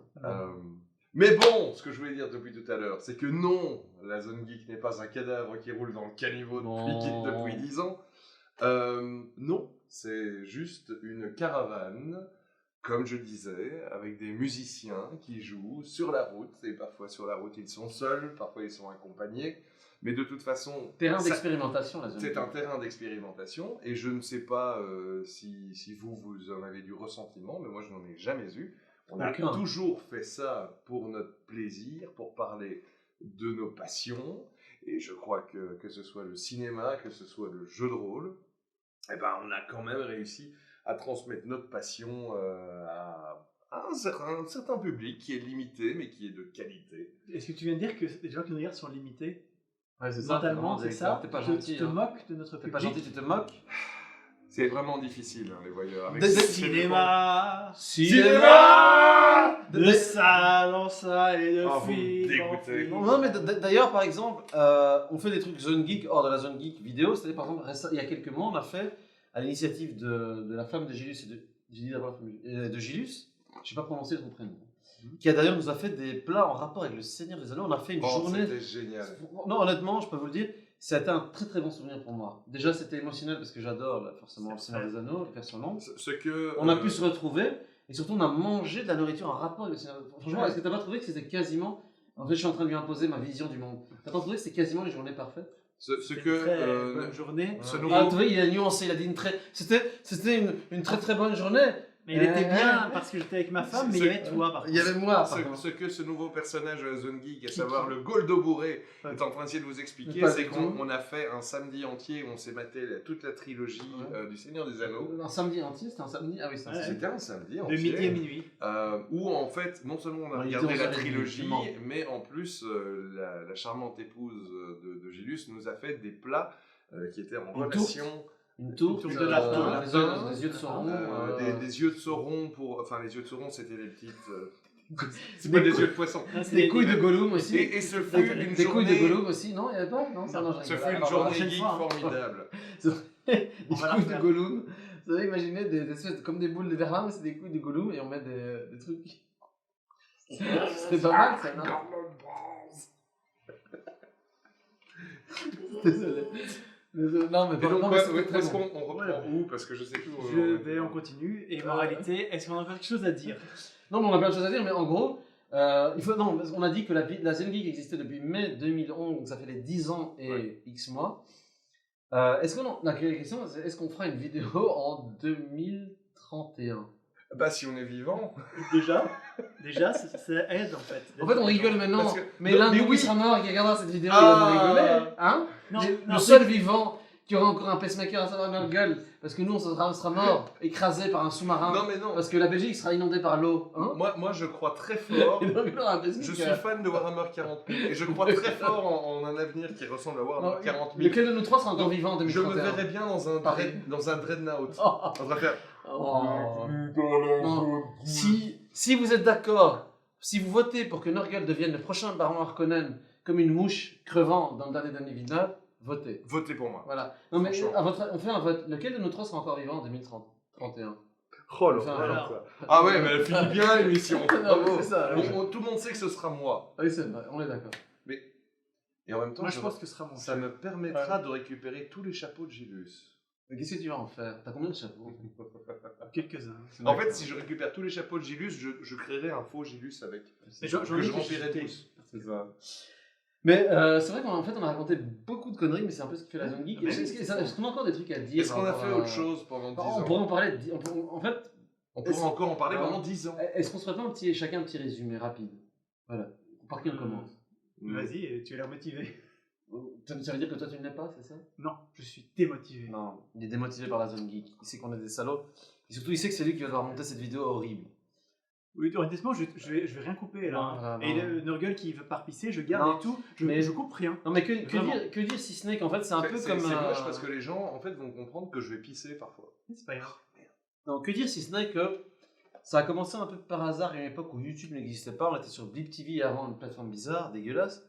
Mais bon, ce que je voulais dire depuis tout à l'heure, c'est que non, la zone geek n'est pas un cadavre qui roule dans le caniveau depuis 10 ans. Non, c'est juste une caravane, comme je disais, avec des musiciens qui jouent sur la route. Et parfois sur la route ils sont seuls, parfois ils sont accompagnés. Mais de toute façon, Terrain ça- d'expérimentation, la zone. c'est un terrain d'expérimentation. Et je ne sais pas si vous en avez du ressentiment, mais moi je n'en ai jamais eu. On a Aucun. toujours fait ça pour notre plaisir, pour parler de nos passions. Et je crois que ce soit le cinéma, que ce soit le jeu de rôle, eh ben, on a quand même réussi à transmettre notre passion à un certain public qui est limité, mais qui est de qualité. Est-ce que tu viens de dire que les gens qui nous regardent sont limités Ouais, c'est ça. mentalement, vraiment, c'est ça? T'es pas Tu gentil. te hein. moques de notre T'es public. pas gentil, tu te moques. C'est vraiment difficile, hein, les voyeurs. Avec Des- ces Cinéma, Cinéma de salle en salle et de Ah, vous me film en dégoûtez. film. Non, mais d'ailleurs, par exemple, on fait des trucs Zone Geek hors de la Zone Geek vidéo. C'est-à-dire, par exemple, il y a quelques mois, on a fait, à l'initiative de la femme de Gilus de Gilus, je sais pas prononcer son prénom, qui a d'ailleurs nous a fait des plats en rapport avec le Seigneur des Anneaux. On a fait une Oh, journée. c'était génial. Non, honnêtement, je peux vous le dire, c'était un très très bon souvenir pour moi. Déjà, c'était émotionnel parce que j'adore forcément le Seigneur des Anneaux, les versions longues. On a pu se retrouver et surtout on a mangé de la nourriture en rapport avec le Seigneur des Anneaux. Franchement, est-ce que t'as pas trouvé que c'était quasiment... En fait, je suis en train de lui imposer ma vision du monde. T'as pas trouvé que c'était quasiment les journées parfaites? Bonne journée. Ah, tu vois, il a nuancé, il a dit c'était une très très bonne journée. Mais il était bien parce que j'étais avec ma femme, mais il y avait toi par contre. Il y avait moi. Ce que ce nouveau personnage de la Zone Geek, à savoir le Goldo Bourré, est en train d'essayer de vous expliquer, c'est qu'on a fait un samedi entier où on s'est maté toute la trilogie du Seigneur des Anneaux. Un samedi entier, c'était un samedi? Ah oui, c'était un samedi entier. De midi à minuit. Où en fait, non seulement on a regardé la trilogie, mais en plus, la charmante épouse de Gilus nous a fait des plats qui étaient en relation... Une tourte de lapin, des yeux de Sauron. Des yeux de Sauron pour... Enfin, les yeux de Sauron, c'était des petites... c'est pas des yeux de poisson. Des couilles de Gollum aussi. Et ce fut une des journée... couilles de Gollum aussi, non? Il n'y avait pas? Non, ça, non, ce fut une journée geek formidable. Des couilles de Gollum. Vous savez, imaginez des espèces comme des boules de verre, mais c'est des couilles de Gollum et on met des trucs... C'était pas mal, ça, non? Désolé. Non, mais donc, est-ce qu'on reprend où? Parce que je sais plus où. On continue. Et moralité, est-ce qu'on a encore quelque chose à dire? Non, mais on a plein de choses à dire, mais en gros, on a dit que la Zone Geek existait depuis mai 2011, donc ça fait les 10 ans et X mois. La question, c'est est-ce qu'on fera une vidéo en 2031? Bah, si on est vivant. Déjà, ça aide en fait. En fait, on rigole maintenant, mais l'un de nous qui sera mort et qui regardera cette vidéo, il va rigoler. Hein? Le seul vivant qui aura encore un pacemaker à savoir Nurgle, parce que nous, on sera mort, écrasé par un sous-marin. Non, mais non. Parce que la Belgique sera inondée par l'eau. Hein? Moi, je crois très fort. Je suis fan de Warhammer 40 000 et je crois très fort en un avenir qui ressemble à Warhammer 40 000. Lequel de nous trois sera encore vivant en 2031? Je me verrais bien dans un Dreadnought. On va faire... Non. Si vous êtes d'accord, si vous votez pour que Nurgle devienne le prochain Baron Harkonnen comme une mouche crevant dans le dernier Denis Villeneuve, votez. Votez pour moi. Voilà. Non mais on fait un vote. Lequel de nous trois sera encore vivant en 2031? Oh là. Ah ouais, mais elle finit bien l'émission. C'est ça. Tout le monde sait que ce sera moi. Oui, c'est vrai, on est d'accord. Et en même temps, moi je pense que ce sera moi. Ça me permettra de récupérer tous les chapeaux de Gilus. Mais qu'est-ce que tu vas en faire? T'as combien de chapeaux? Quelques-uns. En fait, si je récupère tous les chapeaux de Gilus, je créerai un faux Gilus avec. Que je remplirai tous. C'est ça. Mais c'est vrai qu'en fait, on a raconté beaucoup de conneries, mais c'est un peu ce qui fait la Zone Geek. Est-ce qu'on a encore des trucs à dire? Est-ce qu'on a fait autre chose pendant 10 ans? On pourrait en parler. En fait, on pourrait encore en parler pendant 10 ans. Est-ce qu'on se ferait pas chacun un petit résumé rapide? Voilà. Par qui on commence? Vas-y, tu as l'air motivé. Ça veut dire que toi tu ne l'es pas, c'est ça? Non, je suis démotivé. Non, il est démotivé par la Zone Geek. Il sait qu'on est des salauds. Et surtout, il sait que c'est lui qui va devoir monter cette vidéo horrible. Oui, honnêtement, je vais rien couper là. Et le Nurgle qui veut pas pisser, je garde et tout. Je coupe rien. Non, mais que dire si ce n'est qu'en fait, c'est un peu comme. C'est moche parce que les gens en fait vont comprendre que je vais pisser parfois. C'est pas grave. Non, que dire si ce n'est que ça a commencé un peu par hasard à une époque où YouTube n'existait pas. On était sur Blip TV avant, une plateforme bizarre, dégueulasse.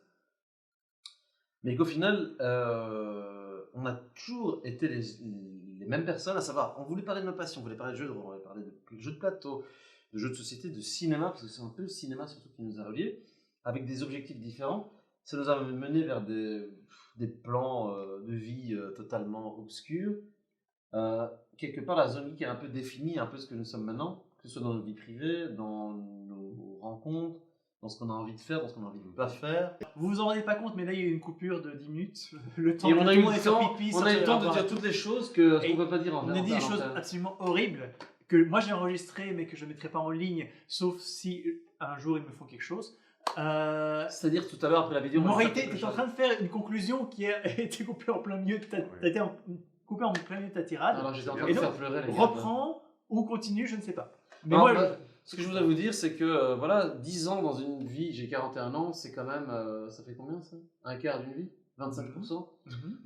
Mais qu'au final, on a toujours été les mêmes personnes, à savoir, on voulait parler de nos passions, on voulait parler de jeux de rôle, on voulait parler de jeux de plateau, de jeux de société, de cinéma, parce que c'est un peu le cinéma surtout qui nous a reliés, avec des objectifs différents. Ça nous a mené vers des plans de vie totalement obscurs. Quelque part, la Zone Geek a un peu défini un peu ce que nous sommes maintenant, que ce soit dans nos vies privées, dans nos rencontres, dans ce qu'on a envie de faire, dans ce qu'on a envie de ne pas faire. Vous vous en rendez pas compte, mais là il y a eu une coupure de 10 minutes. Le temps et on a eu le temps de dire toutes les choses qu'on ne peut pas dire en vrai. On a dit des choses absolument horribles que moi j'ai enregistrées mais que je ne mettrai pas en ligne, sauf si un jour ils me font quelque chose. C'est-à-dire tout à l'heure après la vidéo. Moralité, tu es en train de faire une conclusion qui a été coupée en plein milieu de coupée en plein milieu de ta tirade. Alors j'étais en train de faire pleurer les gars. Reprends ou continue, je ne sais pas. Mais non, moi, ce que je voudrais vous dire, c'est que voilà, 10 ans dans une vie, j'ai 41 ans, c'est quand même, ça fait combien ça? Un quart d'une vie? 25%?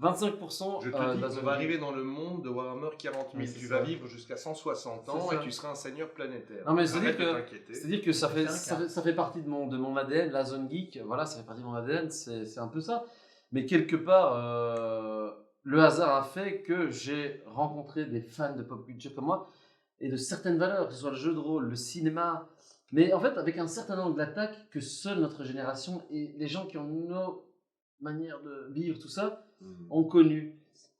25%. Je te dis, on va arriver dans le monde de Warhammer 40 000. Tu vas vivre jusqu'à 160 ans et tu seras un seigneur planétaire. Non mais c'est-à-dire que ça fait partie de mon ADN, la Zone Geek, voilà, ça fait partie de mon ADN, c'est un peu ça. Mais quelque part, le hasard a fait que j'ai rencontré des fans de pop culture comme moi, et de certaines valeurs, que ce soit le jeu de rôle, le cinéma, mais en fait avec un certain angle d'attaque que seule notre génération et les gens qui ont manière de vivre, tout ça, ont connu.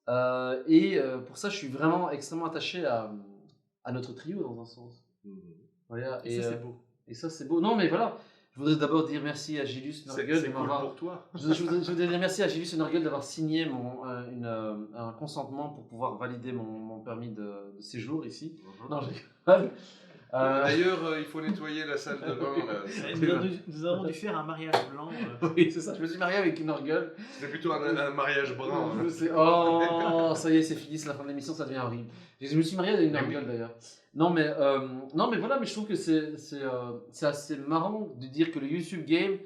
Pour ça, je suis vraiment extrêmement attaché à notre trio dans un sens. Voilà, Et ça, c'est beau. Et ça, c'est beau. Non, mais voilà, je voudrais d'abord dire merci à Gilus Norgel C'est cool pour toi. Je voudrais dire merci à Gilus Norgel d'avoir signé un consentement pour pouvoir valider mon permis de séjour ici. Non, je rigole. D'ailleurs, il faut nettoyer la salle de bain. Nous avons dû faire un mariage blanc. Oui, c'est ça. Je me suis marié avec une Norgel. C'était plutôt un mariage brun. Oh, ça y est, c'est fini, c'est la fin de l'émission, ça devient horrible. Je me suis marié avec une Norgel d'ailleurs. Non mais voilà, mais je trouve que c'est assez marrant de dire que le YouTube Game,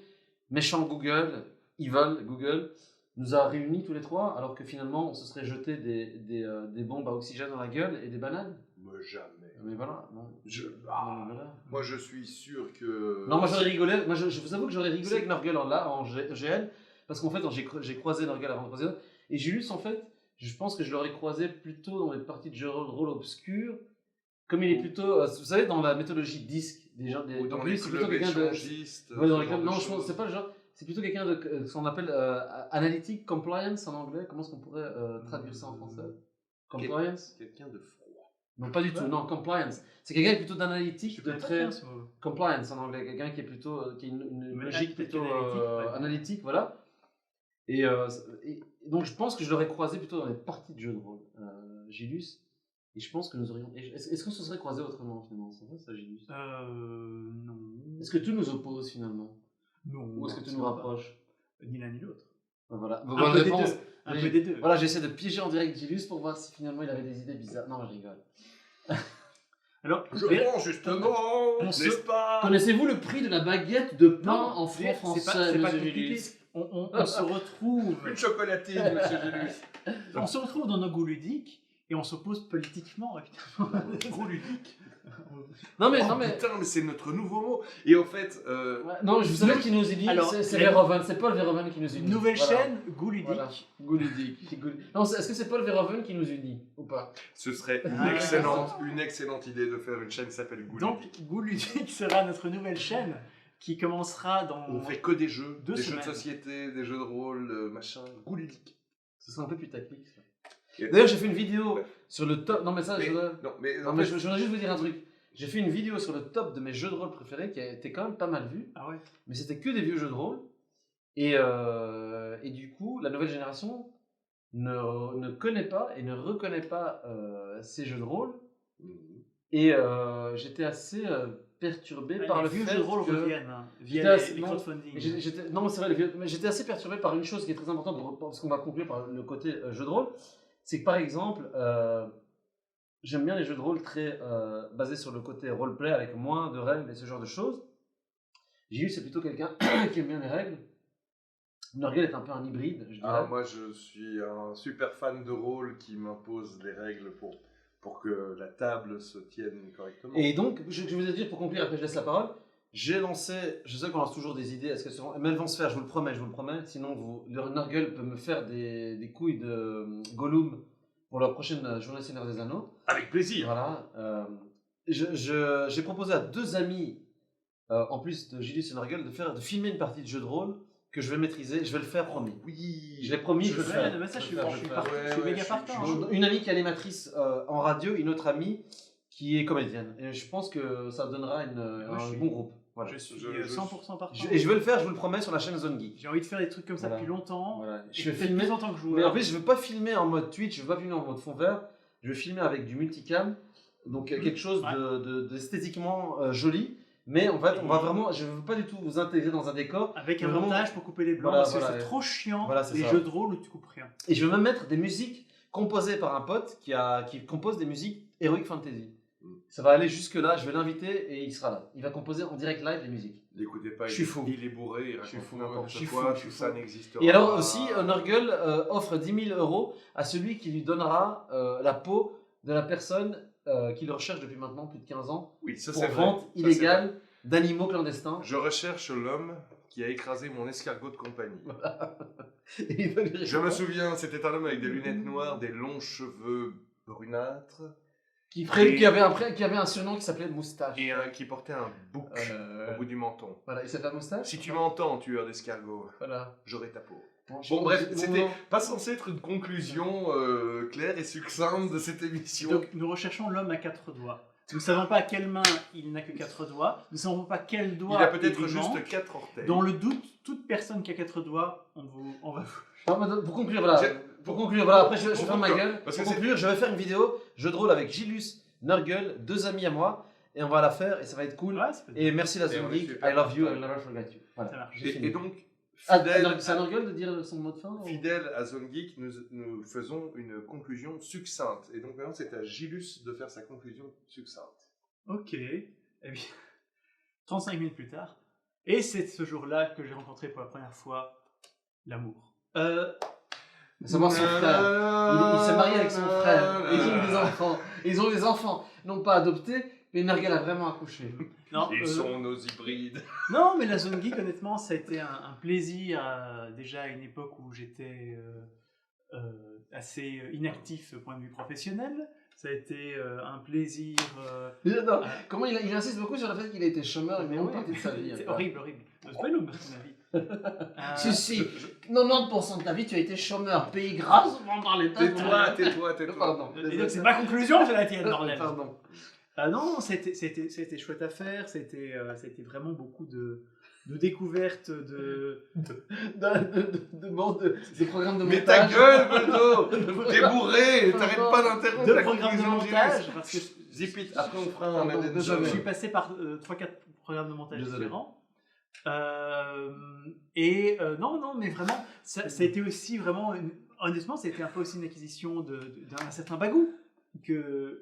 méchant Google, evil Google, nous a réunis tous les trois, alors que finalement on se serait jeté des bombes à oxygène dans la gueule et des bananes. Mais jamais. Mais voilà, non. Voilà. Moi je suis sûr que. Non, moi j'aurais rigolé, moi je vous avoue que j'aurais rigolé avec Norgel en GL, parce qu'en fait j'ai croisé Norgel avant de croiser l'autre, et Julius en fait, je pense que je l'aurais croisé plutôt dans les parties de jeu de rôle obscures. Comme il est plutôt, vous savez, dans la méthodologie DISC, ou dans donc les lui, c'est plutôt clubs quelqu'un de. échangistes. Ouais, dans les clubs, non, je pense, c'est pas le genre. C'est plutôt quelqu'un de ce qu'on appelle analytic compliance en anglais. Comment est-ce qu'on pourrait traduire ça en français? Compliance. Quelqu'un de froid. Non, pas du tout. Non, compliance. C'est quelqu'un qui est plutôt d'analytique, de très ce mot. compliance en anglais. Quelqu'un qui est plutôt, qui a une logique plutôt analytique, analytique, voilà. Et donc je pense que je l'aurais croisé plutôt dans les parties de jeux de rôle, Gilus. Et je pense que nous aurions. Est-ce qu'on se serait croisés autrement finalement? C'est vrai ça, Gilus? Non. Est-ce que tout nous oppose finalement? Non. Ou est-ce que tout nous rapproche? Ni l'un ni l'autre. Voilà. Un Bonne peu réponse. des deux. Un peu des deux. Voilà, j'essaie de piéger en direct Gilus pour voir si finalement il avait des idées bizarres. Non, je rigole. Alors, Je pense justement, n'est-ce pas? Connaissez-vous le prix de la baguette de pain Non, en francs français, c'est pas monsieur compliqué. Gilus? On se retrouve. Une chocolatine, monsieur Gélus. On se retrouve dans nos goûts ludiques et on s'oppose politiquement, évidemment. Gros ludique. Non mais, Putain, mais c'est notre nouveau mot. Et en fait, ouais, non, je vous savez qui nous unit. Alors, C'est Verhoeven, c'est Paul Verhoeven qui nous unit. Nouvelle Voilà. chaîne, goût ludique. Voilà. Goût ludique. Non, est-ce que c'est Paul Verhoeven qui nous unit ou pas? ce serait une excellente idée de faire une chaîne qui s'appelle Goût Donc, Ludique. Goût ludique sera notre nouvelle chaîne qui commencera dans. On fait que des jeux, Deux des jeux de semaines. société, des jeux de rôle, machin. Goût Ludique. Ce serait un peu plus tactique. Ça. Et- D'ailleurs, j'ai fait une vidéo Ouais. sur le top. Non mais ça, Mais- je voudrais... Non, mais Non, en mais fait, je voudrais juste vous dire un truc. J'ai fait une vidéo sur le top de mes jeux de rôle préférés qui a été quand même pas mal vue. Ah ouais. Mais c'était que des vieux jeux de rôle. Et du coup, la nouvelle génération ne connaît pas et ne reconnaît pas ces jeux de rôle. Et j'étais assez perturbé par le vieux fait jeux de rôle que... reviennent hein, J'étais via assez- les non, crowdfunding. Non, c'est vrai, mais j'étais assez perturbé par une chose qui est très importante, parce qu'on va conclure par le côté jeu de rôle. C'est que par exemple, j'aime bien les jeux de rôle très basés sur le côté roleplay avec moins de règles et ce genre de choses. J'ai c'est plutôt quelqu'un qui aime bien les règles. Norgel est un peu un hybride, je dirais. moi je suis un super fan de rôle qui m'impose des règles pour que la table se tienne correctement. Et donc, je vous ai dit pour conclure, après je laisse la parole. J'ai lancé, je sais qu'on lance toujours des idées, mais elles vont se faire, je vous le promets, sinon le Norgel peut me faire des couilles de Gollum pour la prochaine journée Seigneur des Anneaux. Avec plaisir. Voilà. J'ai proposé à deux amis, en plus de Gilles et Norgel, de filmer une partie de jeu de rôle que je vais maîtriser, je vais le faire, promis. Oui. Je l'ai promis, je vais le faire. Ouais, mais ça, je suis vais le parti. faire. Je suis méga partant. hein. Une amie qui est animatrice en radio, une autre amie qui est comédienne. Et je pense que ça donnera un bon groupe. Voilà. Je suis Je- 100% partant. Et je vais le faire, je vous le promets, sur la chaîne Zone Geek. J'ai envie de faire des trucs comme ça Voilà. depuis longtemps. Voilà. Je Je vais vais filmer filmer. plus en tant que joueur. Mais en plus, je ne veux pas filmer en mode Twitch, je ne veux pas filmer en mode fond vert. Je vais filmer avec du multicam, donc quelque chose d'esthétiquement joli. Mais en fait, on va vraiment, je ne veux pas du tout vous intégrer dans un décor. Avec un Vraiment- montage pour couper les blancs, Voilà, parce que voilà, c'est trop chiant voilà, c'est les ça. jeux de rôle où tu coupes rien. Et je vais même mettre des musiques composées par un pote qui compose des musiques Heroic Fantasy. Ça va aller jusque là, je vais l'inviter et il sera là. Il va composer en direct live les musiques. L'écoutez pas, Je suis fou. il est bourré, il Je suis raconte fou, n'importe je suis quoi, fou, je suis tout ça fou. n'existe pas. Et alors aussi, Norgel offre 10 000 € à celui qui lui donnera la peau de la personne qui le recherche depuis maintenant plus de 15 ans Oui, ça pour c'est vrai. vente Ça, c'est illégale d'animaux clandestins. Je recherche l'homme qui a écrasé mon escargot de compagnie. Et il va lui Je me répondre. souviens, c'était un homme avec des lunettes noires, des longs cheveux brunâtres Qui avait un surnom qui s'appelait Moustache. et qui portait un bouc au bout du menton. Voilà, et ça fait Moustache. Si tu m'entends, tueur d'escargot, Voilà. j'aurai ta peau. Bon, bref, c'était pas censé être une conclusion claire et succincte de cette émission. Donc, nous recherchons l'homme à 4 doigts. Nous ne savons pas à quelle main il n'a que 4 doigts. Nous ne savons pas quel doigt Il a peut-être lui juste manque. 4 orteils. Dans le doute, toute personne qui a 4 doigts, on va vous... Pour conclure, voilà. Après je vais faire ma gueule. Parce Pour que conclure, je vais faire une vidéo jeu de rôle avec Gilus, Nurgle, 2 amis à moi. Et on va la faire et ça va être cool. Ouais, ça peut être Et merci la Et on Zone est Geek. super I love you, content. I'll never forget you. Voilà. Ça marche. J'ai fini. Et donc, C'est un Nurgle de dire son mot de fin fidèle à Zone Geek, nous faisons une conclusion succincte. Et donc maintenant, c'est à Gilus de faire sa conclusion succincte. Ok. Eh bien, 35 minutes plus tard. Et c'est ce jour-là que j'ai rencontré pour la première fois l'amour. Savoir son frère. Il s'est marié avec son frère. Et ils ont eu des enfants. Ils ont des enfants, non pas adoptés, mais Nurgle a vraiment accouché. Non, Ils sont nos hybrides. non, mais la zone geek, honnêtement, ça a été un plaisir déjà à une époque où j'étais assez inactif au point de vue professionnel. Ça a été un plaisir. Non, comment il insiste beaucoup sur le fait qu'il a été chômeur une grande partie de sa vie. C'est horrible, horrible. C'est pas une partie de ma vie. Si, 90% de ta vie, tu as été chômeur. Pays grâce, on va en parler. Tais-toi. Pardon. Et donc, c'est ma conclusion, c'est la tienne, bordel. Pardon. Non, c'était chouette à faire. C'était vraiment beaucoup de découvertes, de programmes de Mais ta montage. gueule, Boldo. T'es bourré, t'arrêtes pas d'interrompre de la programmes de conclusion montage. Parce que Zip it, après on fera un Pardon, addendum. désolé. je suis passé par 3-4 programmes de montage Désolé. différents. Non, mais vraiment, ça a été aussi vraiment, honnêtement, c'était un peu aussi une acquisition d'un certain bagou.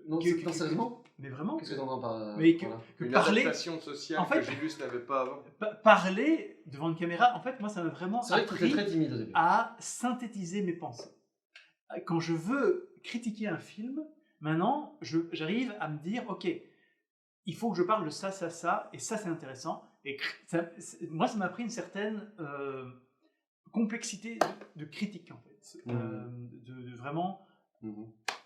Non, sérieusement. Mais vraiment, Qu'est-ce que t'entends par. mais voilà. que Une parler, adaptation sociale En fait- que Gilus n'avait pas avant. parler devant une caméra, en fait, moi, ça m'a vraiment C'est vrai que tu étais appris très timide au début. à synthétiser mes pensées. Quand je veux critiquer un film, maintenant, j'arrive à me dire, ok, il faut que je parle de ça, et ça c'est intéressant. Et moi, ça m'a pris une certaine complexité de critique, en fait. De vraiment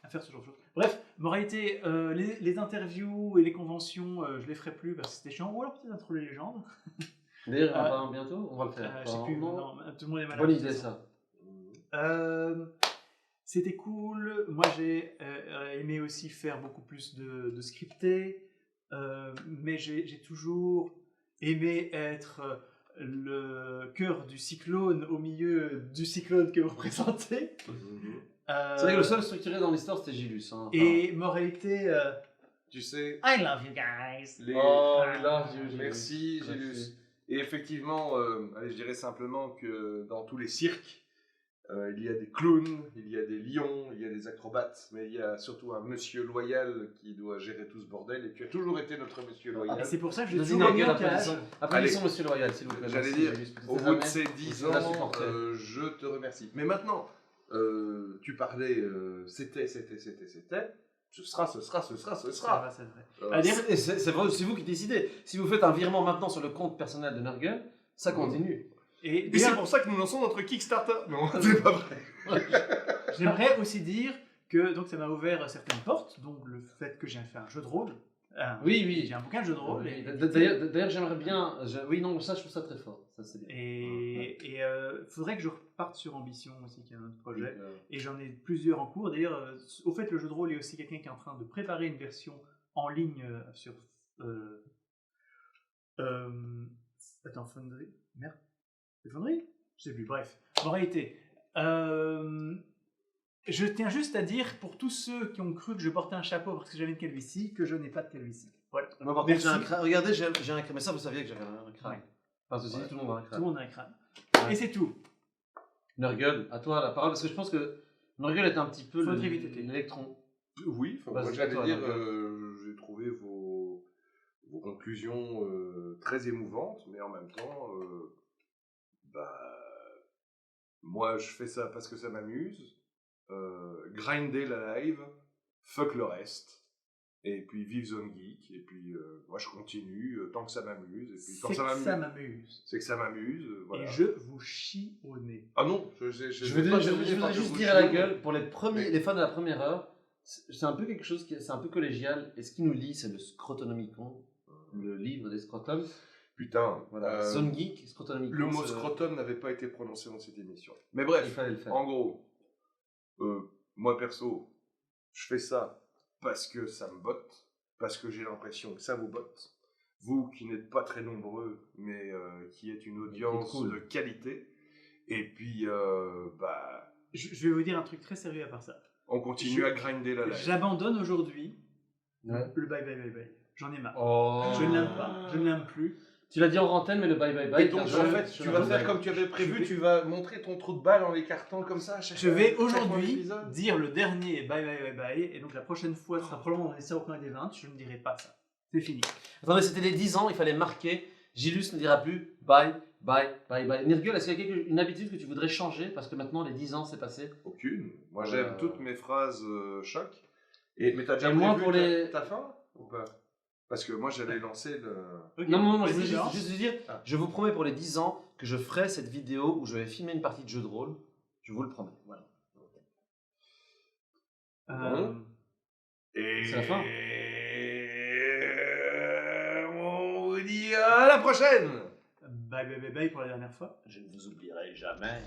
à faire ce genre de choses. Bref, moralité, les interviews et les conventions, je les ferai plus parce que c'était chiant. Ou alors peut-être intro les légendes. D'ailleurs, on va bientôt, on va le faire. Je sais plus, Non. non, tout le monde est malade. Bonne de toute idée façon. ça. C'était cool. Moi, j'ai aimé aussi faire beaucoup plus de scripté. Mais j'ai toujours aimé être le cœur du cyclone au milieu du cyclone que vous représentez. C'est vrai que le seul structuré dans l'histoire c'était Gilus. Hein. Enfin, Et moralité, Tu sais, I love you guys. Oh, là, Gilus. Merci Gilus. Merci. Et effectivement, allez, je dirais simplement que dans tous les cirques, il y a des clowns, il y a des lions, il y a des acrobates, mais il y a surtout un monsieur loyal qui doit gérer tout ce bordel, et tu as toujours été notre monsieur Et loyal. c'est pour ça que j'ai Vas-y, toujours mis Nurgle, en cage. Allez. applaudissons Monsieur Loyal, s'il vous plaît. J'allais Merci, dire, Gilus, pour Au tes bout de années. ces 10 On l'a ans, supporté. je te remercie. Mais maintenant, tu parlais, c'était, ce sera. C'est vrai, c'est vrai. Euh, À dire, C'est vrai, c'est vous qui décidez. Si vous faites un virement maintenant sur le compte personnel de Nurgle, ça continue. et Et c'est pour ça que nous lançons notre Kickstarter. Non, c'est pas vrai. j'aimerais aussi dire que donc ça m'a ouvert certaines portes, donc le fait que j'ai fait un jeu de rôle. Oui. J'ai un bouquin de jeu de rôle. Oui, D'ailleurs, j'aimerais bien. Oui, non, ça, je trouve ça très fort. Ça, c'est bien. Et faudrait que je reparte sur Ambition aussi, qui est un autre projet. Donc, Et j'en ai plusieurs en cours. D'ailleurs, au fait, le jeu de rôle est aussi quelqu'un qui est en train de préparer une version en ligne sur. Attends, Foundry. Merde. C'est Foundry? Je sais plus. Bref. En réalité, je tiens juste à dire pour tous ceux qui ont cru que je portais un chapeau parce que j'avais une calvitie, que je n'ai pas de calvitie. Voilà. Moi, par contre, Merci. j'ai un crâne. Regardez, j'ai un crâne. Mais ça, vous saviez que j'avais un crâne. Ouais. Enfin, ceci dit, tout le monde a un Tout crâne. le monde a un crâne. Ouais. Et c'est tout. Nurgle, à toi la parole, parce que je pense que Nurgle est un petit peu Faut très vite été. l'électron. Oui, Vas-y, moi j'allais toi, dire, Nurgle. j'ai trouvé vos conclusions très émouvantes, mais en même temps, moi je fais ça parce que ça m'amuse. Grinder la live, fuck le reste. Et puis vive Zone Geek, et puis moi je continue tant que ça m'amuse, et puis quand C'est ça que m'amuse, ça m'amuse. c'est que ça m'amuse, voilà. Et je vous chie au nez. Ah non, Je vais voudrais juste dire à la gueule, pour les fans de la première heure, c'est un peu quelque chose c'est un peu collégial, et ce qui nous lie, c'est le Scrotonomicon, le livre des scrotums. Putain, Voilà. Zone Geek, Scrotonomicons. le mot scrotum n'avait pas été prononcé dans cette émission. Mais Il bref, fallait le faire. en gros, moi perso, je fais ça parce que ça me botte, parce que j'ai l'impression que ça vous botte. Vous qui n'êtes pas très nombreux, mais qui êtes une audience cool. de qualité. Et puis, bah, Je vais vous dire un truc très sérieux à part ça. on continue à grinder la live. J'abandonne aujourd'hui Ouais. le bye bye bye bye. J'en ai marre. Oh. Je ne l'aime pas. Je ne l'aime plus. Tu l'as dit en antenne, mais le bye bye bye. Et donc, en fait, tu vas faire comme tu avais prévu, tu vas montrer ton trou de balle en l'écartant comme ça à chaque Je vais chaque aujourd'hui épisode. dire le dernier bye bye bye bye. Et donc la prochaine fois, ce sera probablement dans les séries au coin des 20. Je ne dirai pas ça. C'est fini. Attendez, c'était les 10 ans, il fallait marquer. Gilus ne dira plus bye bye bye bye. Nirgul, est-ce qu'il y a une habitude que tu voudrais changer parce que maintenant les 10 ans c'est passé? Aucune. Moi, j'aime toutes mes phrases choc. Mais t'as déjà Et moi, prévu pour les- ta fin ou pas? Parce que moi, j'allais lancer le... Ok. Non, je Vas-y, voulais Laurent. juste dire, Ah. je vous promets pour les 10 ans que je ferai cette vidéo où je vais filmer une partie de jeu de rôle. Je vous le promets. Voilà. Et... C'est la fin. On vous dit à la prochaine. Bye bye bye bye pour la dernière fois. Je ne vous oublierai jamais.